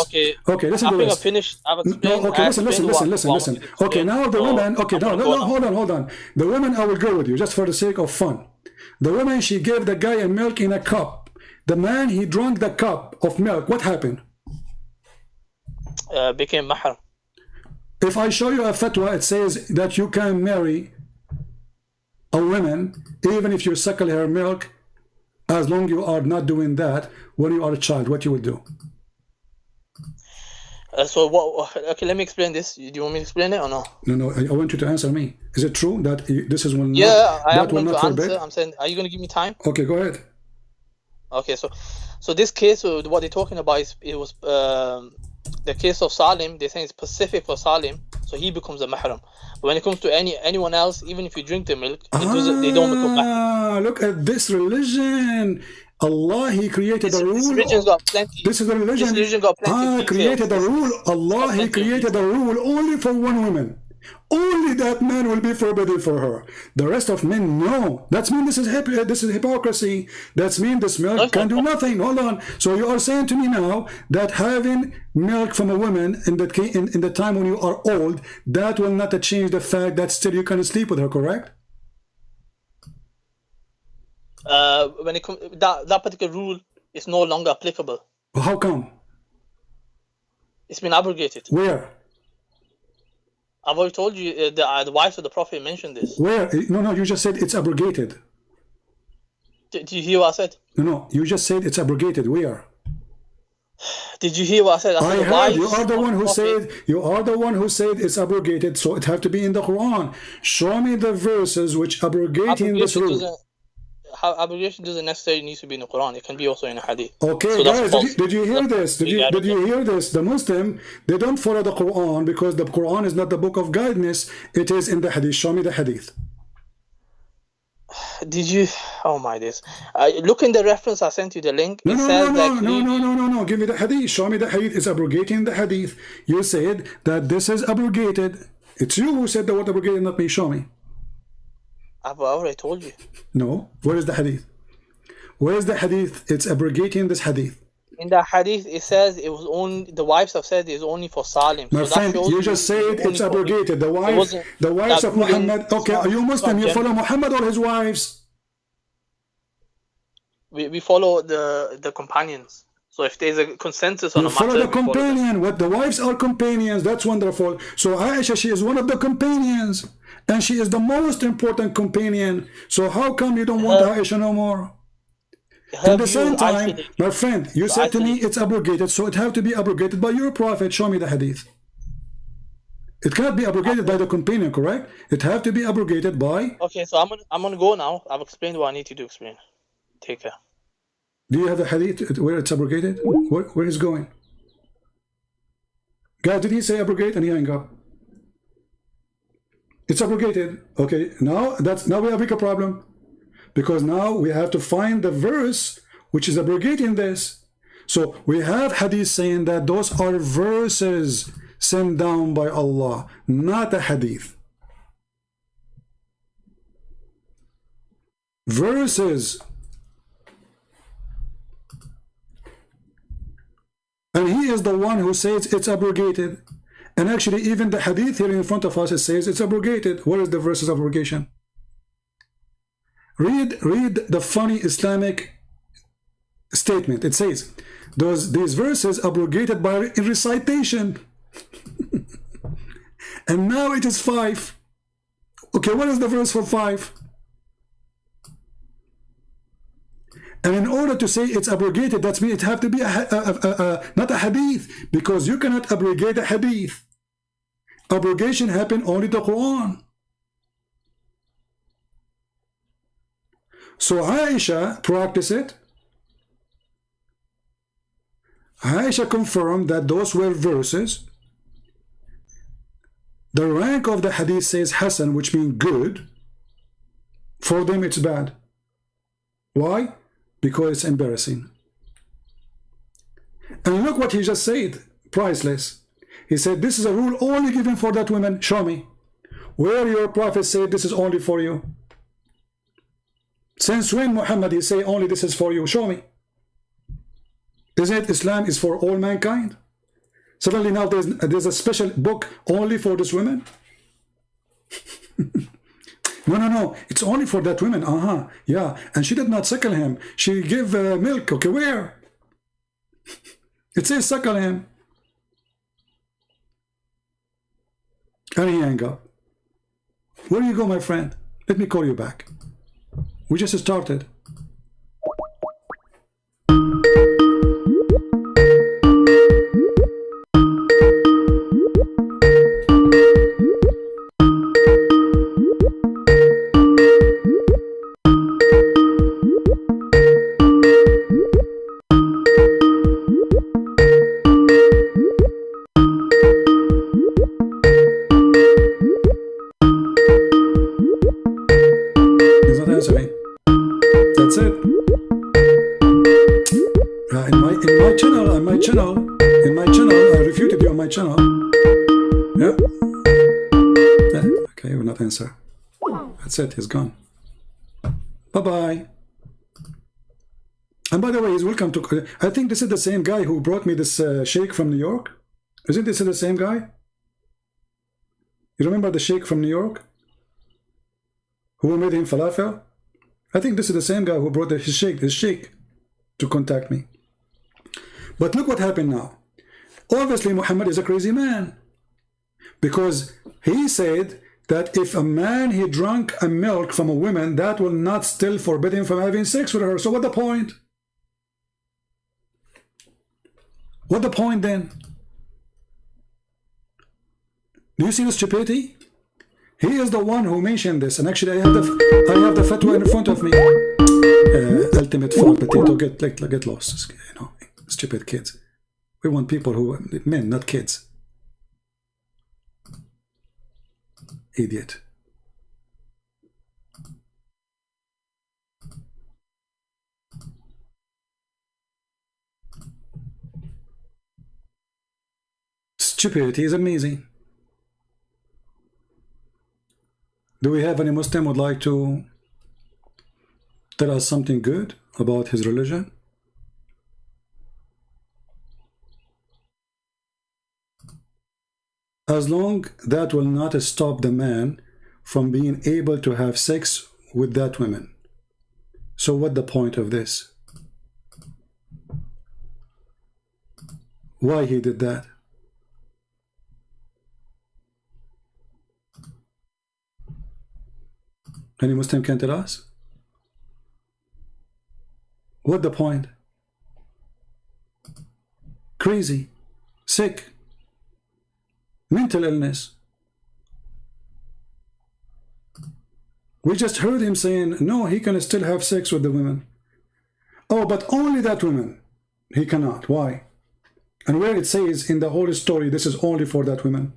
Okay, listen to this. I finished. I've explained. Okay, listen. Okay, now the woman. Okay, no, hold on. The woman, I will go with you just for the sake of fun. The woman, she gave the guy a milk in a cup. The man, he drank the cup of milk. What happened? Became mahram. If I show you a fatwa, it says that you can marry a woman even if you suckle her milk, as long you are not doing that when you are a child. What you will do? So what? Okay, let me explain this. Do you want me to explain it or no? No. I want you to answer me. Is it true that this is one? Yeah, I am going to answer. I'm saying, are you going to give me time? Okay, go ahead. Okay, so this case, what they're talking about is it was the case of Salim. They're saying it's specific for Salim, so he becomes a mahram. But when it comes to anyone else, even if you drink the milk, they don't become mahram. Look at this religion. Allah, He created a rule. This religion's got plenty. This is the religion. This religion got plenty. Created a rule. Allah, He created a rule only for one woman. Only that man will be forbidden for her. The rest of men, no. That means this is hypocrisy. That means this milk can do nothing. Hold on. So you are saying to me now that having milk from a woman in the time when you are old, that will not change the fact that still you can sleep with her, correct? When it comes that particular rule is no longer applicable. How come? It's been abrogated. Where? I've already told you the wives of the Prophet mentioned this. Where? No, you just said it's abrogated. Do you hear what I said? No, you just said it's abrogated. Where? Did you hear what I said? I heard. You are the one who said. You are the one who said it's abrogated, so it have to be in the Quran. Show me the verses which abrogating this rule. Abrogation doesn't necessarily need to be in the Quran. It can be also in a hadith. Okay, so guys, did you hear this? Did you hear this? The Muslim, they don't follow the Quran because the Quran is not the book of guidance. It is in the hadith. Show me the hadith. Did you? Oh my days! Look in the reference. I sent you the link. No. Give me the hadith. Show me the hadith. It's abrogating the hadith. You said that this is abrogated. It's you who said the word abrogated, not me. Show me. I've already told you. No. Where is the hadith? Where is the hadith? It's abrogating this hadith. In the hadith, it says it was only the wives have said it's only for Salim. My friend, you just said it's abrogated. The wives of Muhammad. Okay, are you Muslim? You follow Muhammad or his wives? We follow the companions. So if there's a consensus on a matter, follow the companion. What the wives are companions. That's wonderful. So Aisha, she is one of the companions, and she is the most important companion. So how come you don't want Aisha no more? At the same time, my friend, you said to me it's abrogated, so it have to be abrogated by your prophet. Show me the hadith. It cannot be abrogated by the companion, correct? It have to be abrogated by. Okay, so I'm gonna go now. I've explained what I need to explain. Take care. Do you have the hadith where it's abrogated? Where is going? Guys, did he say abrogate? And he hang up. It's abrogated. Okay, now we have a bigger problem. Because now we have to find the verse which is abrogating this. So we have hadith saying that those are verses sent down by Allah, not a hadith. Verses. And he is the one who says it's abrogated. And actually even the hadith here in front of us, it says it's abrogated. What is the verses of abrogation? Read the funny Islamic statement. It says, these verses abrogated by recitation. And now it is 5. Okay, what is the verse for 5? And in order to say it's abrogated, that means it have to be not a hadith, because you cannot abrogate a hadith. Abrogation happened only the Quran. So Aisha practiced it. Aisha confirmed that those were verses. The rank of the hadith says Hasan, which means good. For them it's bad. Why? Because it's embarrassing. And look what he just said. Priceless. He said this is a rule only given for that woman. Show me. Where your prophet said this is only for you. Since when Muhammad he say only this is for you? Show me. Isn't it Islam is for all mankind? Suddenly now there's a special book only for this women? No. It's only for that woman. Yeah. And she did not suckle him. She gave milk. Okay, where? It says suckle him. And he hang up. Where do you go, my friend? Let me call you back. We just started. Answer. That's it, he's gone. Bye-bye. And by the way, he's welcome to... I think this is the same guy who brought me this sheikh from New York. Isn't this the same guy? You remember the sheikh from New York? Who made him falafel? I think this is the same guy who brought his sheikh to contact me. But look what happened now. Obviously, Muhammad is a crazy man. Because he said that if a man he drank a milk from a woman, that will not still forbid him from having sex with her. So what the point? What the point then? Do you see the stupidity? He is the one who mentioned this, and actually I have the fatwa in front of me. Ultimate fraud potato, get lost, you know, stupid kids. We want people who men, not kids. Idiot. Stupidity is amazing. Do we have any Muslim who would like to tell us something good about his religion? As long that will not stop the man from being able to have sex with that woman. So what the point of this? Why he did that? Any Muslim can tell us? What the point? Crazy, sick, mental illness. We just heard him saying, no, he can still have sex with the women. Oh, but only that woman. He cannot. Why? And where it says in the whole story, this is only for that woman.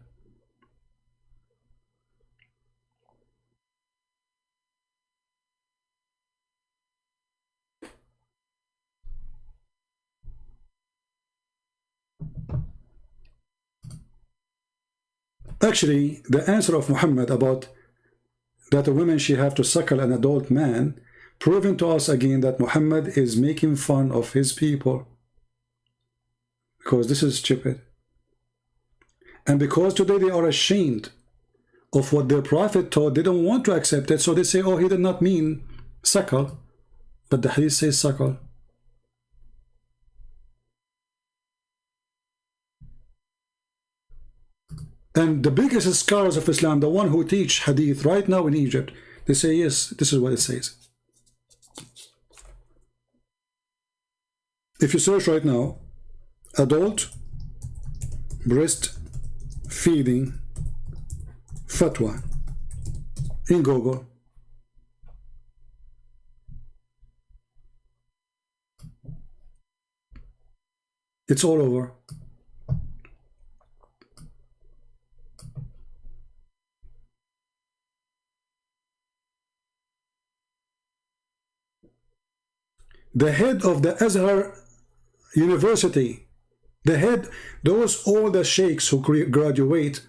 Actually, the answer of Muhammad about that a woman she have to suckle an adult man, proven to us again that Muhammad is making fun of his people. Because this is stupid. And because today they are ashamed of what their prophet taught, they don't want to accept it, so they say, oh, he did not mean suckle, but the hadith says suckle. And the biggest scholars of Islam, the one who teach hadith right now in Egypt, they say, yes, this is what it says. If you search right now, adult breast feeding fatwa in Google, it's all over. The head of the Azhar University, the head, all the sheikhs who graduate,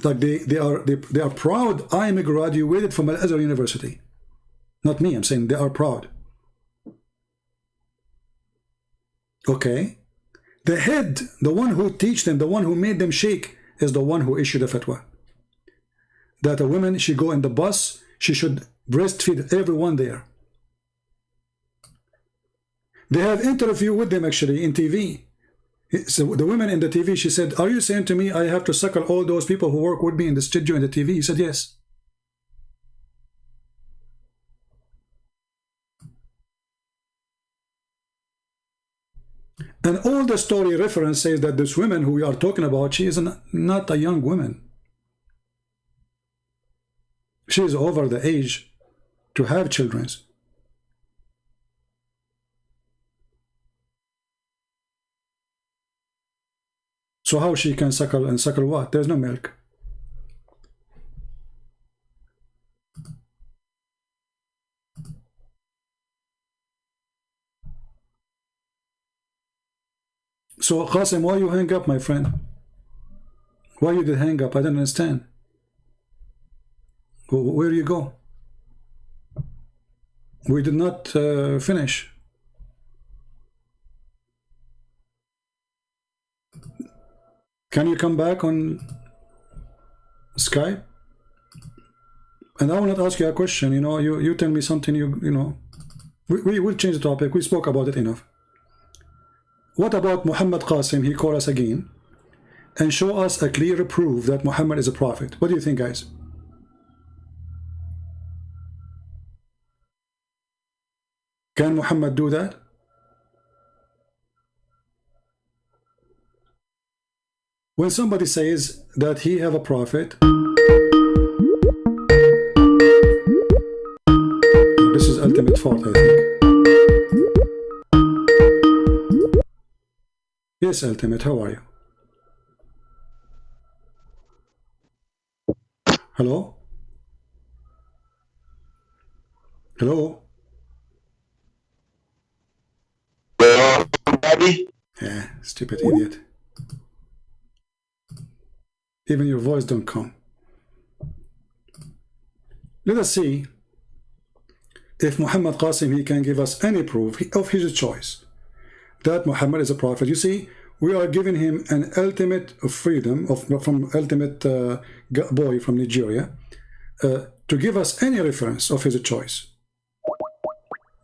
like they are proud. I am graduated from Al Azhar University. Not me, I'm saying they are proud. Okay, the head, the one who teach them, the one who made them sheikh, is the one who issued a fatwa that a woman, she go in the bus, she should breastfeed everyone there. They have interview with them actually in TV. So the woman in the TV, she said, are you saying to me I have to suckle all those people who work with me in the studio in the TV? He said, yes. And all the story reference says that this woman who we are talking about, she is not a young woman. She is over the age to have children. So how she can suckle, and suckle what? There's no milk. So Qasim, why you hang up, my friend? Why you did hang up? I don't understand. Where you go? We did not finish. Can you come back on Skype? And I want to ask you a question. You know, you tell me something. You know, we will change the topic. We spoke about it enough. What about Muhammad Qasim? He called us again and show us a clear proof that Muhammad is a prophet. What do you think, guys? Can Muhammad do that? When somebody says that he have a prophet, this is ultimate fault, I think. Yes, ultimate, how are you? Hello? Hello? Yeah, stupid idiot. Even your voice don't come. Let us see if Muhammad Qasim, he can give us any proof of his choice that Muhammad is a prophet. You see, we are giving him an ultimate freedom from ultimate boy from Nigeria to give us any reference of his choice.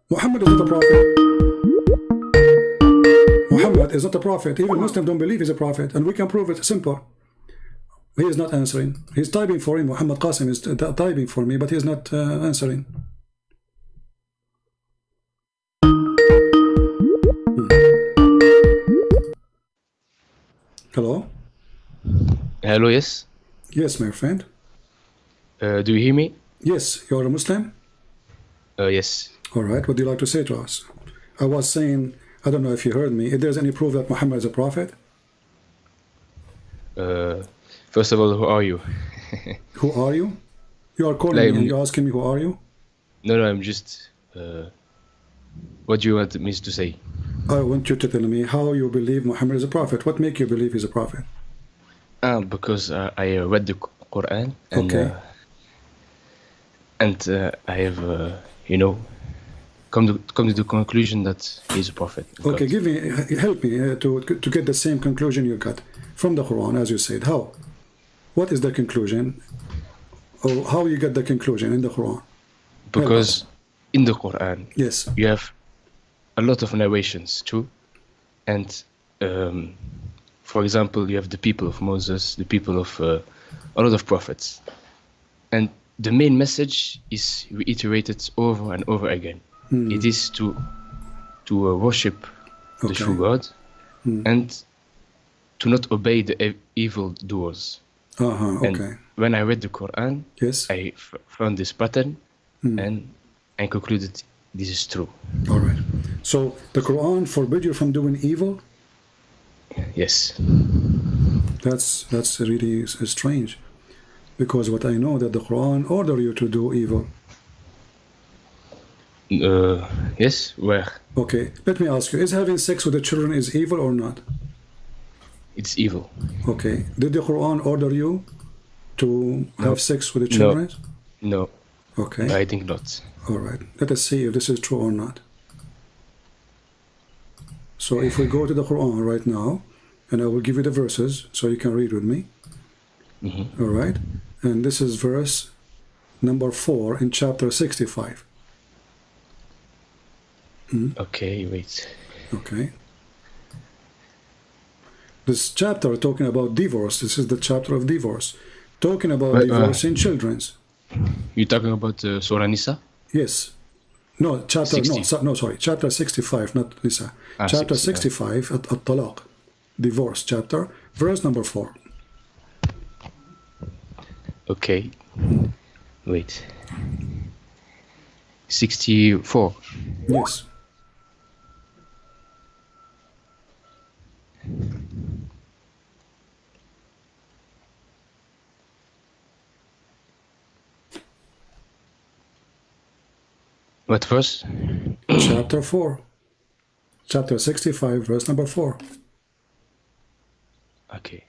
Muhammad is not a prophet. Muhammad is not a prophet. Even Muslims don't believe he's a prophet, and we can prove it. Simple. He is not answering. He's typing for him. Muhammad Qasim is typing for me, but he's not answering. Hello? Hello, yes? Yes, my friend. Do you hear me? Yes, you're a Muslim? Yes. All right, what do you like to say to us? I was saying, I don't know if you heard me, if there's any proof that Muhammad is a prophet? First of all, who are you? Who are you? You are calling me and you're asking me who are you? No, I'm just... what do you want me to say? I want you to tell me how you believe Muhammad is a prophet. What makes you believe he's a prophet? Because I read the Quran and, okay. I have, you know, come to the conclusion that he's a prophet. Okay, help me to get the same conclusion you got from the Quran, as you said. How? What is the conclusion? Or how you get the conclusion in the Quran? Because in the Quran, yes, you have a lot of narrations too, and for example, you have the people of Moses, the people of a lot of prophets, and the main message is reiterated over and over again. It is to worship the true God and to not obey the evil doers. And when I read the Quran, yes, I found this pattern and I concluded this is true. All right. So the Quran forbids you from doing evil? Yes. That's really strange, because what I know that the Quran order you to do evil. Yes, where? Okay, let me ask you, is having sex with the children is evil or not? It's evil. Okay, did the Quran order you to have sex with the children? No. Okay. I think not. All right, let us see if this is true or not. So if we go to the Quran right now, and I will give you the verses so you can read with me. All right, and this is verse number 4 in chapter 65. Okay, wait. Okay. This chapter talking about divorce. This is the chapter of divorce, talking about divorcing children's. You're talking about Surah Nisa? Yes. No, chapter 60. no, sorry, chapter 65, not Nisa. Chapter 65 at Talaq, divorce chapter, verse number 4. Okay. Wait. 64. Yes. What verse? Chapter 4. Chapter 65, verse number 4. Okay.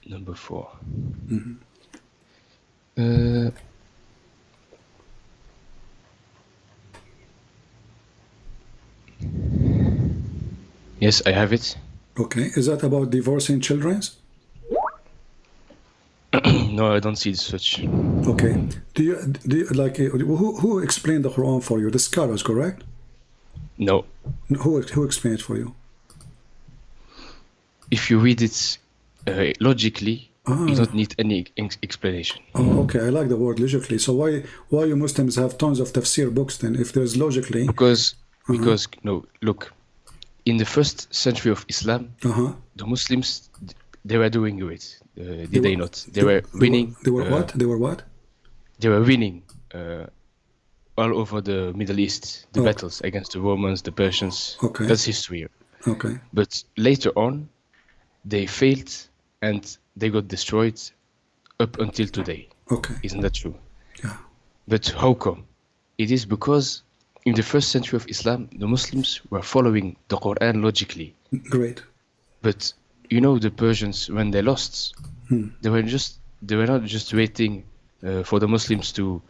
Number 4. Yes, I have it. Okay, is that about divorcing children? No, I don't see such. Okay, do you like who explained the Quran for you? The scholars, correct? No. Who explained it for you? If you read it logically, you don't need any explanation. Oh, okay, I like the word logically. So why you Muslims have tons of tafsir books then, if there's logically? Because Because, no, look, in the first century of Islam, the Muslims, they were doing great. Did they not? They were winning. They were what? They were what? They were winning all over the Middle East, the battles against the Romans, the Persians. Okay. That's history. Okay. But later on, they failed and they got destroyed up until today. Okay. Isn't that true? Yeah. But how come? It is because in the first century of Islam, the Muslims were following the Quran logically. Great. But you know, the Persians, when they lost, they were not just waiting for the Muslims to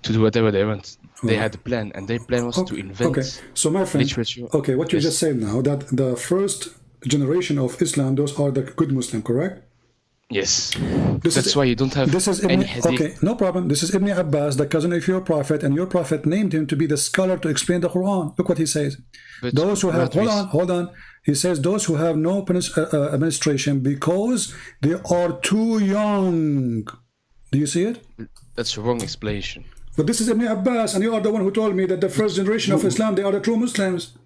do whatever they want. They had a plan, and their plan was to invent So my friend, literature. Okay, what you just said now, that the first generation of Islam, those are the good Muslim, correct? Yes. That's why you don't have any hadith. Okay, no problem. This is Ibn Abbas, the cousin of your prophet, and your prophet named him to be the scholar to explain the Quran. Look what he says. But those who have, hold on. He says those who have no administration because they are too young. Do you see it? That's a wrong explanation. But this is Ibn Abbas, and you are the one who told me that the first generation of Islam, they are the true Muslims.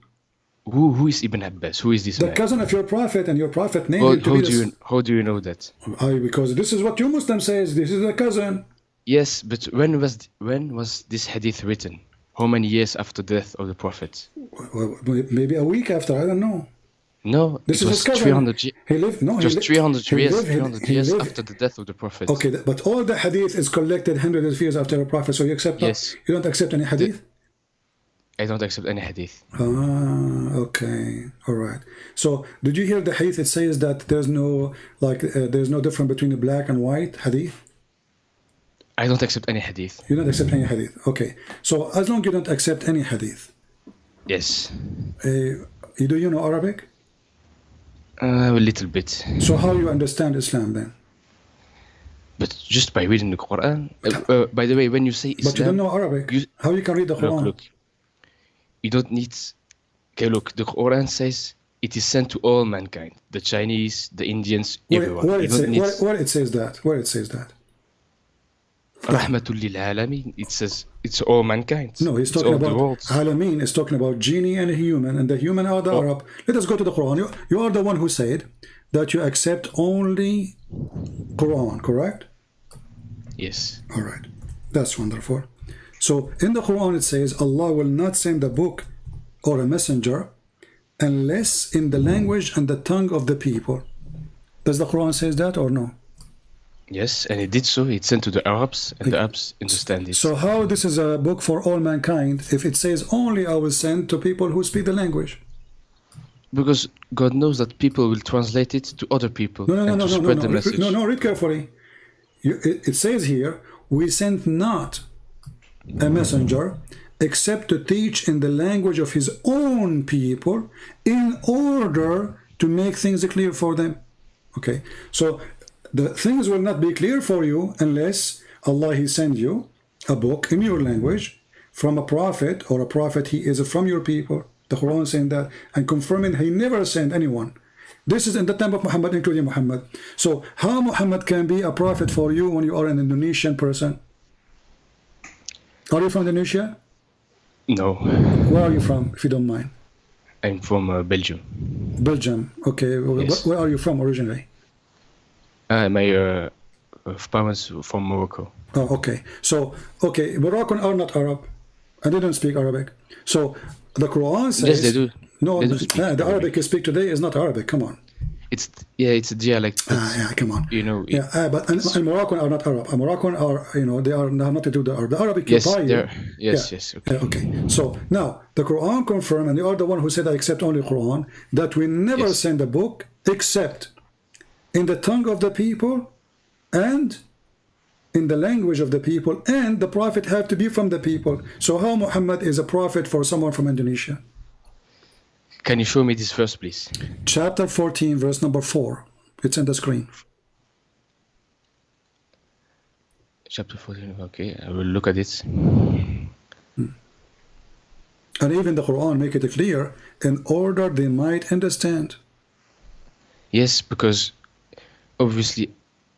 Who is Ibn Abbas? Who is this man? The cousin of your prophet, and your prophet named him to be how do you know that? Because this is what your Muslim says. This is the cousin. Yes, but when was this hadith written? How many years after the death of the prophet? Well, maybe a week after. I don't know. No, this it is was his cousin. 300 years. He lived. No, just 300 years. 300 years after the death of the prophet. Okay, but all the hadith is collected hundreds of years after the prophet. So you accept that? Yes. You don't accept any hadith? I don't accept any hadith. Okay, all right. So did you hear the hadith? It says that there's no there's no difference between the black and white hadith. I don't accept any hadith. You don't accept any hadith. Okay. So as long as you don't accept any hadith. Yes. Do you know Arabic? A little bit. So how you understand Islam then? But just by reading the Quran. By the way, when you say Islam, but you don't know Arabic. How you can read the Quran? Look. You don't need. Okay, look. The Quran says it is sent to all mankind: the Chinese, the Indians, everyone. Where it says that? Where it says that? Rahmatul lil alamin. It says it's all mankind. No, he's talking about Alameen is talking about genie and human, and the human are the Arab. Let us go to the Quran. You are the one who said that you accept only Quran, correct? Yes. All right. That's wonderful. So in the Quran it says Allah will not send a book or a messenger unless in the language and the tongue of the people. Does the Quran says that or no? Yes, and it did so. It sent to the Arabs, and the Arabs understand it. So how this is a book for all mankind if it says only I will send to people who speak the language? Because God knows that people will translate it to other people to spread the message. No, read carefully. It says here, we sent not a messenger except to teach in the language of his own people in order to make things clear for them. Okay, so the things will not be clear for you unless Allah he send you a book in your language from a prophet, or a prophet he is from your people. The Quran saying that and confirming he never sent anyone. This is in the time of Muhammad, including Muhammad. So how Muhammad can be a prophet for you when you are an Indonesian person? Are you from Indonesia? No. Where are you from, if you don't mind? I'm from Belgium. Belgium, okay. Yes. Where are you from originally? My parents from Morocco. Oh, okay. So, okay, Moroccan are not Arab. I didn't speak Arabic. So the Quran says... Yes, they do. No, they do speak the Arabic you speak today is not Arabic. Come on. It's a dialect. Yeah, come on. You know. But and Moroccan are not Arab. Moroccan are, they have nothing to do with the Arab. The Arabic yes, you buy. Yes. Okay. Okay. So now the Quran confirmed, and you are the one who said I accept only Quran, that we never send a book except in the tongue of the people and in the language of the people, and the prophet have to be from the people. So how Muhammad is a prophet for someone from Indonesia? Can you show me this verse, please? Chapter 14, verse number 4. It's on the screen. Chapter 14, okay. I will look at it. And even the Quran make it clear in order they might understand. Yes, because obviously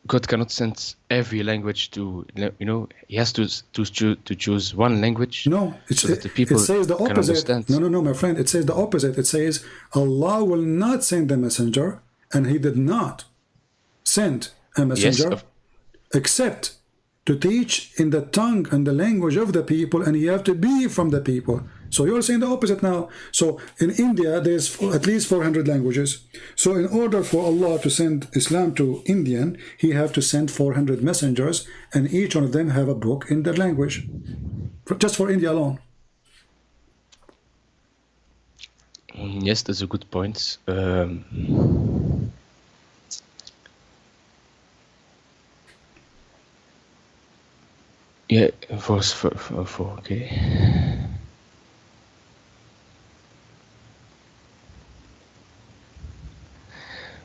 God cannot send every language to, he has to choose one language. No, so that the people it says the can opposite. understand. No, my friend. It says the opposite. It says Allah will not send a messenger, and He did not send a messenger except to teach in the tongue and the language of the people, and you have to be from the people. So you're saying the opposite now. So in India, there's at least 400 languages. So in order for Allah to send Islam to Indian, He have to send 400 messengers, and each one of them have a book in their language, just for India alone. Yes, that's a good point. Yeah, for okay.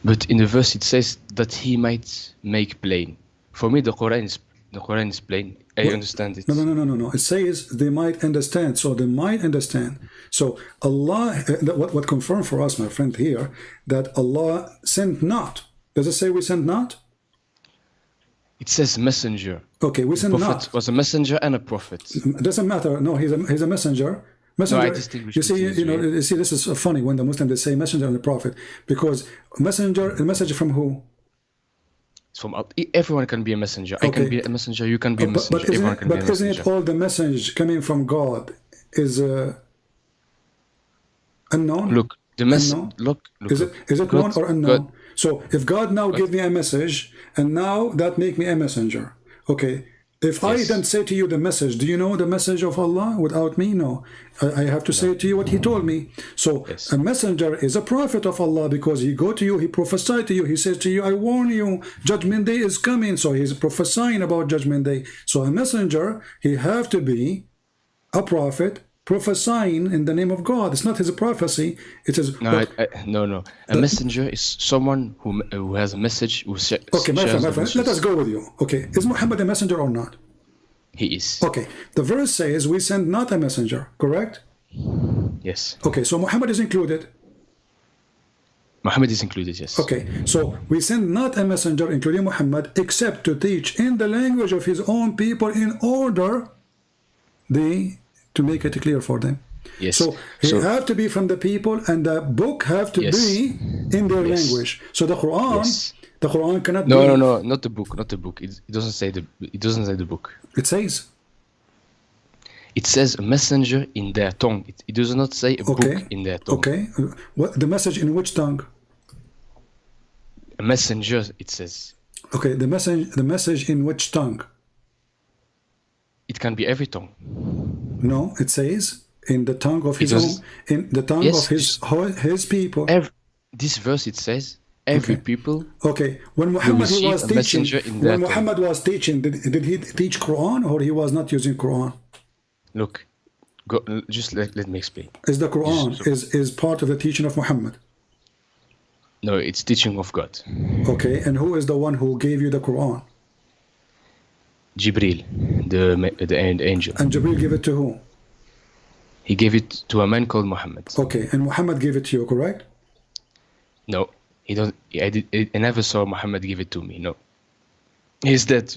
But in the verse it says that He might make plain. For me, the Quran is plain. I understand it. No. It says they might understand. So they might understand. So Allah, what confirmed for us, my friend, here, that Allah sent not. Does it say we sent not? It says messenger. Okay, we sent not. Prophet was a messenger and a prophet. It doesn't matter. No, he's a messenger. Messenger. No, I distinguish. You see, this is funny when the Muslims they say messenger and the prophet, because a message from who? It's from everyone can be a messenger. Okay. I can be a messenger. You can be a messenger. But isn't it all the message coming from God is unknown? Look, the message. Look. Is it God, known or unknown? God. So if God now give me a message, and now that make me a messenger, okay. If I then say to you the message, do you know the message of Allah without me? No. I have to say to you what He told me. So a messenger is a prophet of Allah, because he go to you, he prophesied to you, he says to you, I warn you, judgment day is coming. So he's prophesying about judgment day. So a messenger, he have to be a prophet prophesying in the name of God. It's not his prophecy. It is no. A messenger is someone who has a message. Okay, my friend, let us go with you. Okay, is Muhammad a messenger or not? He is. Okay, the verse says we send not a messenger, correct? Yes. Okay, so Muhammad is included. Muhammad is included, yes. Okay, so we send not a messenger, including Muhammad, except to teach in the language of his own people in order to make it clear for them. Yes. So he have to be from the people, and the book have to be in their language. So the Quran cannot be. No, not the book, not the book. It doesn't say the book. It says. It says a messenger in their tongue. It does not say a book in their tongue. Okay. What the message in which tongue? A messenger, it says. Okay, the message in which tongue? It can be every tongue. No, it says in the tongue of his own, in the tongue of his people. This verse it says every people. Okay, when Muhammad was teaching, did he teach Quran, or he was not using Quran? Look, just let me explain. Is the Quran is part of the teaching of Muhammad? No, it's teaching of God. Okay, and who is the one who gave you the Quran? Jibril, the angel. And Jibril gave it to who? He gave it to a man called Muhammad. Okay, and Muhammad gave it to you, correct? No, he don't. I never saw Muhammad give it to me. No, he's dead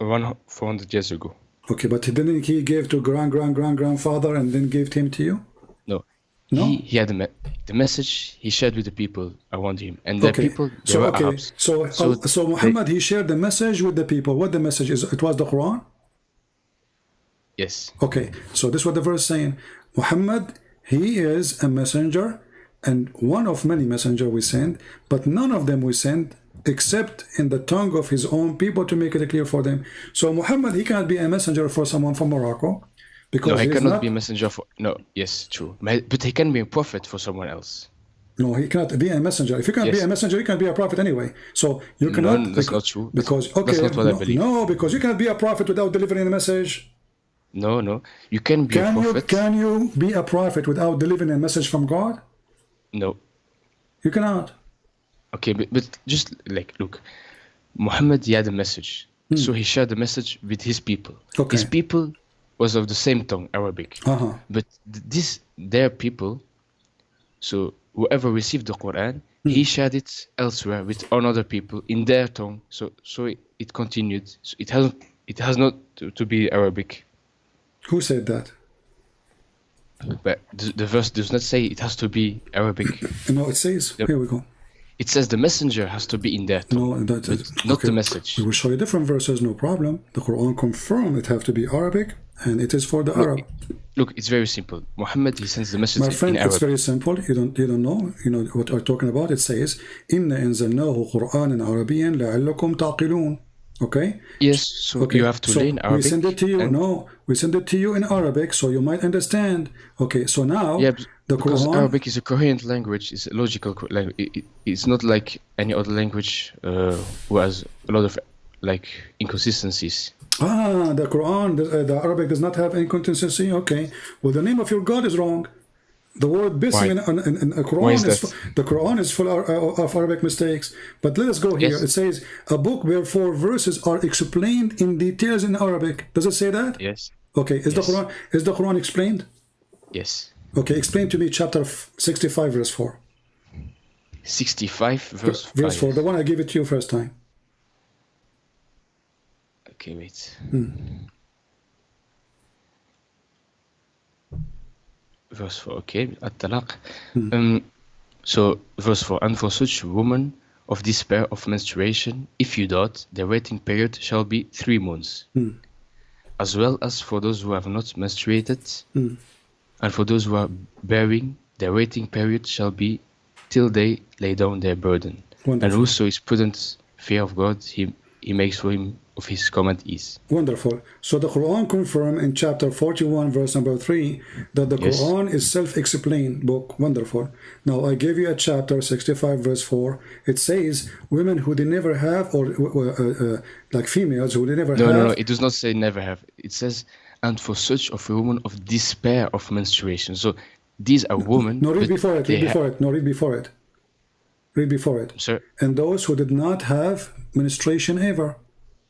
400 years ago. Okay, but didn't he give to grandfather and then gave him to you? No. He had the message he shared with the people around him, and the people they were Arabs. So Muhammad he shared the message with the people. What the message is? It was the Quran. Yes. Okay, so this is what the verse is saying. Muhammad, he is a messenger, and one of many messengers we send, but none of them we send except in the tongue of his own people to make it clear for them. So Muhammad, he cannot be a messenger for someone from Morocco. Because he cannot be a messenger for... No, yes, true. But he can be a prophet for someone else. No, he cannot be a messenger. If you can't be a messenger, you can't be a prophet anyway. So you cannot... No, that's not true. Because, that's not what I believe. No, because you cannot be a prophet without delivering a message. No. You can be a prophet. Can you be a prophet without delivering a message from God? No. You cannot. Okay, but just look. Muhammad, he had a message. So he shared the message with his people. Okay. His people was of the same tongue, Arabic. But their people, so whoever received the Quran, he shared it elsewhere with other people in their tongue. So it continued. So it has not to be Arabic. Who said that? But the verse does not say it has to be Arabic. No, it says, here we go. It says the messenger has to be in their tongue, no, not the message. We will show you different verses, no problem. The Quran confirms it have to be Arabic, and it is for the Arab. Look, it's very simple. Muhammad, he sends the message My friend, in Arabic. it's very simple. You don't know. You know what I'm talking about. It says, "Inna anzalnahu Qur'anan Arabiyyan la'allakum taqilun." Okay. Yes. So you have to learn Arabic. We send it to you. No, we send it to you in Arabic, so you might understand. Okay. So now, because Arabic is a coherent language. It's a logical language. It's not like any other language who has a lot of like inconsistencies. The Quran, the Arabic does not have inconsistency. Okay. Well, the name of your God is wrong. The word bism in the Quran the Quran is full of Arabic mistakes. But let us go here. Yes. It says a book where 4 verses are explained in details in Arabic. Does it say that? Yes. Okay. Is the Quran explained? Yes. Okay. Explain to me chapter 65 verse 4. 65 verse 4. The one I gave it to you first time. Okay, wait. Verse 4, okay, At-Talaq. So, verse 4, and for such women of despair of menstruation, if you doubt, their waiting period shall be 3 months. As well as for those who have not menstruated, and for those who are bearing, their waiting period shall be till they lay down their burden. Wonderful. And whoso is prudent, fear of God, he makes for him of his command ease. Wonderful. So the Quran confirms in chapter 41 verse number 3 that the Quran is self-explained book. Wonderful. Now I gave you a chapter 65 verse 4. It says women who they never have, or like females who they never have. No, it does not say never have. It says, and for such of a woman of despair of menstruation. So these are women. No, read before it. Read before it. No, read before it. Read before it. Sir. And those who did not have menstruation ever.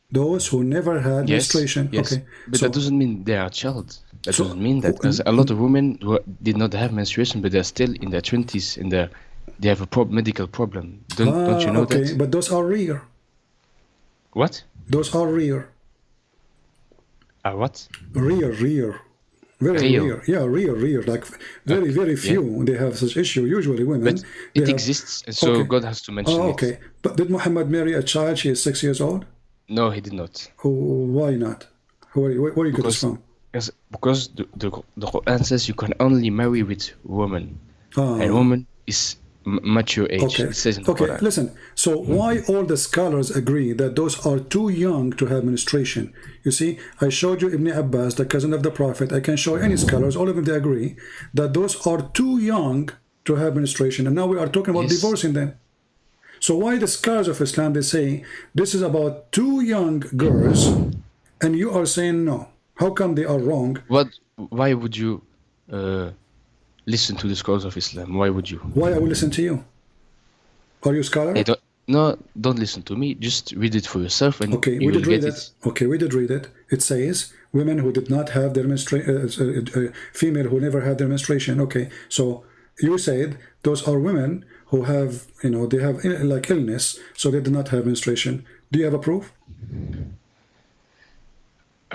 Those who never had menstruation. Yes. Okay. But that doesn't mean they are a child. That doesn't mean that. There's a lot of women who did not have menstruation, but they're still in their 20s and they have a medical problem. Don't you know that? Okay, but those are rare. What? Those are rare. Are what? Rare. Very rare. Yeah, rare. Like very few. They have such issue. Usually women. But it exists, and so God has to mention it. Okay. But did Muhammad marry a child? She is 6 years old? No, he did not. Why not? Where you get this from? Because the Quran says you can only marry with woman. And woman is mature age. Okay. It says in the Quran. Listen. So why all the scholars agree that those are too young to have menstruation? You see, I showed you Ibn Abbas, the cousin of the Prophet. I can show any scholars, all of them, they agree that those are too young to have menstruation. And now we are talking about divorcing them. So why the scholars of Islam, they say this is about 2 young girls, and you are saying no? How come they are wrong? Why would you listen to the scholars of Islam? Why would you? Why I will listen to you? Are you a scholar? Don't listen to me. Just read it for yourself, and okay, we did read it. Okay, we did read it. It says women who did not have their menstruation, female who never had their menstruation. Okay, so you said those are women who have, they have like illness, so they did not have menstruation. Do you have a proof?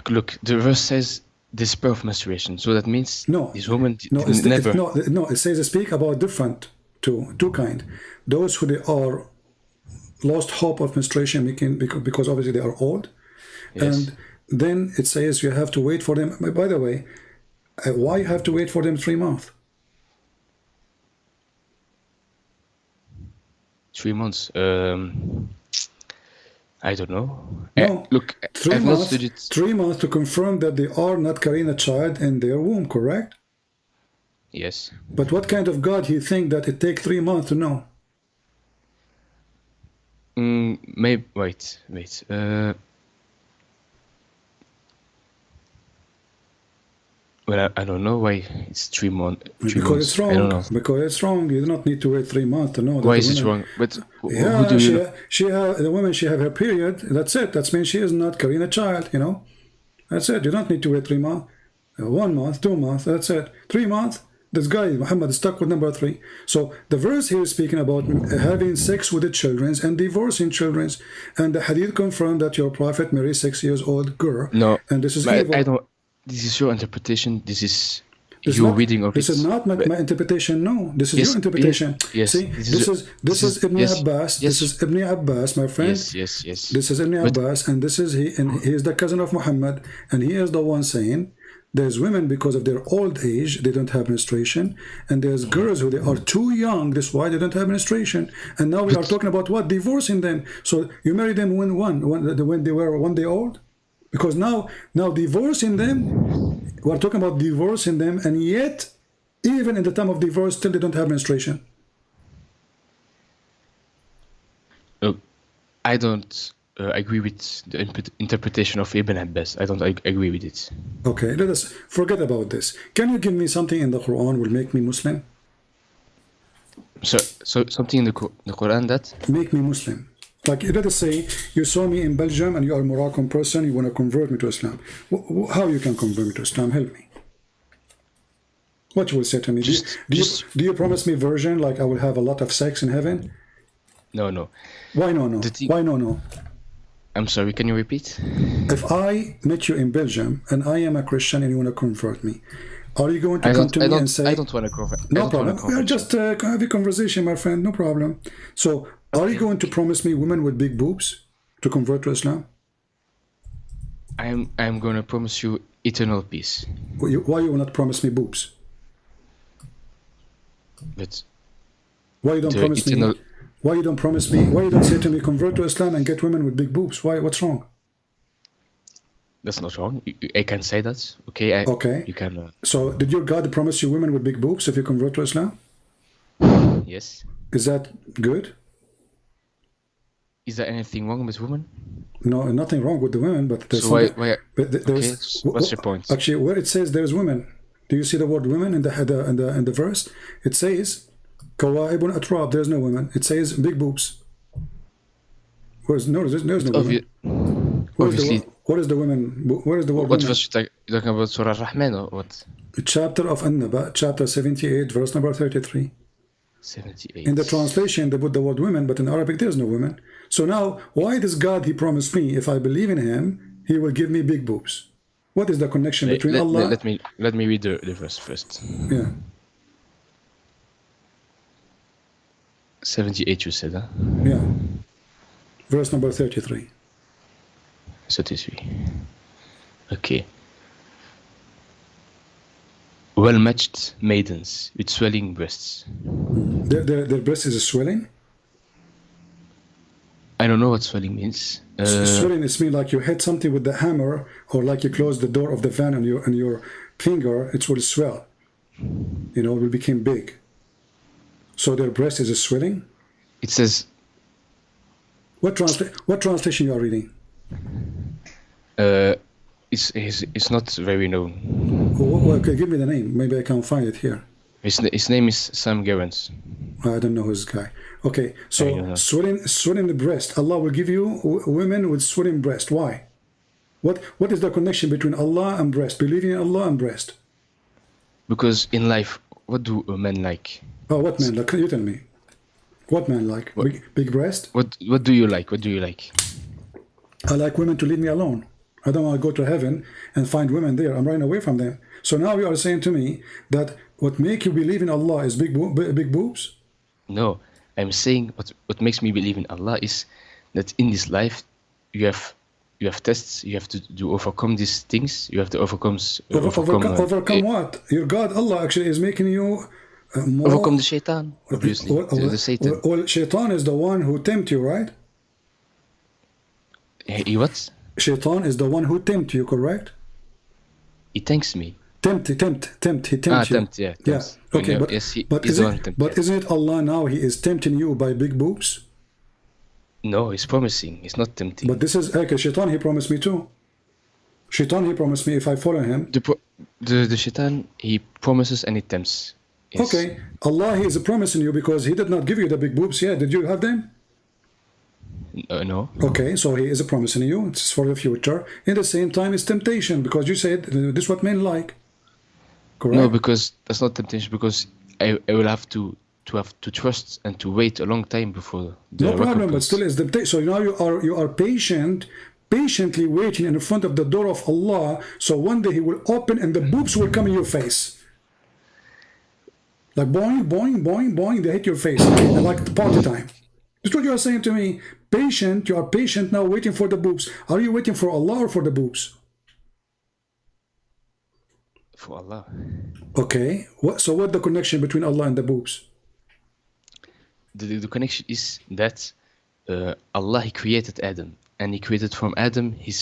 Look, the verse says despair of menstruation, so that means this woman never. It says speak about different two kind. Those who they are lost hope of menstruation because obviously they are old, and then it says you have to wait for them. By the way, why you have to wait for them 3 months? 3 months. I don't know. No, look, 3 months. 3 months to confirm that they are not carrying a child in their womb, correct? Yes. But what kind of God you think that it takes 3 months to know? Maybe. Wait. Well, I don't know why it's 3 months. Because it's wrong. I don't know. Because it's wrong. You do not need to wait 3 months to know. Why is it wrong? But yeah, who do you? The woman, she have her period. That's it. That means she is not carrying a child. That's it. You don't need to wait 3 months. 1 month, 2 months. That's it. 3 months. This guy, Muhammad, is stuck with number 3. So the verse here is speaking about having sex with the children and divorcing children. And the hadith confirmed that your prophet married 6-year-old girl. No, and this is evil. I don't. This is your interpretation. This is your reading of it. This is not my interpretation. No, this is your interpretation. Yes. See, this is Ibn Abbas. This is Ibn Abbas, my friend. Yes. This is Ibn Abbas, and this is he, and he is the cousin of Muhammad, and he is the one saying there's women because of their old age they don't have menstruation, and there's girls who they are too young. That's why they don't have menstruation. And now we are talking about what, divorcing them. So you marry them when they were 1 day old. Because now divorcing them, we're talking about divorcing them, and yet, even in the time of divorce, still they don't have menstruation. I don't agree with the interpretation of Ibn Abbas. I don't agree with it. Okay, let us forget about this. Can you give me something in the Quran will make me Muslim? So something in the Quran that? Make me Muslim. Like, let us say you saw me in Belgium and you are a Moroccan person, you want to convert me to Islam. How you can convert me to Islam? Help me. What you will say to me? Do you promise me virgin, like I will have a lot of sex in heaven? No. Why no? Why no? I'm sorry, can you repeat? If I met you in Belgium and I am a Christian and you want to convert me, are you going to come to me and say... I don't want to convert. No problem. We are just have a conversation, my friend. No problem. So... Are you going to promise me women with big boobs to convert to Islam? I'm going to promise you eternal peace. Why you will not promise me boobs? But why you don't promise me? Why you don't promise me? Why you don't say to me, convert to Islam and get women with big boobs? Why? What's wrong? That's not wrong. I can say that. Okay. Okay. You can. So, did your God promise you women with big boobs if you convert to Islam? Yes. Is that good? Is there anything wrong with women? No, nothing wrong with the women, but there's so why what's your point? Actually, where it says there's women, do you see the word women in the verse? It says kawaibun atrab. There's no women. It says big boobs. There's no women. Obviously. What is the women? Where is the word? What verse you talking about? Surah Ar-Rahman or what? The chapter of An-Naba, chapter 78, verse number 33. 78. In the translation, they put the word women, but in Arabic, there's no women. So now, why does God, he promised me, if I believe in him, he will give me big boobs? What is the connection between Allah? Let me read the verse first. Yeah. 78, you said, huh? Yeah. Verse number 33. 33. Okay. Well-matched maidens with swelling breasts. Their breast is swelling? I don't know what swelling means. Swelling is mean like you hit something with the hammer, or like you close the door of the van on your finger, it will swell. You know, it will become big. So their breast is swelling? It says... What translation you are reading? It's not very known. Okay, give me the name. Maybe I can find it here. His name is Sam Gerrans. I don't know who's guy. Okay, so swelling the breast. Allah will give you women with swelling breast. Why? What is the connection between Allah and breast? Believing in Allah and breast? Because in life, what do men like? Oh, what men like? You tell me. What men like? Big breast? What do you like? What do you like? I like women to leave me alone. I don't want to go to heaven and find women there. I'm running away from them. So now you are saying to me that what make you believe in Allah is big boobs? No, I'm saying what makes me believe in Allah is that in this life you have tests. You have to overcome these things. You have to overcome what? Your God Allah actually is making you overcome the shaitan. Obviously, the Satan. Well, shaitan is the one who tempt you, right? He what? Shaitan is the one who tempt you, correct? He tempts me. Tempt. He tempts you. Tempt, yeah. Yes. Okay, but isn't it Allah now? He is tempting you by big boobs. No, he's promising. He's not tempting. But this is okay. Shaitan, he promised me too. Shaitan, he promised me if I follow him. The Shaitan, he promises and he tempts. Yes. Okay, Allah, he is promising you because he did not give you the big boobs yet. Did you have them? No. Okay, so he is promising you. It's for the future. In the same time, it's temptation because you said this is what men like. correct? No, because that's not temptation. Because I will have to trust and to wait a long time before the no problem, recompense. but still is temptation. So now you are patiently waiting in front of the door of Allah. So one day He will open and the boobs will come in your face. Like boing, boing, boing, boing, they hit your face. Like the party time. That's what you are saying to me. Patient, you are patient now waiting for the boobs. Are you waiting for Allah or for the boobs? For Allah. Okay. So what's the connection between Allah and the boobs? The connection is that Allah, He created Adam. And He created from Adam his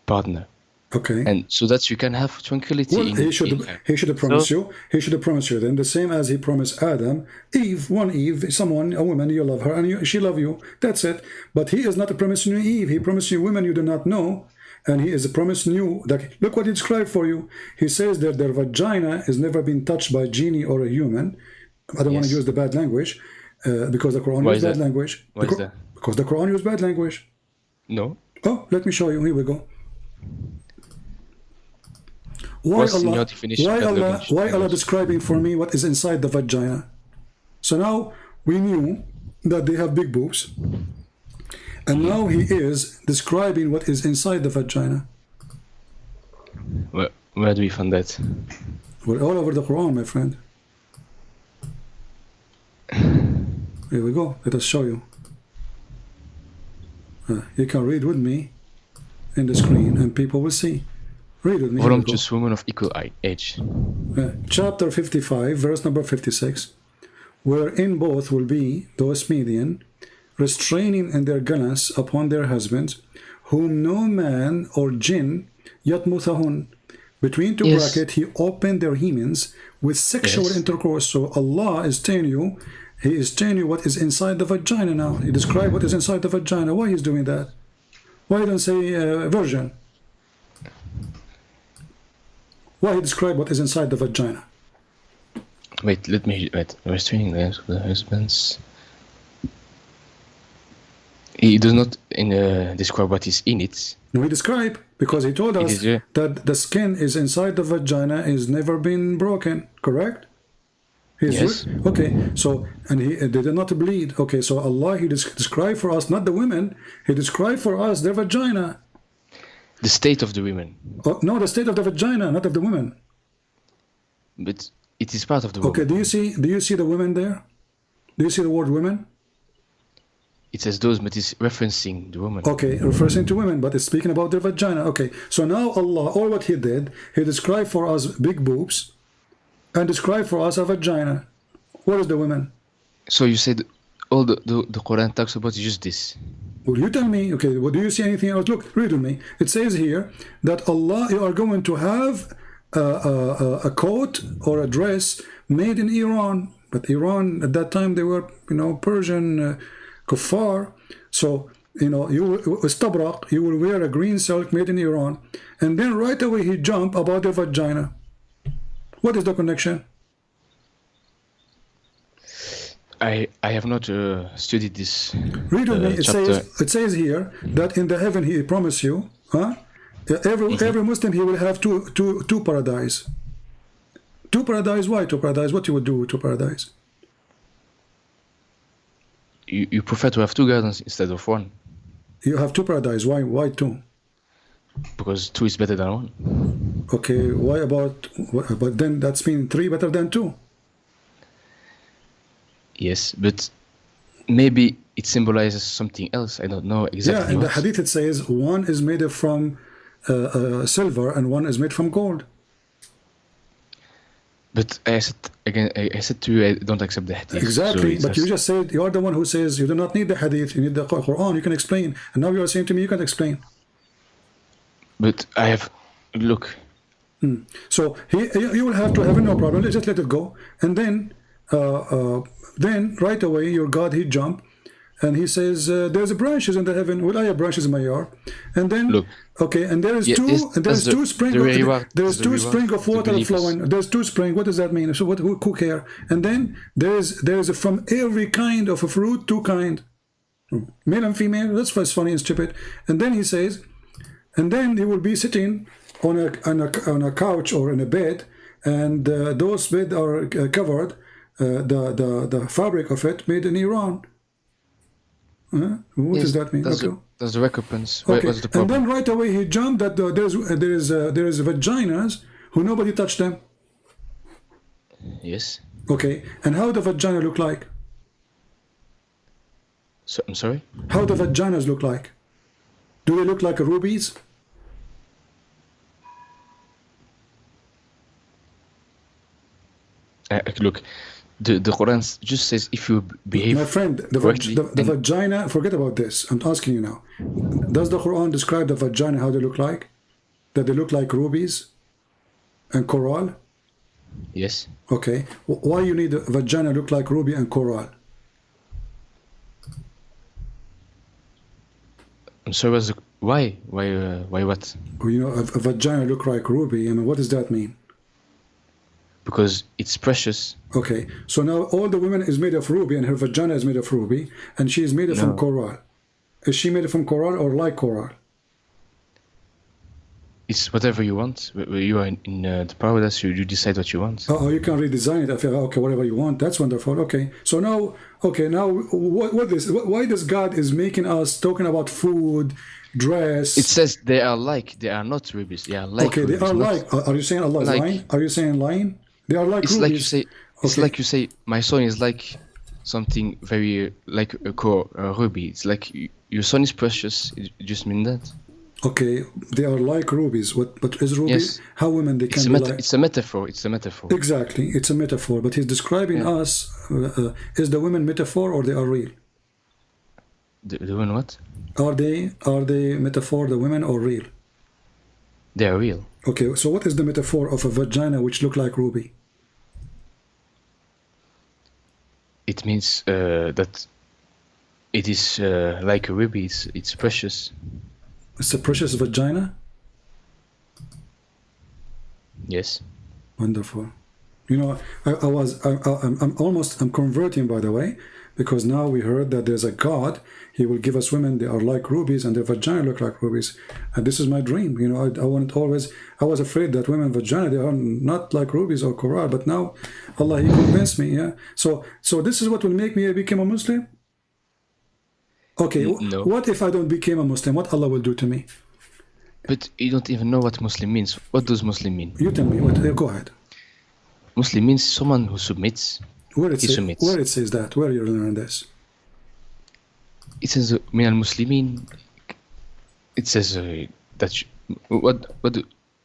partner. Okay. And so that you can have tranquility. Well, he should have promised you. He should have promised you then the same as He promised Adam. One Eve, someone, a woman, you love her and she love you. That's it. But He is not promising you Eve. He promised you women you do not know. And He is promising you that, look what He described for you. He says that their vagina has never been touched by a genie or a human. I don't want to use the bad language because the Quran uses bad language. Why is that? Because the Quran uses bad language. No. Oh, let me show you. Here we go. Why Allah describing for me what is inside the vagina? So now we knew that they have big boobs, and now He is describing what is inside the vagina. Where do we find that? Well, all over the Quran, my friend. Here we go. Let us show you. You can read with me in the screen, and people will see. Read with me. Voluptuous women of equal age. Chapter 55, verse number 56. Wherein both will be those median, restraining in their galance upon their husbands, whom no man or jinn yatmuthahun. Between two brackets, He opened their hymens with sexual intercourse. So Allah is telling you, He is telling you what is inside the vagina now. He described what is inside the vagina. Why He's doing that? Why He don't say virgin? Why He described what is inside the vagina? Wait, restraining the hands of the husbands. He does not describe what is in it. No, He described, because He told us that the skin is inside the vagina is never been broken, correct? Yes. Okay, so, and they did not bleed. Okay, so Allah, He described for us, not the women, He described for us their vagina. The state of the women. Oh, no, the state of the vagina, not of the women. But it is part of the woman. Okay, do you see the women there? Do you see the word women? It says those, but it's referencing the woman. Okay, referring to women, but it's speaking about their vagina. Okay, so now Allah, all what He did, He described for us big boobs and described for us a vagina. What is the women? So you said all the Quran talks about just this. Well, you tell me, okay, well, do you see anything else? Look, read with me. It says here that Allah, you are going to have a coat or a dress made in Iran. But Iran, at that time, they were, Persian kuffar. So, istabraq, you will wear a green silk made in Iran. And then right away He jump about the vagina. What is the connection? I have not studied this. Read with me. Chapter. It says here that in the heaven He promised you, every Muslim he will have two paradise. Two paradise. Why two paradise? What you would do with two paradise? You prefer to have two gardens instead of one. You have two paradise. Why two? Because two is better than one. Okay. Why about? But then that's mean three better than two. Yes, but maybe it symbolizes something else. I don't know exactly. Yeah, in the hadith it says one is made from silver and one is made from gold. But I said to you, I don't accept the hadith. Exactly, but you just said you are the one who says you do not need the hadith, you need the Quran, you can explain. And now you are saying to me you can explain. But I have, look. So you will have to have no problem. Let's just let it go, and then right away your God he jump, and he says there's branches in the heaven. Well, I have branches in my yard, and then look. Okay, and there is two springs of water flowing. There's two springs. What does that mean? So who care? And then there's from every kind of a fruit, two kind, male and female. That's what's funny and stupid. And then he says, and then he will be sitting on a couch or in a bed, and those beds are covered. The fabric of it made in Iran. What does that mean? That's the recompense. Okay. What's the problem? And then right away he jumped that there is vaginas who nobody touched them. Yes. Okay. And how the vagina look like? So, I'm sorry? How the vaginas look like? Do they look like rubies? Look, the Quran just says if you behave. My friend, the vagina, forget about this. I'm asking you now. Does the Quran describe the vagina how they look like? That they look like rubies and coral? Yes. Okay. Why you need a vagina look like ruby and coral? I'm sorry, why? Why what? Well, you know, a vagina look like ruby. I mean, what does that mean? Because it's precious. Okay, so now all the women is made of ruby and her vagina is made of ruby and she is made from coral. Is she made from coral or like coral? It's whatever you want. You are in the paradise, you decide what you want. Oh, you can redesign it. Okay, whatever you want. That's wonderful. Okay, so now, why this God is making us talking about food, dress? It says they are not rubies. They are like. Okay, rubies, they are like. Are you saying Allah is lying? Are you saying lying? They are like it's rubies. Like you say. It's like you say. My son is like something very like a ruby. It's like your son is precious. It just mean that. Okay, they are like rubies. But is ruby? Yes. How women they can be like? It's a metaphor. It's a metaphor. Exactly, it's a metaphor. But he's describing us. Is the women metaphor or they are real? The women what? Are they metaphor? The women or real? They are real. Okay, so what is the metaphor of a vagina which look like ruby? It means that it is like a ruby. It's precious. It's a precious vagina? Yes. Wonderful. You know, I'm converting, by the way, because now we heard that there's a God. He will give us women, they are like rubies and their vagina look like rubies. And this is my dream. You know, I was afraid that women vagina, they are not like rubies or coral, but now Allah, He convinced me, yeah. So this is what will make me become a Muslim? Okay, no. What if I don't become a Muslim? What Allah will do to me? But you don't even know what Muslim means. What does Muslim mean? You tell me. Go ahead. Muslim means someone who submits. Where it says that? Where you learn this? It says min al-Muslimin. It says that what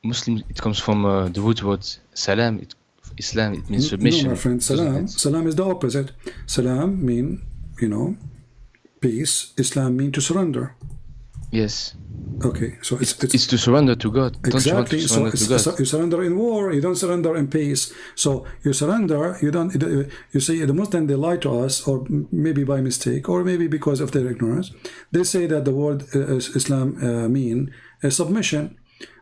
Muslim. It comes from the root word salam. Islam. It means submission. No, my friend. Salam is the opposite. Salam mean, you know, peace. Islam mean to surrender. Yes. Okay, so it's to surrender to God. Exactly. Don't you want to surrender to God? You surrender in war. You don't surrender in peace. So you surrender. You don't. You see, the Muslims, they lie to us, or maybe by mistake, or maybe because of their ignorance. They say that the word Islam mean submission,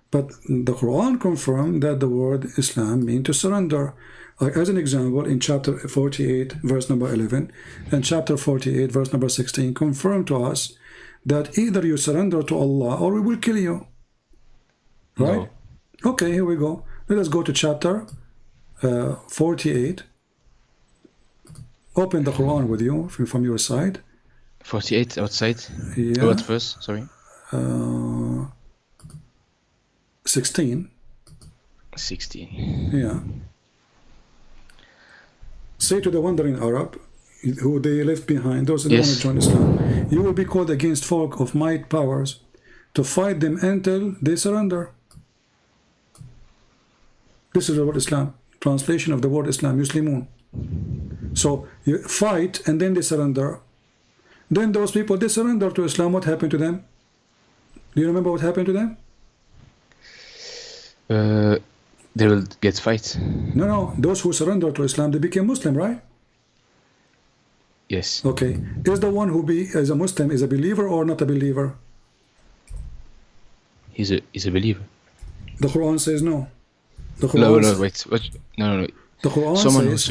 but the Quran confirmed that the word Islam mean to surrender. Like as an example, in chapter 48, verse number 11, and chapter 48, verse number 16, confirm to us that either you surrender to Allah or we will kill you. Right? No. Okay, here we go. Let us go to chapter 48. Open the Quran with you from your side. 48 outside? Yeah. What verse? Sorry. 16. 16. Yeah. Say to the wandering Arab, who they left behind, those who want to join Islam, you will be called against folk of might powers to fight them until they surrender. This is the word Islam, translation of the word Islam, Muslimun. So you fight and then they surrender. Then those people, they surrender to Islam. What happened to them? Do you remember what happened to them? They will get fight. No. Those who surrender to Islam, they became Muslim, right? Yes. Okay. Is the one who is a Muslim is a believer or not a believer? He's a believer. The Quran says no. The Quran no, wait. What? No. The Quran someone says,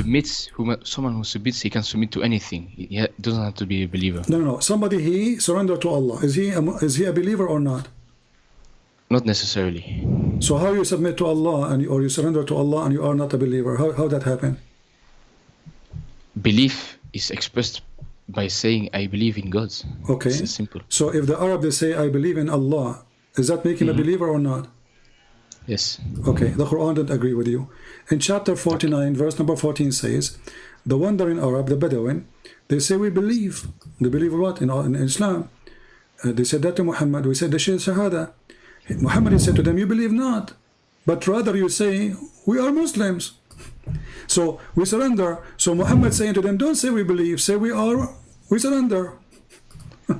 someone who submits, he can submit to anything. He doesn't have to be a believer. No. Somebody he surrendered to Allah. Is he a believer or not? Not necessarily. So how you submit to Allah or you surrender to Allah and you are not a believer? How that happen? Belief is expressed by saying I believe in God. Okay. It's simple. So if the Arab they say I believe in Allah, is that making a believer or not? Yes. Okay, the Quran doesn't agree with you. In chapter 49, verse number 14 says, the wandering Arab, the Bedouin, they say we believe. They believe what? In Islam. They said that to Muhammad. We said the Shahada. Muhammad said to them, you believe not, but rather you say we are Muslims. So we surrender. So Muhammad saying to them, don't say we believe, say we surrender.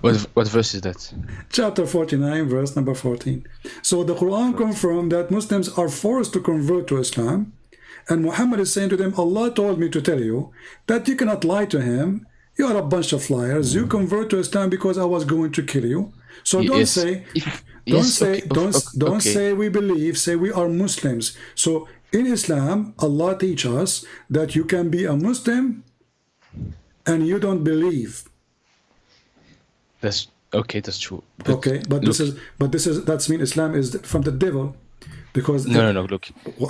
What verse is that? Chapter 49, verse number 14. So the Quran confirmed that Muslims are forced to convert to Islam, and Muhammad is saying to them, Allah told me to tell you that you cannot lie to him. You are a bunch of liars. You convert to Islam because I was going to kill you. So don't say say we believe, say we are Muslims. So in Islam, Allah teaches us that you can be a Muslim and you don't believe. That's okay. That's true. But that means Islam is from the devil, because no. Look,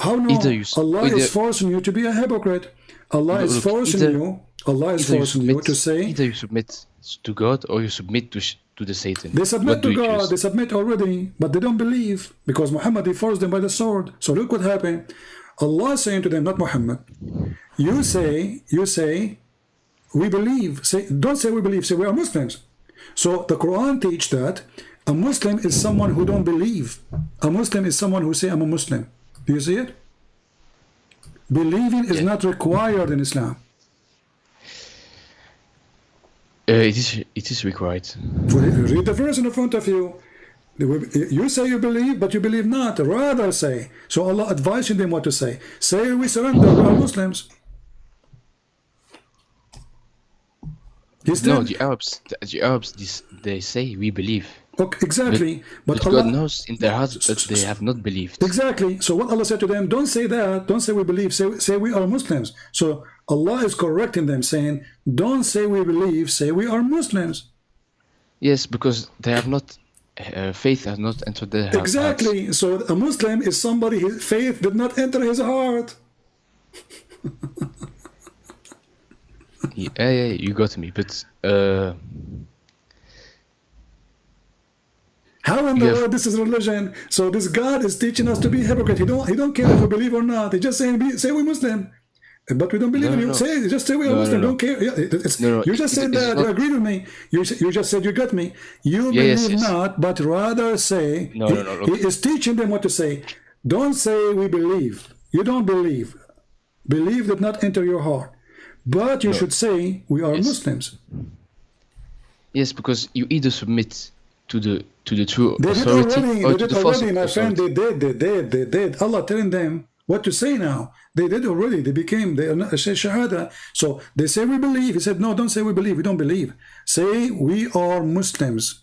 how no? Allah is forcing you to be a hypocrite. Allah is forcing you to say either you submit to God or you submit to the Satan. They submit to God. They submit already, but they don't believe because Muhammad he forced them by the sword. So look what happened. Allah is saying to them, not Muhammad. You say we believe. Don't say we believe. Say we are Muslims. So the Quran teaches that a Muslim is someone who don't believe. A Muslim is someone who say I'm a Muslim. Do you see it? Believing is not required in Islam. It is required. Read the verse in front of you. You say you believe, but you believe not. Rather say. So Allah advising them what to say. Say we surrender, we are Muslims. No, the Arabs, they say we believe. Okay, exactly. But Allah, God knows in their hearts that they have not believed. Exactly. So what Allah said to them, don't say that. Don't say we believe. Say we are Muslims. So Allah is correcting them, saying, don't say we believe. Say we are Muslims. Yes, because they have not. Faith has not entered their hearts. Exactly. So a Muslim is somebody his faith did not enter his heart. Yeah, you got me. But how in the world this is religion? So this God is teaching us to be hypocrite. He don't care if we believe or not. He's just saying, say we're Muslim, but we don't believe in you. Just say we are Muslim. Don't care. You just said that. You agreed with me. You just said you got me. You believe not, but rather say. He is teaching them what to say. Don't say we believe. You don't believe. Believe did not enter your heart. But you should say we are Muslims. Yes, because you either submit to the true authority or to the false authority. My friend, they did. Allah telling them what to say now. They did already. They became Shahada. So they say we believe. He said, no, don't say we believe. We don't believe. Say we are Muslims.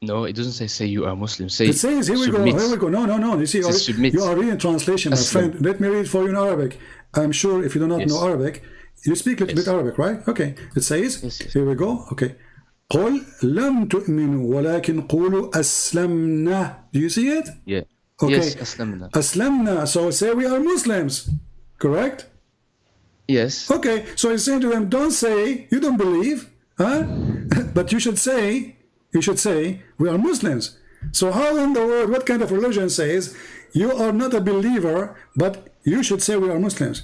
No, it doesn't say you are Muslim. Say it says here we go. No. You see, you are reading translation, my friend. Let me read for you in Arabic. I'm sure if you do not know Arabic, you speak a little bit Arabic, right? Okay. It says, here we go. Okay. قل لم تؤمنوا ولكن قولوا أسلمنا. Do you see it? Yeah. Okay. Yes, أسلمنا. أسلمنا. So say we are Muslims. Correct? Yes. Okay. So he's saying to them, don't say you don't believe, huh? But you should say we are Muslims. So how in the world, what kind of religion says you are not a believer, but you should say we are Muslims?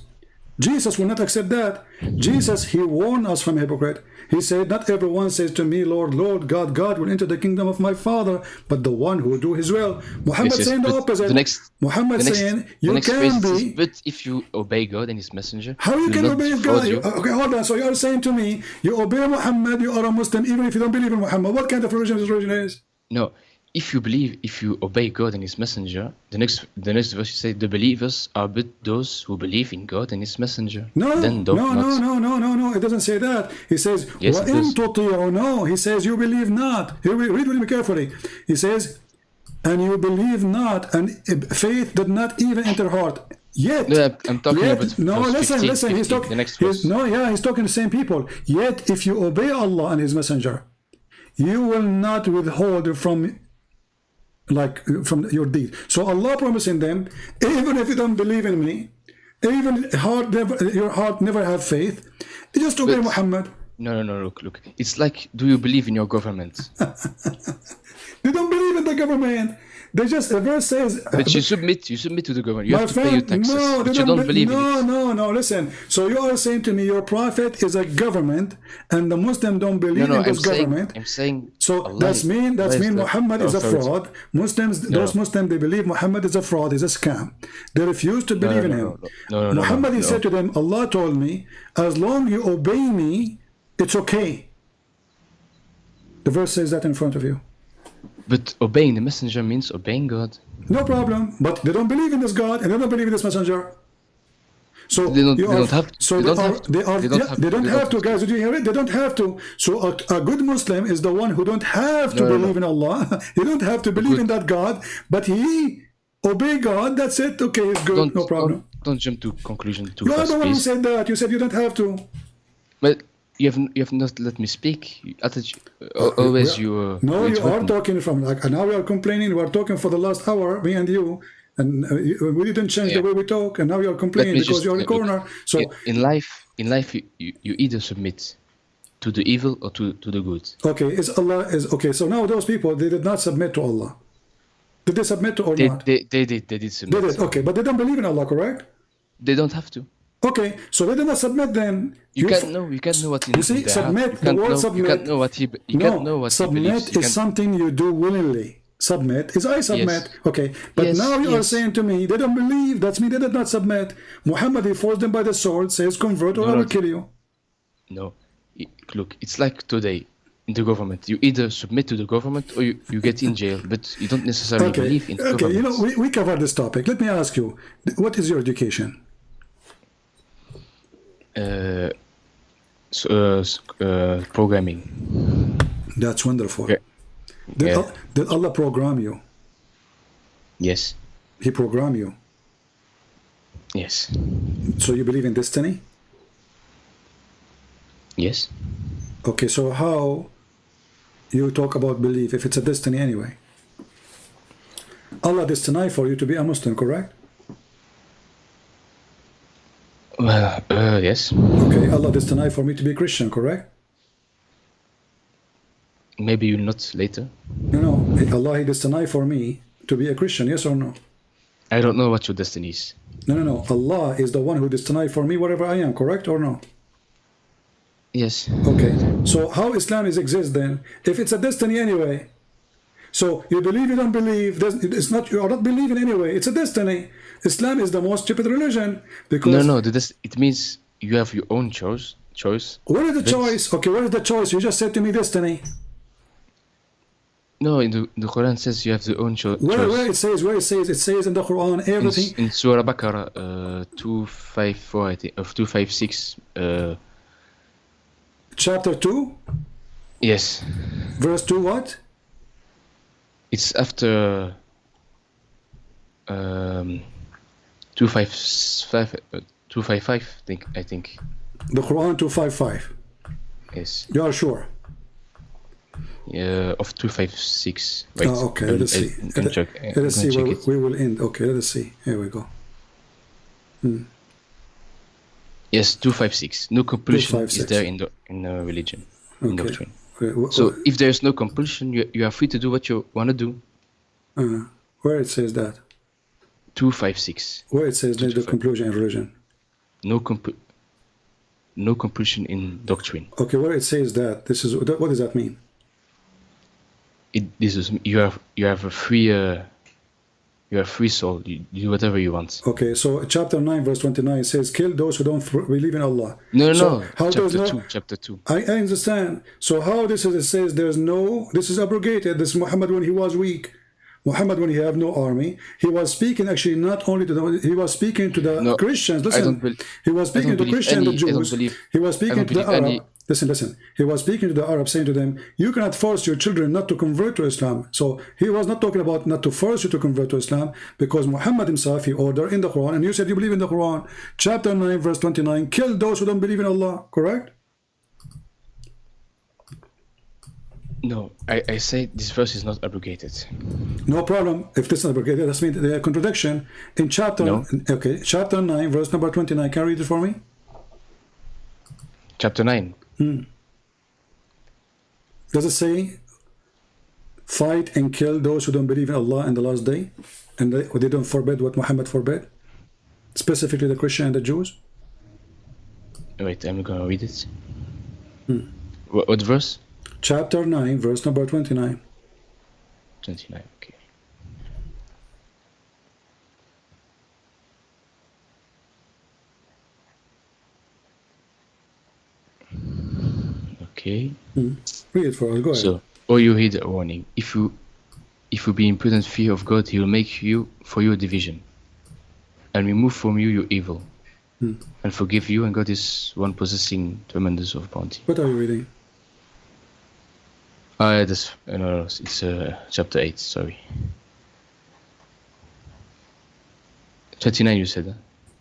Jesus will not accept that. Jesus, he warned us from hypocrite. He said, not everyone says to me, Lord, Lord, God will enter the kingdom of my Father, but the one who do his will. Muhammad saying the opposite. Muhammad saying, you can be. But if you obey God and his messenger, how you can obey God? Okay, hold on. So you are saying to me, you obey Muhammad, you are a Muslim, even if you don't believe in Muhammad. What kind of religion this religion is? No. If you obey God and his messenger, the next verse you say, the believers are but those who believe in God and his messenger. No, it doesn't say that. He says, yes, no, he says you believe not. Here, read with me carefully. He says, and you believe not, and faith did not even enter heart. Yet, I'm talking about listen. 15, He's talking. The next verse. He's talking to the same people. Yet, if you obey Allah and His Messenger, you will not withhold from your deed. So Allah promising them, even if you don't believe in me, even your heart never have faith, you just obey Muhammad. No, look. It's like, do you believe in your government? They don't believe in the government. They just, the verse says... But you submit to the government. You have to pay your taxes. No, but you don't believe in it. No, listen. So you are saying to me, your prophet is a government, and the Muslim don't believe in this government. I'm saying... So that's mean Muhammad is a fraud. Those Muslims, they believe Muhammad is a fraud, is a scam. They refuse to believe in him. Muhammad, he said to them, Allah told me, as long you obey me, it's okay. The verse says that in front of you. But obeying the messenger means obeying God. No problem. But they don't believe in this God and they don't believe in this messenger. So they don't have to, guys. Did you hear it? They don't have to. So a good Muslim is the one who don't have to believe in Allah. He don't have to believe in that God, but he obey God. That's it. Okay, it's good. No problem. Don't jump to conclusion too fast. You are the one who said that. You said you don't have to. But you have not let me speak. Always you. No, you are talking from now we are complaining. We are talking for the last hour, me and you, and we didn't change the way we talk, and now you are complaining because you are in the corner. So in life, you either submit to the evil or to the good. Okay, okay. So now those people, they did not submit to Allah. Did they submit to or not? They did submit. They did. Okay, but they don't believe in Allah, correct? They don't have to. Okay, so they did not submit then. You can't know what he. You see, submit. The word submit. You can't know what he. You can't know what he believes. Submit is something you do willingly. Submit is I submit. Yes. Okay, but now you are saying to me they don't believe. That's me. They did not submit. Muhammad, he forced them by the sword. Says convert or I will kill you. No, look, it's like today in the government. You either submit to the government or you get in jail. But you don't necessarily believe in the government. You know, we covered this topic. Let me ask you, what is your education? Programming. That's wonderful. Yeah. Did Allah program you? Yes. He programmed you? Yes. So you believe in destiny? Yes. Okay, so how you talk about belief if it's a destiny anyway? Allah destined for you to be a Muslim, correct? Well, yes. Okay, Allah destined for me to be Christian, correct? Maybe you not later. No, Allah destined for me to be a Christian, yes or no? I don't know what your destiny is. No. Allah is the one who destined for me wherever I am, correct or no? Yes. Okay, so how Islam exists then? If it's a destiny anyway, so you believe, you don't believe, it's not, you are not believing anyway, it's a destiny. Islam is the most stupid religion because... No, it means you have your own choice. Where is the choice? Okay, where is the choice? You just said to me destiny. No, in the Quran says you have your own choice. Where it says in the Quran everything. In Surah Baqarah 254, I think, of 256. Chapter 2? Yes. Verse 2 what? It's after 255, I think. The Quran 255. Yes. You are sure? Of 256. Right. Oh, okay, let us see. Let us see where we will end. Okay, let us see. Here we go. Yes, 256. No compulsion is there in religion, in doctrine. So if there is no compulsion, you are free to do what you want to do. Where it says that? 256. Where it says there's the compulsion in religion? No compulsion in doctrine. Okay, where it says that, what does that mean? You have a free soul. You do whatever you want. Okay, so chapter 9 verse 29 says, kill those who don't believe in Allah. No. Chapter 2. I understand. So how it says this is abrogated. This Muhammad when he was weak. Muhammad when he had no army, he was speaking actually not only to he was speaking to the Christians. Listen, he was speaking to the Christians, the Jews. He was speaking to the Arab. Listen. He was speaking to the Arabs, saying to them, you cannot force your children not to convert to Islam. So he was not talking about not to force you to convert to Islam, because Muhammad himself, he ordered in the Quran, and you said you believe in the Quran, chapter 9, verse 29, kill those who don't believe in Allah, correct? No, I say this verse is not abrogated. No problem. If this is abrogated, that means the contradiction in chapter. No. Okay, chapter 9, verse number 29. Can you read it for me? Chapter 9. Does it say, fight and kill those who don't believe in Allah and the last day, and they don't forbid what Muhammad forbid, specifically the Christian and the Jews? Wait, I'm gonna read it. What verse? Chapter 9, verse number 29. 29, okay. Okay. Read it for us. Go ahead. So, or you heed a warning. If you be in prudent fear of God, He will make you for you a division, and remove from you your evil, and forgive you. And God is one possessing tremendous of bounty. What are you reading? This no, it's chapter 8. Sorry. 29. You said that.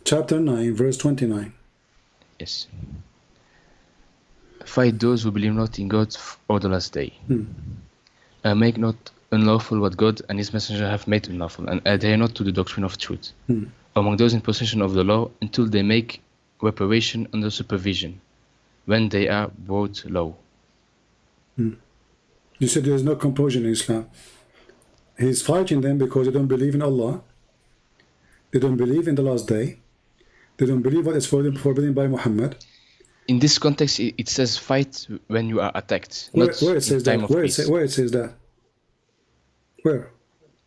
Chapter 9, verse 29. Yes. Fight those who believe not in God or the last day. Make not unlawful what God and His messenger have made unlawful, and adhere not to the doctrine of truth among those in possession of the law until they make reparation under supervision, when they are brought low. You said there is no composure in Islam. He's fighting them because they don't believe in Allah. They don't believe in the last day. They don't believe what is forbidden by Muhammad. In this context, it says fight when you are attacked. Where not it says in time that? of Where peace. it says that? Where?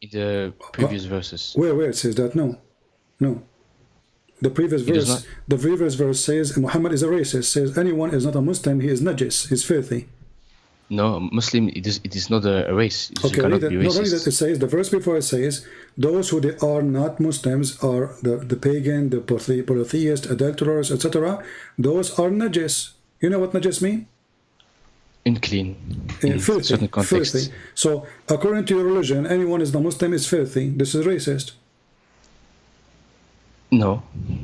In the previous verses. Where it says that? No. The previous verse. The previous verse says Muhammad is a racist. Says anyone is not a Muslim, he is najis. He's filthy. No, Muslim. It is not a race. Okay, you cannot read it. be No, read racist. it. It says the verse before it says those who they are not Muslims are the pagan, the polytheist, adulterers, etc. Those are najis. You know what najis mean? Unclean. In Filthy. certain contexts. Filthy. So according to your religion, anyone is not Muslim is filthy. This is racist. No.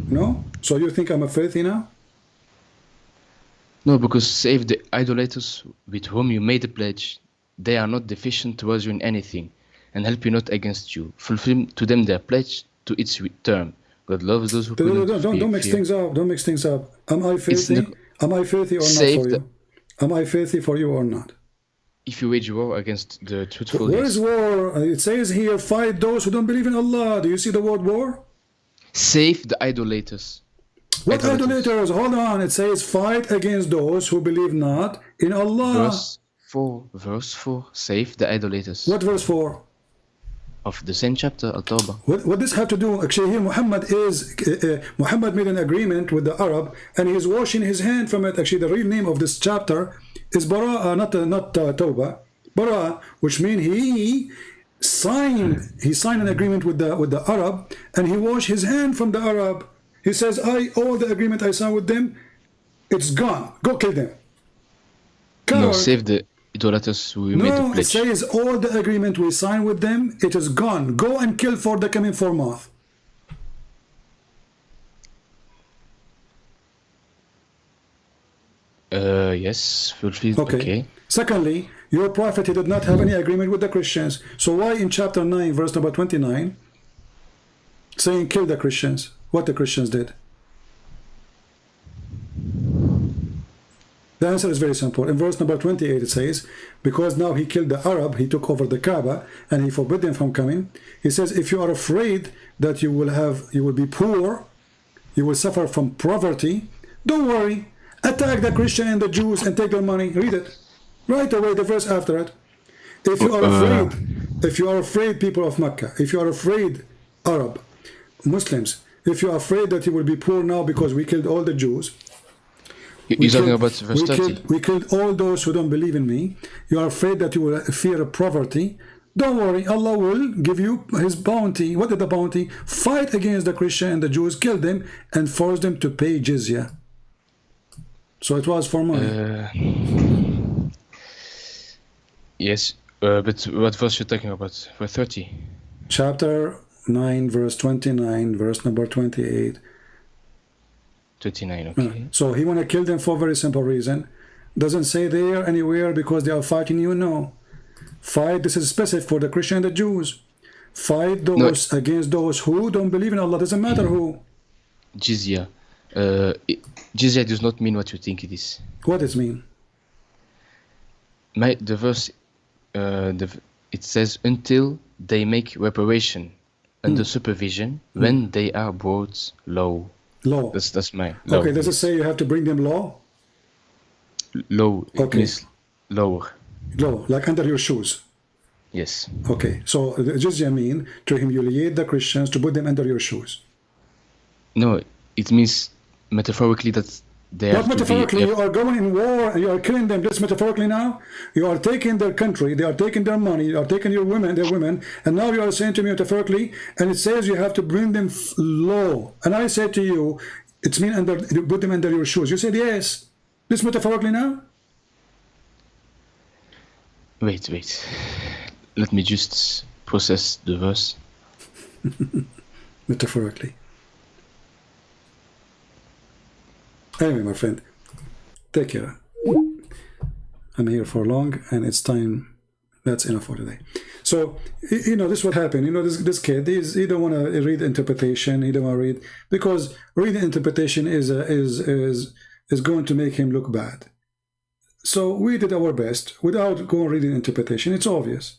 No? So you think I'm a filthy now? No, because save the idolaters with whom you made a pledge, they are not deficient towards you in anything, and help you not against you. Fulfill to them their pledge to its term. God loves those who Don't mix things up. Don't mix things up. Am I filthy? Am I filthy or not for you? Am I filthy for you or not? If you wage war against the truthful. Where is war? It says here, fight those who don't believe in Allah. Do you see the word war? Save the idolaters. What idolaters? Hold on. It says fight against those who believe not in Allah. Verse 4. Save the idolaters. What verse 4? Of the same chapter, Al-Tawbah. What does have to do? Actually, here Muhammad made an agreement with the Arab, and he's washing his hand from it. Actually, the real name of this chapter is Bara'a, not Tawbah. Bara'a, which means he signed an agreement with the Arab, and he washed his hand from the Arab. He says, all the agreement I signed with them, it's gone. Go kill them. No, save the idolaters who made the pledge. No, it says all the agreement we signed with them, it is gone. Go and kill for the coming for month. Yes, fulfilled. Okay. Secondly, your prophet, he did not have any agreement with the Christians. So why in chapter 9, verse number 29, saying kill the Christians? What the Christians did? The answer is very simple. In verse number 28 it says, because now he killed the Arab, he took over the Kaaba, and he forbid them from coming. He says, if you are afraid that you will be poor, you will suffer from poverty, don't worry. Attack the Christian and the Jews and take their money. Read it. Right away, the verse after it. If you are afraid, people of Mecca, if you are afraid, Arab, Muslims, if you are afraid that you will be poor now because we killed all the Jews, you're talking about verse 30. We killed all those who don't believe in me. You are afraid that you will fear poverty. Don't worry, Allah will give you His bounty. What is the bounty? Fight against the Christian and the Jews, kill them, and force them to pay jizya. So it was for money. Yes, but what verse you're talking about? Verse 30. Chapter 9, verse 29, verse number 28. 29, okay. So he want to kill them for a very simple reason. Doesn't say there anywhere because they are fighting you. No. Fight, this is specific for the Christian and the Jews. Fight those against those who don't believe in Allah. Doesn't matter who. Jizya. Jizya does not mean what you think it is. What does it mean? The verse, it says, until they make reparation under supervision when they are brought low. Law. That's my law. Okay, does it say you have to bring them law? Low. Okay. Means lower. Law, like under your shoes. Yes. Okay, so jizya mean to humiliate the Christians, to put them under your shoes. No, it means metaphorically that they What have metaphorically? to be... You are going in war and you are killing them. Just metaphorically now? You are taking their country, they are taking their money, you are taking their women, and now you are saying to me metaphorically, and it says you have to bring them low. And I said to you, it's mean you put them under your shoes. You said yes. This metaphorically now? Wait. Let me just process the verse. Metaphorically. Anyway, my friend, take care. I'm here for long, and it's time. That's enough for today. So, you know, this is what happened. You know, this kid, he don't want to read the interpretation. He don't want to read, because reading interpretation is going to make him look bad. So we did our best without going reading interpretation. It's obvious.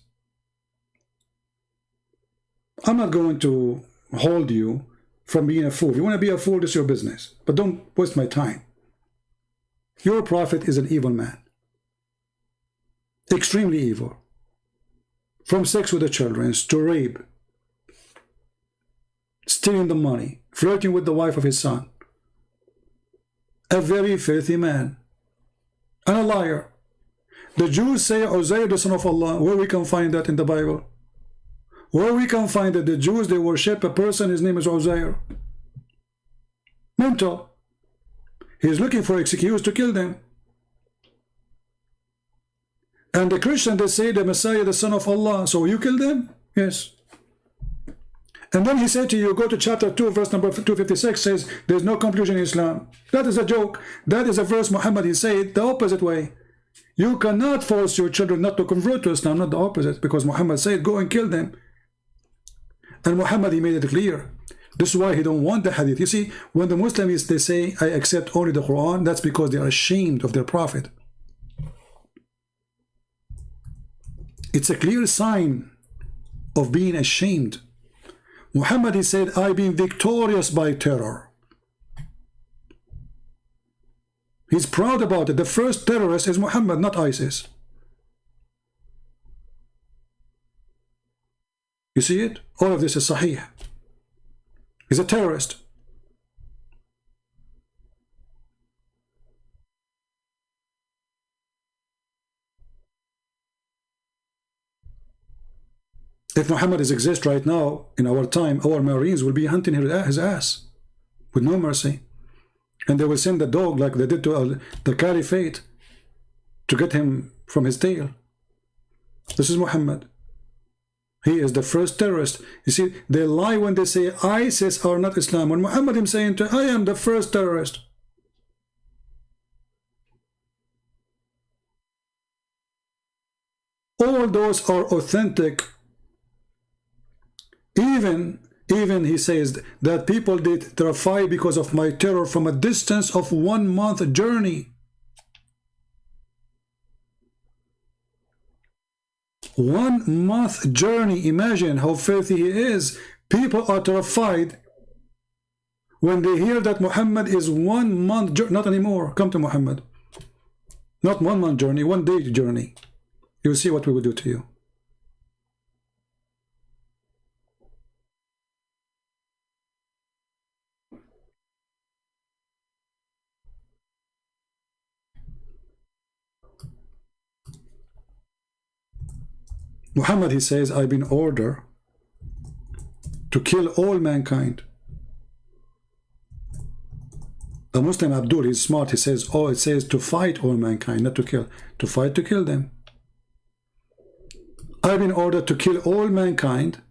I'm not going to hold you from being a fool. If you want to be a fool, this is your business. But don't waste my time. Your prophet is an evil man. Extremely evil. From sex with the children to rape, stealing the money, flirting with the wife of his son. A very filthy man. And a liar. The Jews say Uzair, the son of Allah. Where we can find that in the Bible? Where we can find that the Jews, they worship a person, his name is Uzair. Mental. He's looking for excuse to kill them. And the Christian, they say the Messiah, the son of Allah. So you kill them? Yes. And then he said to you, go to chapter 2, verse number 256, says, there's no conclusion in Islam. That is a joke. That is a verse Muhammad, he said the opposite way. You cannot force your children not to convert to Islam, not the opposite, because Muhammad said, go and kill them. And Muhammad, he made it clear. This is why he don't want the hadith. You see, when the Muslims, they say, I accept only the Quran, that's because they are ashamed of their prophet. It's a clear sign of being ashamed. Muhammad, he said, I've been victorious by terror. He's proud about it. The first terrorist is Muhammad, not ISIS. You see it? All of this is Sahih. He's a terrorist. If Muhammad exists right now, in our time, our Marines will be hunting his ass with no mercy. And they will send the dog like they did to the Caliphate to get him from his tail. This is Muhammad. He is the first terrorist. You see, they lie when they say ISIS are not Islam. When Muhammad is saying, I am the first terrorist. All those are authentic. Even he says that people did terrify because of my terror from a distance of 1 month journey. 1 month journey. Imagine how filthy he is. People are terrified when they hear that Muhammad is 1 month journey. Not anymore. Come to Muhammad. Not 1 month journey, 1 day journey. You will see what we will do to you. Muhammad, he says, I've been ordered to kill all mankind. The Muslim Abdul, he's smart, he says, oh, it says to fight all mankind, not to kill. To fight, to kill them. I've been ordered to kill all mankind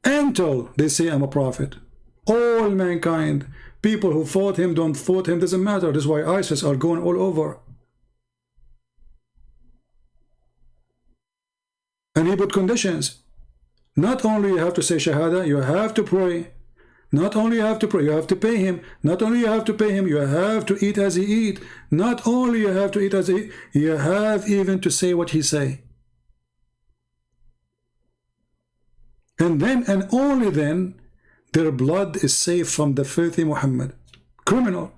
until they say I'm a prophet. All mankind. People who fought him, don't fought him, doesn't matter. That's why ISIS are going all over. And he put conditions. Not only you have to say Shahada, you have to pray. Not only you have to pray, you have to pay him. Not only you have to pay him, you have to eat as he eat. Not only you have to eat as he eat, you have even to say what he say. And then and only then their blood is safe from the filthy Muhammad. Criminal.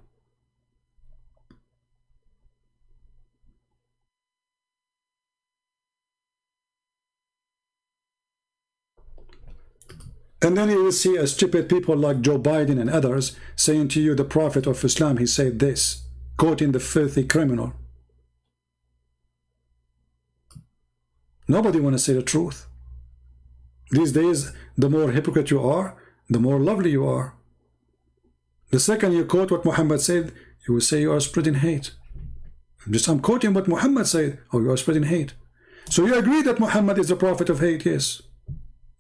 And then you will see a stupid people like Joe Biden and others saying to you, the Prophet of Islam, he said this, quoting the filthy criminal. Nobody want to say the truth. These days, the more hypocrite you are, the more lovely you are. The second you quote what Muhammad said, you will say you are spreading hate. I'm quoting what Muhammad said, oh, you are spreading hate. So you agree that Muhammad is the prophet of hate, yes.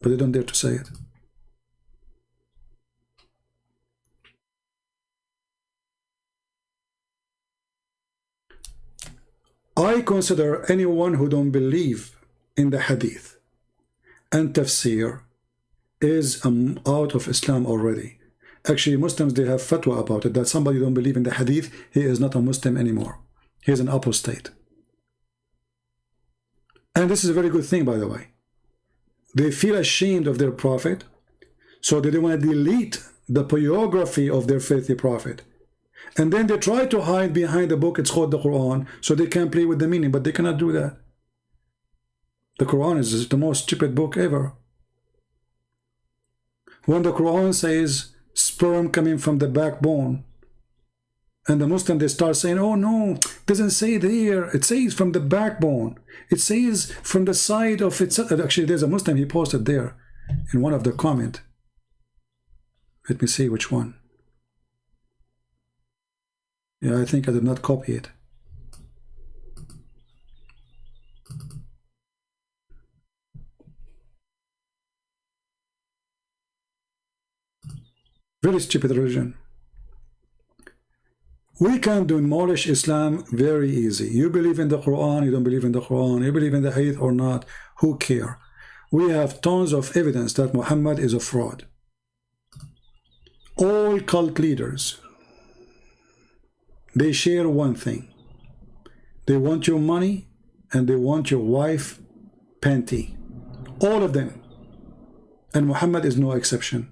But they don't dare to say it. I consider anyone who don't believe in the hadith and tafsir is out of Islam already. Actually, Muslims, they have fatwa about it, that somebody don't believe in the hadith, he is not a Muslim anymore. He is an apostate. And this is a very good thing, by the way. They feel ashamed of their prophet, so they want to delete the biography of their faithful prophet. And then they try to hide behind the book, it's called the Quran, so they can play with the meaning, but they cannot do that. The Quran is the most stupid book ever. When the Quran says sperm coming from the backbone, and the Muslim, they start saying, oh no, it doesn't say there, it says from the backbone, it says from the side of its. Actually, there's a Muslim, he posted there in one of the comment. Let me see which one. Yeah, I think I did not copy it. Very stupid religion. We can demolish Islam very easy. You believe in the Quran, you don't believe in the Quran, you believe in the Hadith or not, who care? We have tons of evidence that Muhammad is a fraud. All cult leaders, they share one thing. They want your money and they want your wife panty. All of them. And Muhammad is no exception.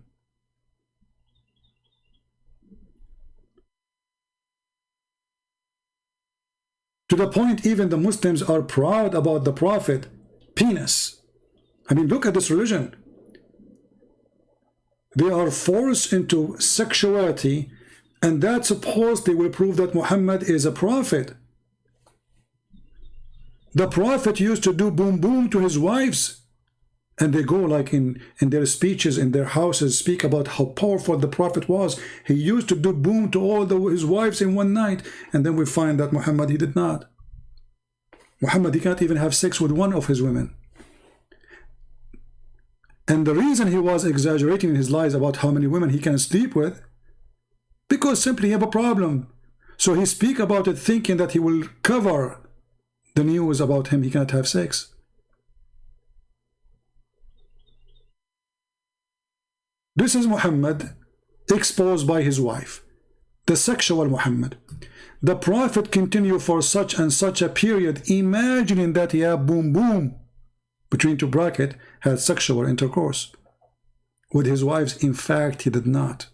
To the point even the Muslims are proud about the Prophet penis. I mean, look at this religion. They are forced into sexuality, and that supposedly will prove that Muhammad is a prophet. The Prophet used to do boom boom to his wives, and they go like in their speeches in their houses, speak about how powerful the Prophet was. He used to do boom to all his wives in one night, and then we find that Muhammad, he did not. Muhammad, he can't even have sex with one of his women. And the reason he was exaggerating in his lies about how many women he can sleep with, because simply he have a problem. So he speak about it thinking that he will cover the news about him, he cannot have sex. This is Muhammad exposed by his wife, the sexual Muhammad. The Prophet continued for such and such a period, imagining that he had boom boom, between two brackets, had sexual intercourse with his wives. In fact, he did not.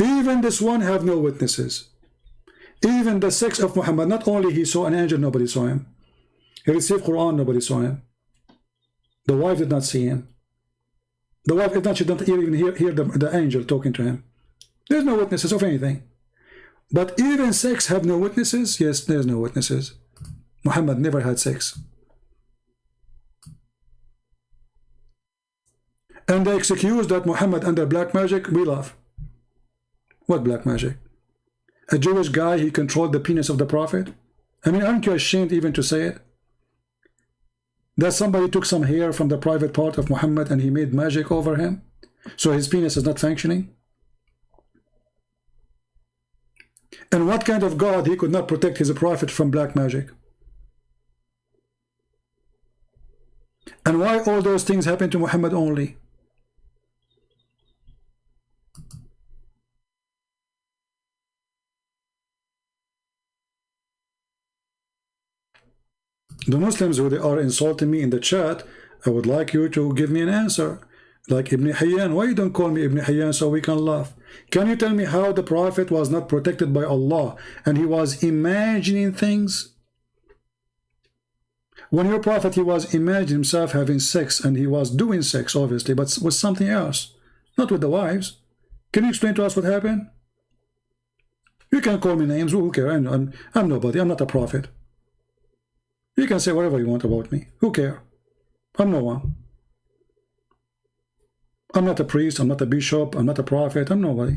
Even this one have no witnesses. Even the sex of Muhammad, not only he saw an angel, nobody saw him. He received Quran, nobody saw him. The wife did not see him. The wife, if not, she didn't even hear the angel talking to him. There's no witnesses of anything. But even sex have no witnesses? Yes, there's no witnesses. Muhammad never had sex. And they excuse that Muhammad under black magic, we laugh. What black magic? A Jewish guy, he controlled the penis of the Prophet? I mean, aren't you ashamed even to say it? That somebody took some hair from the private part of Muhammad and he made magic over him? So his penis is not functioning? And what kind of God he could not protect his Prophet from black magic? And why all those things happen to Muhammad only? The Muslims who they are insulting me in the chat, I would like you to give me an answer. Like Ibn Hayyan, why you don't call me Ibn Hayyan so we can laugh? Can you tell me how the Prophet was not protected by Allah and he was imagining things? When your Prophet, he was imagining himself having sex, and he was doing sex obviously, but with something else, not with the wives. Can you explain to us what happened? You can call me names, who cares? I'm nobody, I'm not a prophet. You can say whatever you want about me, who cares? I'm no one. I'm not a priest, I'm not a bishop, I'm not a prophet, I'm nobody.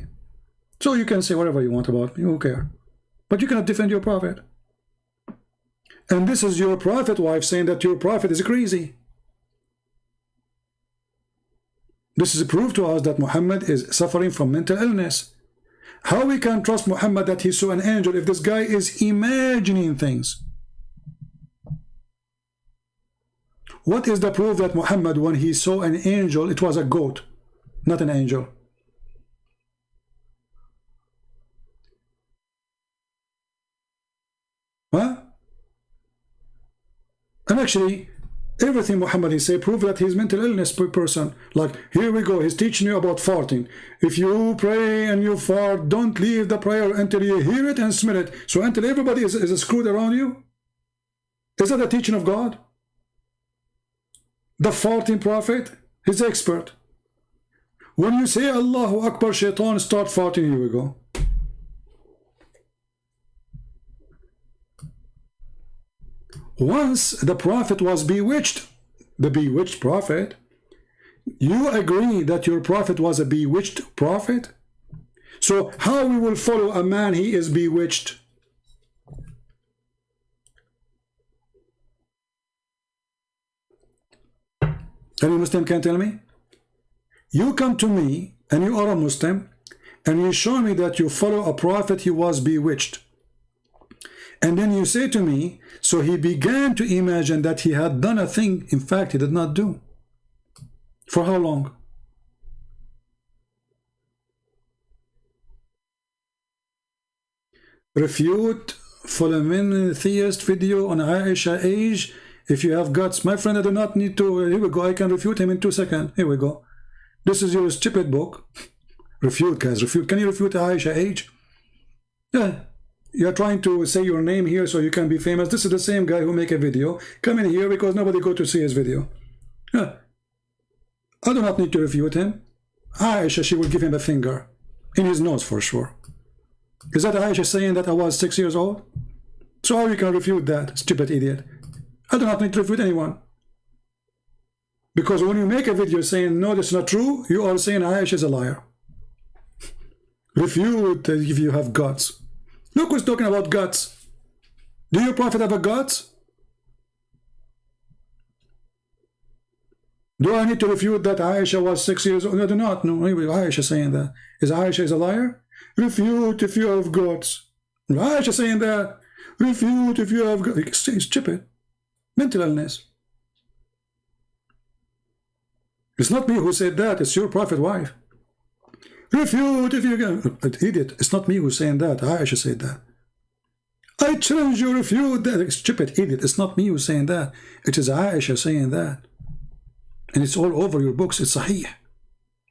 So you can say whatever you want about me, who cares? But you cannot defend your prophet. And this is your prophet wife saying that your prophet is crazy. This is a proof to us that Muhammad is suffering from mental illness. How we can trust Muhammad that he saw an angel if this guy is imagining things? What is the proof that Muhammad, when he saw an angel, it was a goat, not an angel? Huh? And actually, everything Muhammad he say prove that he's mental illness person. Like, here we go, he's teaching you about farting. If you pray and you fart, don't leave the prayer until you hear it and smell it. So until everybody is screwed around you? Is that the teaching of God? The farting prophet, he's expert. When you say Allahu Akbar, shaitan start farting, here we go. Once the prophet was bewitched, the bewitched prophet, you agree that your prophet was a bewitched prophet? So how we will follow a man he is bewitched? Any Muslim can tell me? You come to me and you are a Muslim and you show me that you follow a prophet he was bewitched. And then you say to me, so he began to imagine that he had done a thing, in fact, he did not do. For how long? Refute Fulham theist video on Aisha age. If you have guts, my friend, I do not need to. Here we go. I can refute him in 2 seconds. Here we go. This is your stupid book. Refute, guys. Refute. Can you refute Aisha age? Yeah. You're trying to say your name here so you can be famous. This is the same guy who make a video. Come in here because nobody go to see his video. Yeah. I do not need to refute him. Aisha, she will give him a finger. In his nose for sure. Is that Aisha saying that I was 6 years old? So how you can refute that, stupid idiot? I do not need to refute anyone. Because when you make a video saying, no, that's not true, you are saying Aisha is a liar. Refute if you have guts. Look who's talking about guts. Do your prophet have a guts? Do I need to refute that Aisha was 6 years old? No, I do not. No, Aisha saying that. Is Aisha is a liar? Refute if you have guts. Aisha saying that. Refute if you have guts. It's stupid. Mental illness. It's not me who said that. It's your prophet wife. Refute if you can. Idiot. It's not me who's saying that. Aisha said that. I challenge you, refute that. Stupid idiot. It's not me who's saying that. It is Aisha saying that. And it's all over your books. It's Sahih.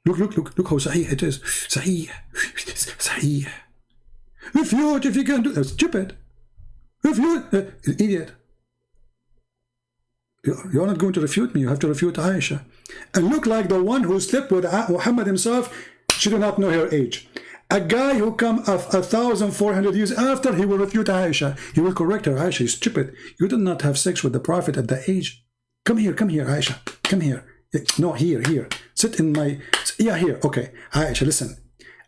Look how Sahih it is. Sahih. Sahih. Refute if you can do that. Stupid. Refute. Idiot. You're not going to refute me. You have to refute Aisha. And look like the one who slept with Muhammad himself. She did not know her age. A guy who come 1,400 years after, he will refute Aisha. He will correct her. Aisha is stupid. You did not have sex with the Prophet at that age. Come here, Aisha. Come here. No, here. Sit in my... Yeah, here. Okay. Aisha, listen.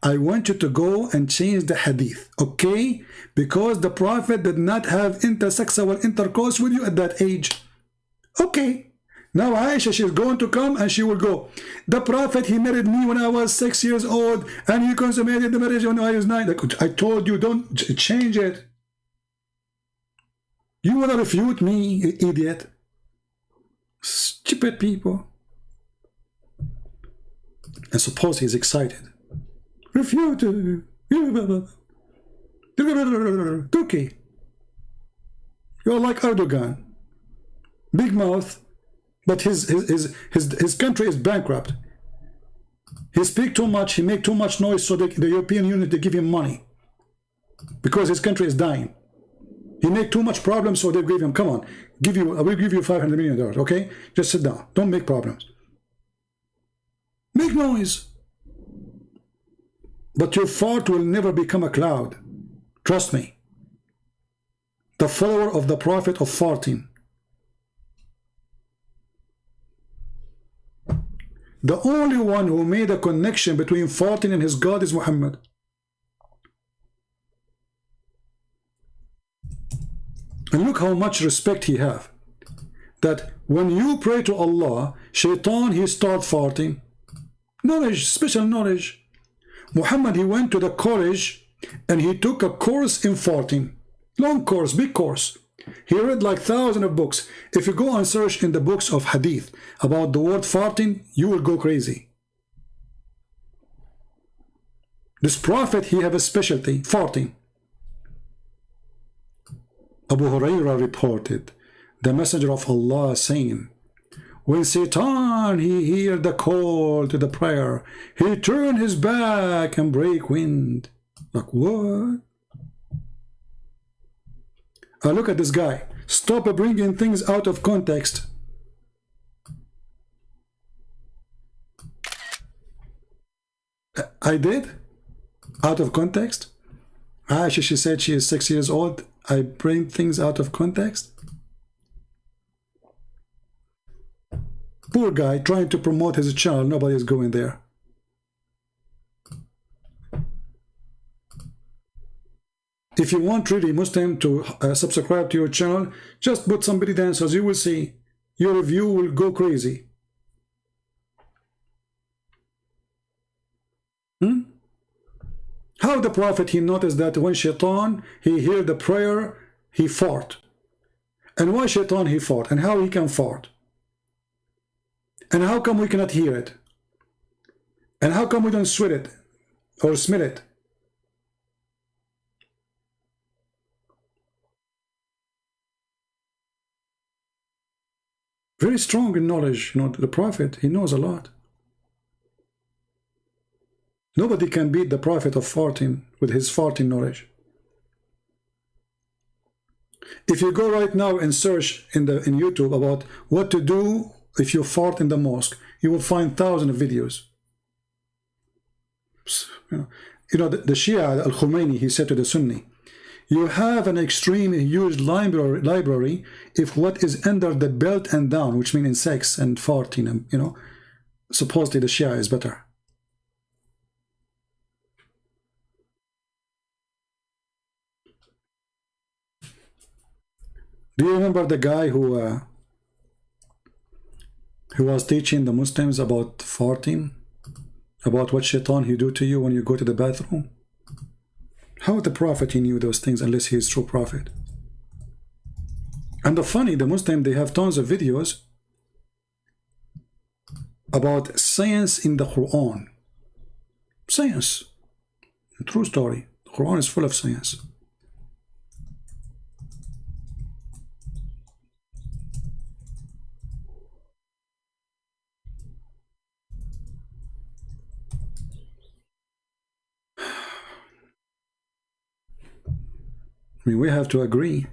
I want you to go and change the hadith. Okay? Because the Prophet did not have intersexual intercourse with you at that age. Okay. Now Aisha, she's going to come and she will go. The Prophet, he married me when I was 6 years old and he consummated the marriage when I was 9. I told you, don't change it. You want to refute me, you idiot? Stupid people. And suppose he's excited. Refute. Turkey. You're like Erdogan. Big mouth, but his country is bankrupt. He speaks too much, he makes too much noise, so the European Union, they give him money. Because his country is dying. He make too much problems, so they give him, come on, I will give you $500 million, okay? Just sit down, don't make problems. Make noise. But your fart will never become a cloud. Trust me. The follower of the Prophet of farting. The only one who made a connection between farting and his God is Muhammad. And look how much respect he have. That when you pray to Allah, Shaitan, he start farting. Knowledge, special knowledge. Muhammad, he went to the college and he took a course in farting. Long course, big course. He read like thousands of books. If you go and search in the books of hadith about the word farting, you will go crazy. This prophet, he have a specialty, farting. Abu Hurairah reported the messenger of Allah saying, when Satan, he heard the call to the prayer, he turned his back and break wind. Like what? Look at this guy. Stop bringing things out of context. I did? Out of context? She said she is 6 years old. I bring things out of context? Poor guy trying to promote his channel. Nobody is going there. If you want really Muslim to subscribe to your channel, just put somebody dancers. You will see your review will go crazy. How the Prophet, he noticed that when Shaitan, he heard the prayer, he fart. And why Shaitan he fart? And how he can fart? And how come we cannot hear it? And how come we don't sweat it or smell it? Very strong in knowledge, you know, the Prophet, he knows a lot. Nobody can beat the Prophet of farting with his farting knowledge. If you go right now and search in YouTube about what to do if you fart in the mosque, you will find thousands of videos. You know the Shia al-Khomeini, he said to the Sunni, you have an extreme huge library if what is under the belt and down, which means insects and farting, and you know, supposedly the Shia is better. Do you remember the guy who was teaching the Muslims about farting, about what Shaitan he do to you when you go to the bathroom? How the Prophet he knew those things unless he is true prophet? And the funny, the Muslim, they have tons of videos about science in the Quran. Science. True story. The Quran is full of science. I mean, we have to agree.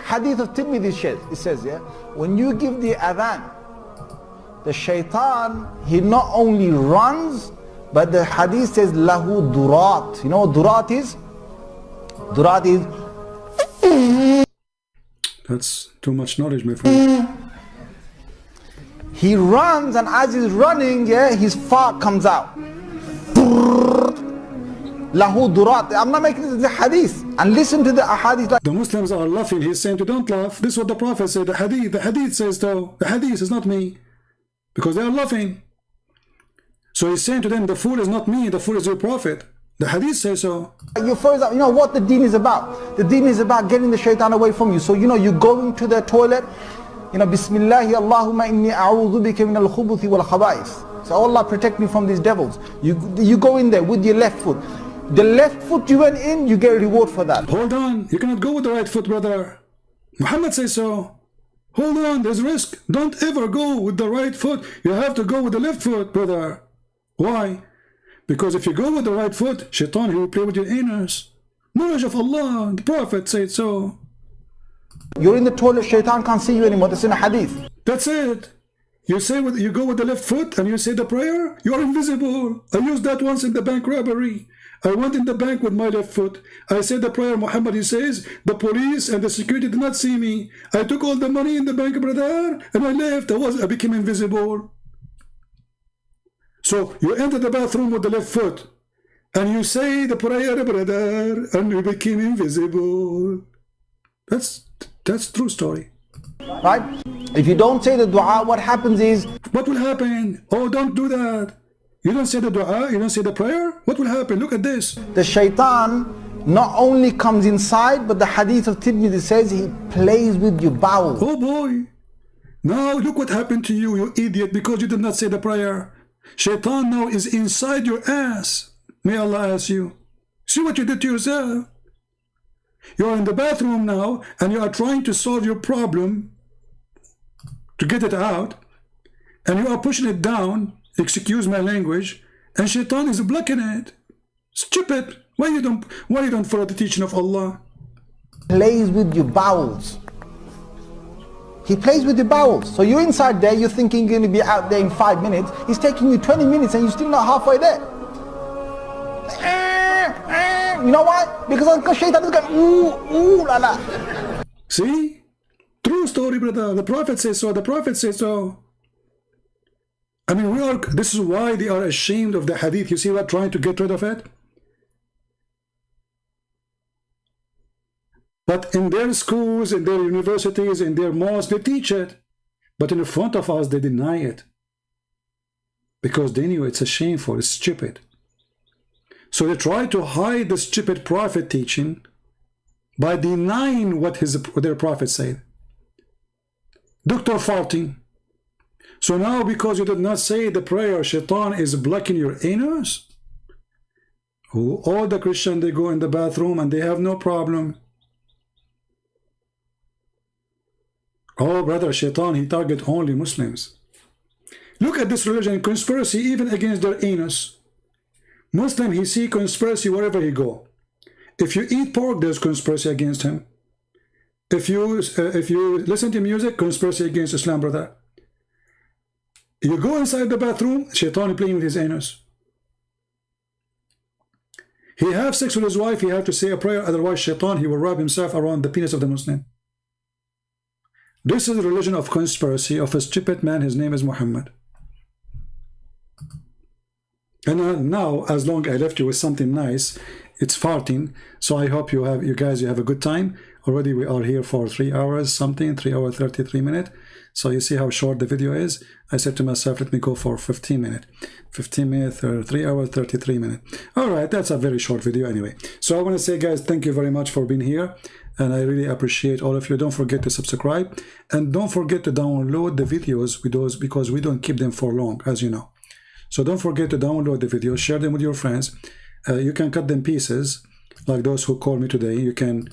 Hadith of Tirmidhi, it says, yeah, when you give the adhan, the shaitan, he not only runs, but the hadith says, lahu durat. You know what durat is? Durat is... That's too much knowledge, my friend. He runs, and as he's running, yeah, his fart comes out. Lahu durat. I'm not making this the hadith. And listen to the ahadith. The Muslims are laughing. He's saying to don't laugh. This is what the Prophet said. The hadith says so. The hadith is not me. Because they are laughing. So he's saying to them, the fool is not me, the fool is your Prophet. The hadith says so. You first, you know what the deen is about. The deen is about getting the shaitan away from you. So you know, you go into the toilet, you know, Bismillahi Allahumma inni a'udhu bika min al-khubuthi wal khaba'is. So Allah protect me from these devils. You go in there with your left foot. The left foot you went in, you get a reward for that. Hold on, you cannot go with the right foot, brother. Muhammad says so. Hold on, there's risk. Don't ever go with the right foot. You have to go with the left foot, brother. Why? Because if you go with the right foot, shaitan, he will play with your anus. Knowledge of Allah, the Prophet said so. You're in the toilet, shaitan can't see you anymore. That's in a hadith. That's it. You go with the left foot and you say the prayer, you are invisible. I used that once in the bank robbery. I went in the bank with my left foot. I said the prayer, Muhammad, he says, the police and the security did not see me. I took all the money in the bank, brother, and I left. I became invisible. So you enter the bathroom with the left foot and you say the prayer, brother, and you became invisible. That's true story. Right? If you don't say the dua, what happens is... What will happen? Oh, don't do that. You don't say the dua, you don't say the prayer. What will happen? Look at this. The shaitan not only comes inside, but the hadith of Tirmidhi says he plays with your bowels. Oh boy. Now look what happened to you, you idiot, because you did not say the prayer. Shaitan now is inside your ass. May Allah ask you. See what you did to yourself. You are in the bathroom now and you are trying to solve your problem, to get it out, and you are pushing it down, excuse my language, and shaitan is blocking it. Stupid. Why you don't follow the teaching of Allah? Plays with your bowels. He plays with your bowels. So you're inside there, you're thinking you're going to be out there in 5 minutes. He's taking you 20 minutes and you're still not halfway there. You know why? Because shaitan is going, ooh, la la. See? True story, brother. The Prophet says so. The Prophet says so. I mean, this is why they are ashamed of the hadith. You see what? Trying to get rid of it. But in their schools, in their universities, in their mosques, they teach it. But in front of us, they deny it. Because they knew it's shameful, it's stupid. So they try to hide the stupid prophet teaching by denying what their prophet said. Dr. farting. So now because you did not say the prayer, shaitan is blocking your anus? All the Christians, they go in the bathroom and they have no problem. Oh, brother, shaitan, he target only Muslims. Look at this religion, conspiracy even against their anus. Muslim, he see conspiracy wherever he go. If you eat pork, there's conspiracy against him. If you listen to music, conspiracy against Islam, brother. You go inside the bathroom, shaitan playing with his anus. He have sex with his wife, he have to say a prayer, otherwise shaitan, he will wrap himself around the penis of the Muslim. This is the religion of conspiracy of a stupid man. His name is Muhammad. And now, as long as I left you with something nice, it's farting. So I hope you guys have a good time. Already we are here for 3 hours something, 3 hours 33 minutes. So you see how short the video is. I said to myself, let me go for 15 minutes. 15 minutes or 3 hours 33 minutes. All right, that's a very short video anyway. So I want to say, guys, thank you very much for being here. And I really appreciate all of you. Don't forget to subscribe. And don't forget to download the videos with those, because we don't keep them for long, as you know. So don't forget to download the videos, share them with your friends. You can cut them pieces, like those who called me today. You can,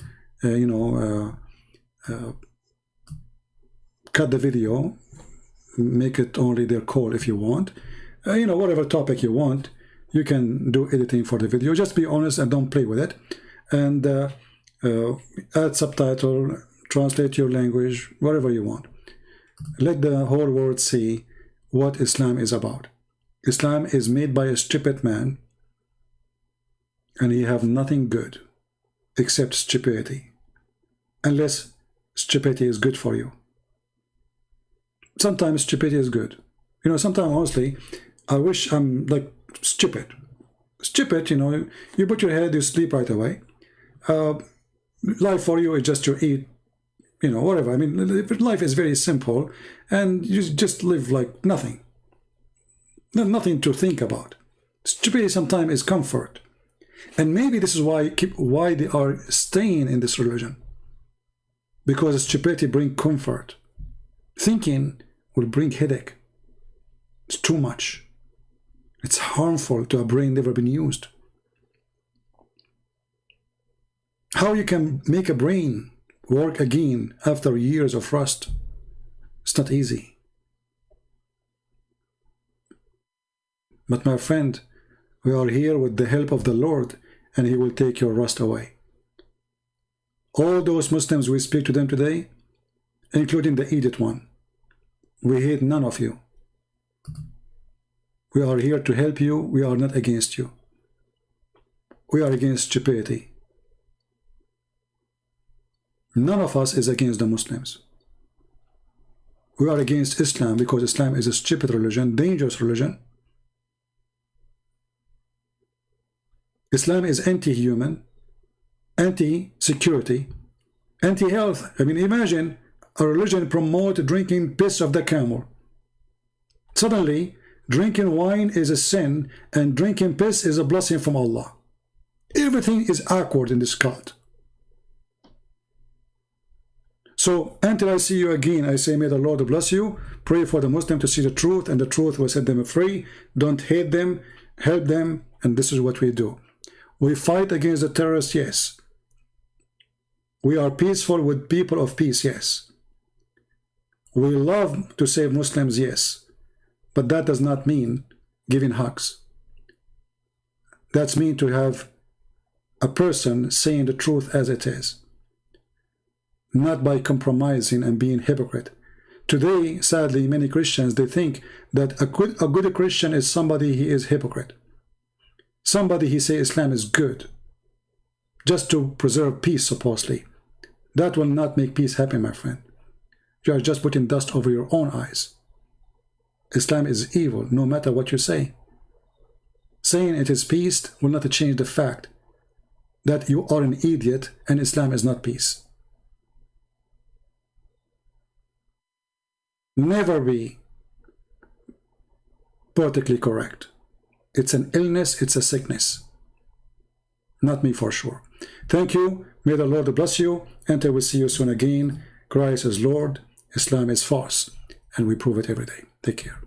cut the video, make it only their call if you want. Whatever topic you want, you can do editing for the video. Just be honest and don't play with it. And add subtitle, translate your language, whatever you want. Let the whole world see what Islam is about. Islam is made by a stupid man, and he have nothing good except stupidity, unless stupidity is good for you. Sometimes stupidity is good. Sometimes honestly, I wish I'm like stupid. Stupid, you put your head, you sleep right away. Life for you is just to eat, whatever. I mean, life is very simple, and you just live like nothing. Nothing to think about. Stupidity sometimes is comfort. And maybe this is why they are staying in this religion. Because stupidity brings comfort. Thinking will bring headache. It's too much. It's harmful to a brain never been used. How you can make a brain work again after years of rust? It's not easy. But my friend, we are here with the help of the Lord, and He will take your rust away. All those Muslims we speak to them today, including the idiot one, we hate none of you. We are here to help you. We are not against you. We are against stupidity. None of us is against the Muslims. We are against Islam because Islam is a stupid religion, dangerous religion. Islam is anti-human, anti-security, anti-health. I mean, imagine a religion promote drinking piss of the camel. Suddenly, drinking wine is a sin and drinking piss is a blessing from Allah. Everything is awkward in this cult. So, until I see you again, I say, may the Lord bless you. Pray for the Muslim to see the truth, and the truth will set them free. Don't hate them, help them, and this is what we do. We fight against the terrorists, yes. We are peaceful with people of peace, yes. We love to save Muslims, yes. But that does not mean giving hugs. That's mean to have a person saying the truth as it is, not by compromising and being hypocrite. Today, sadly, many Christians, they think that a good Christian is somebody he is hypocrite. Somebody he say Islam is good, just to preserve peace, supposedly. That will not make peace happen, my friend. You are just putting dust over your own eyes. Islam is evil, no matter what you say. Saying it is peace will not change the fact that you are an idiot and Islam is not peace. Never be politically correct. It's an illness, it's a sickness. Not me for sure. Thank you. May the Lord bless you. Until we see you soon again. Christ is Lord. Islam is false. And we prove it every day. Take care.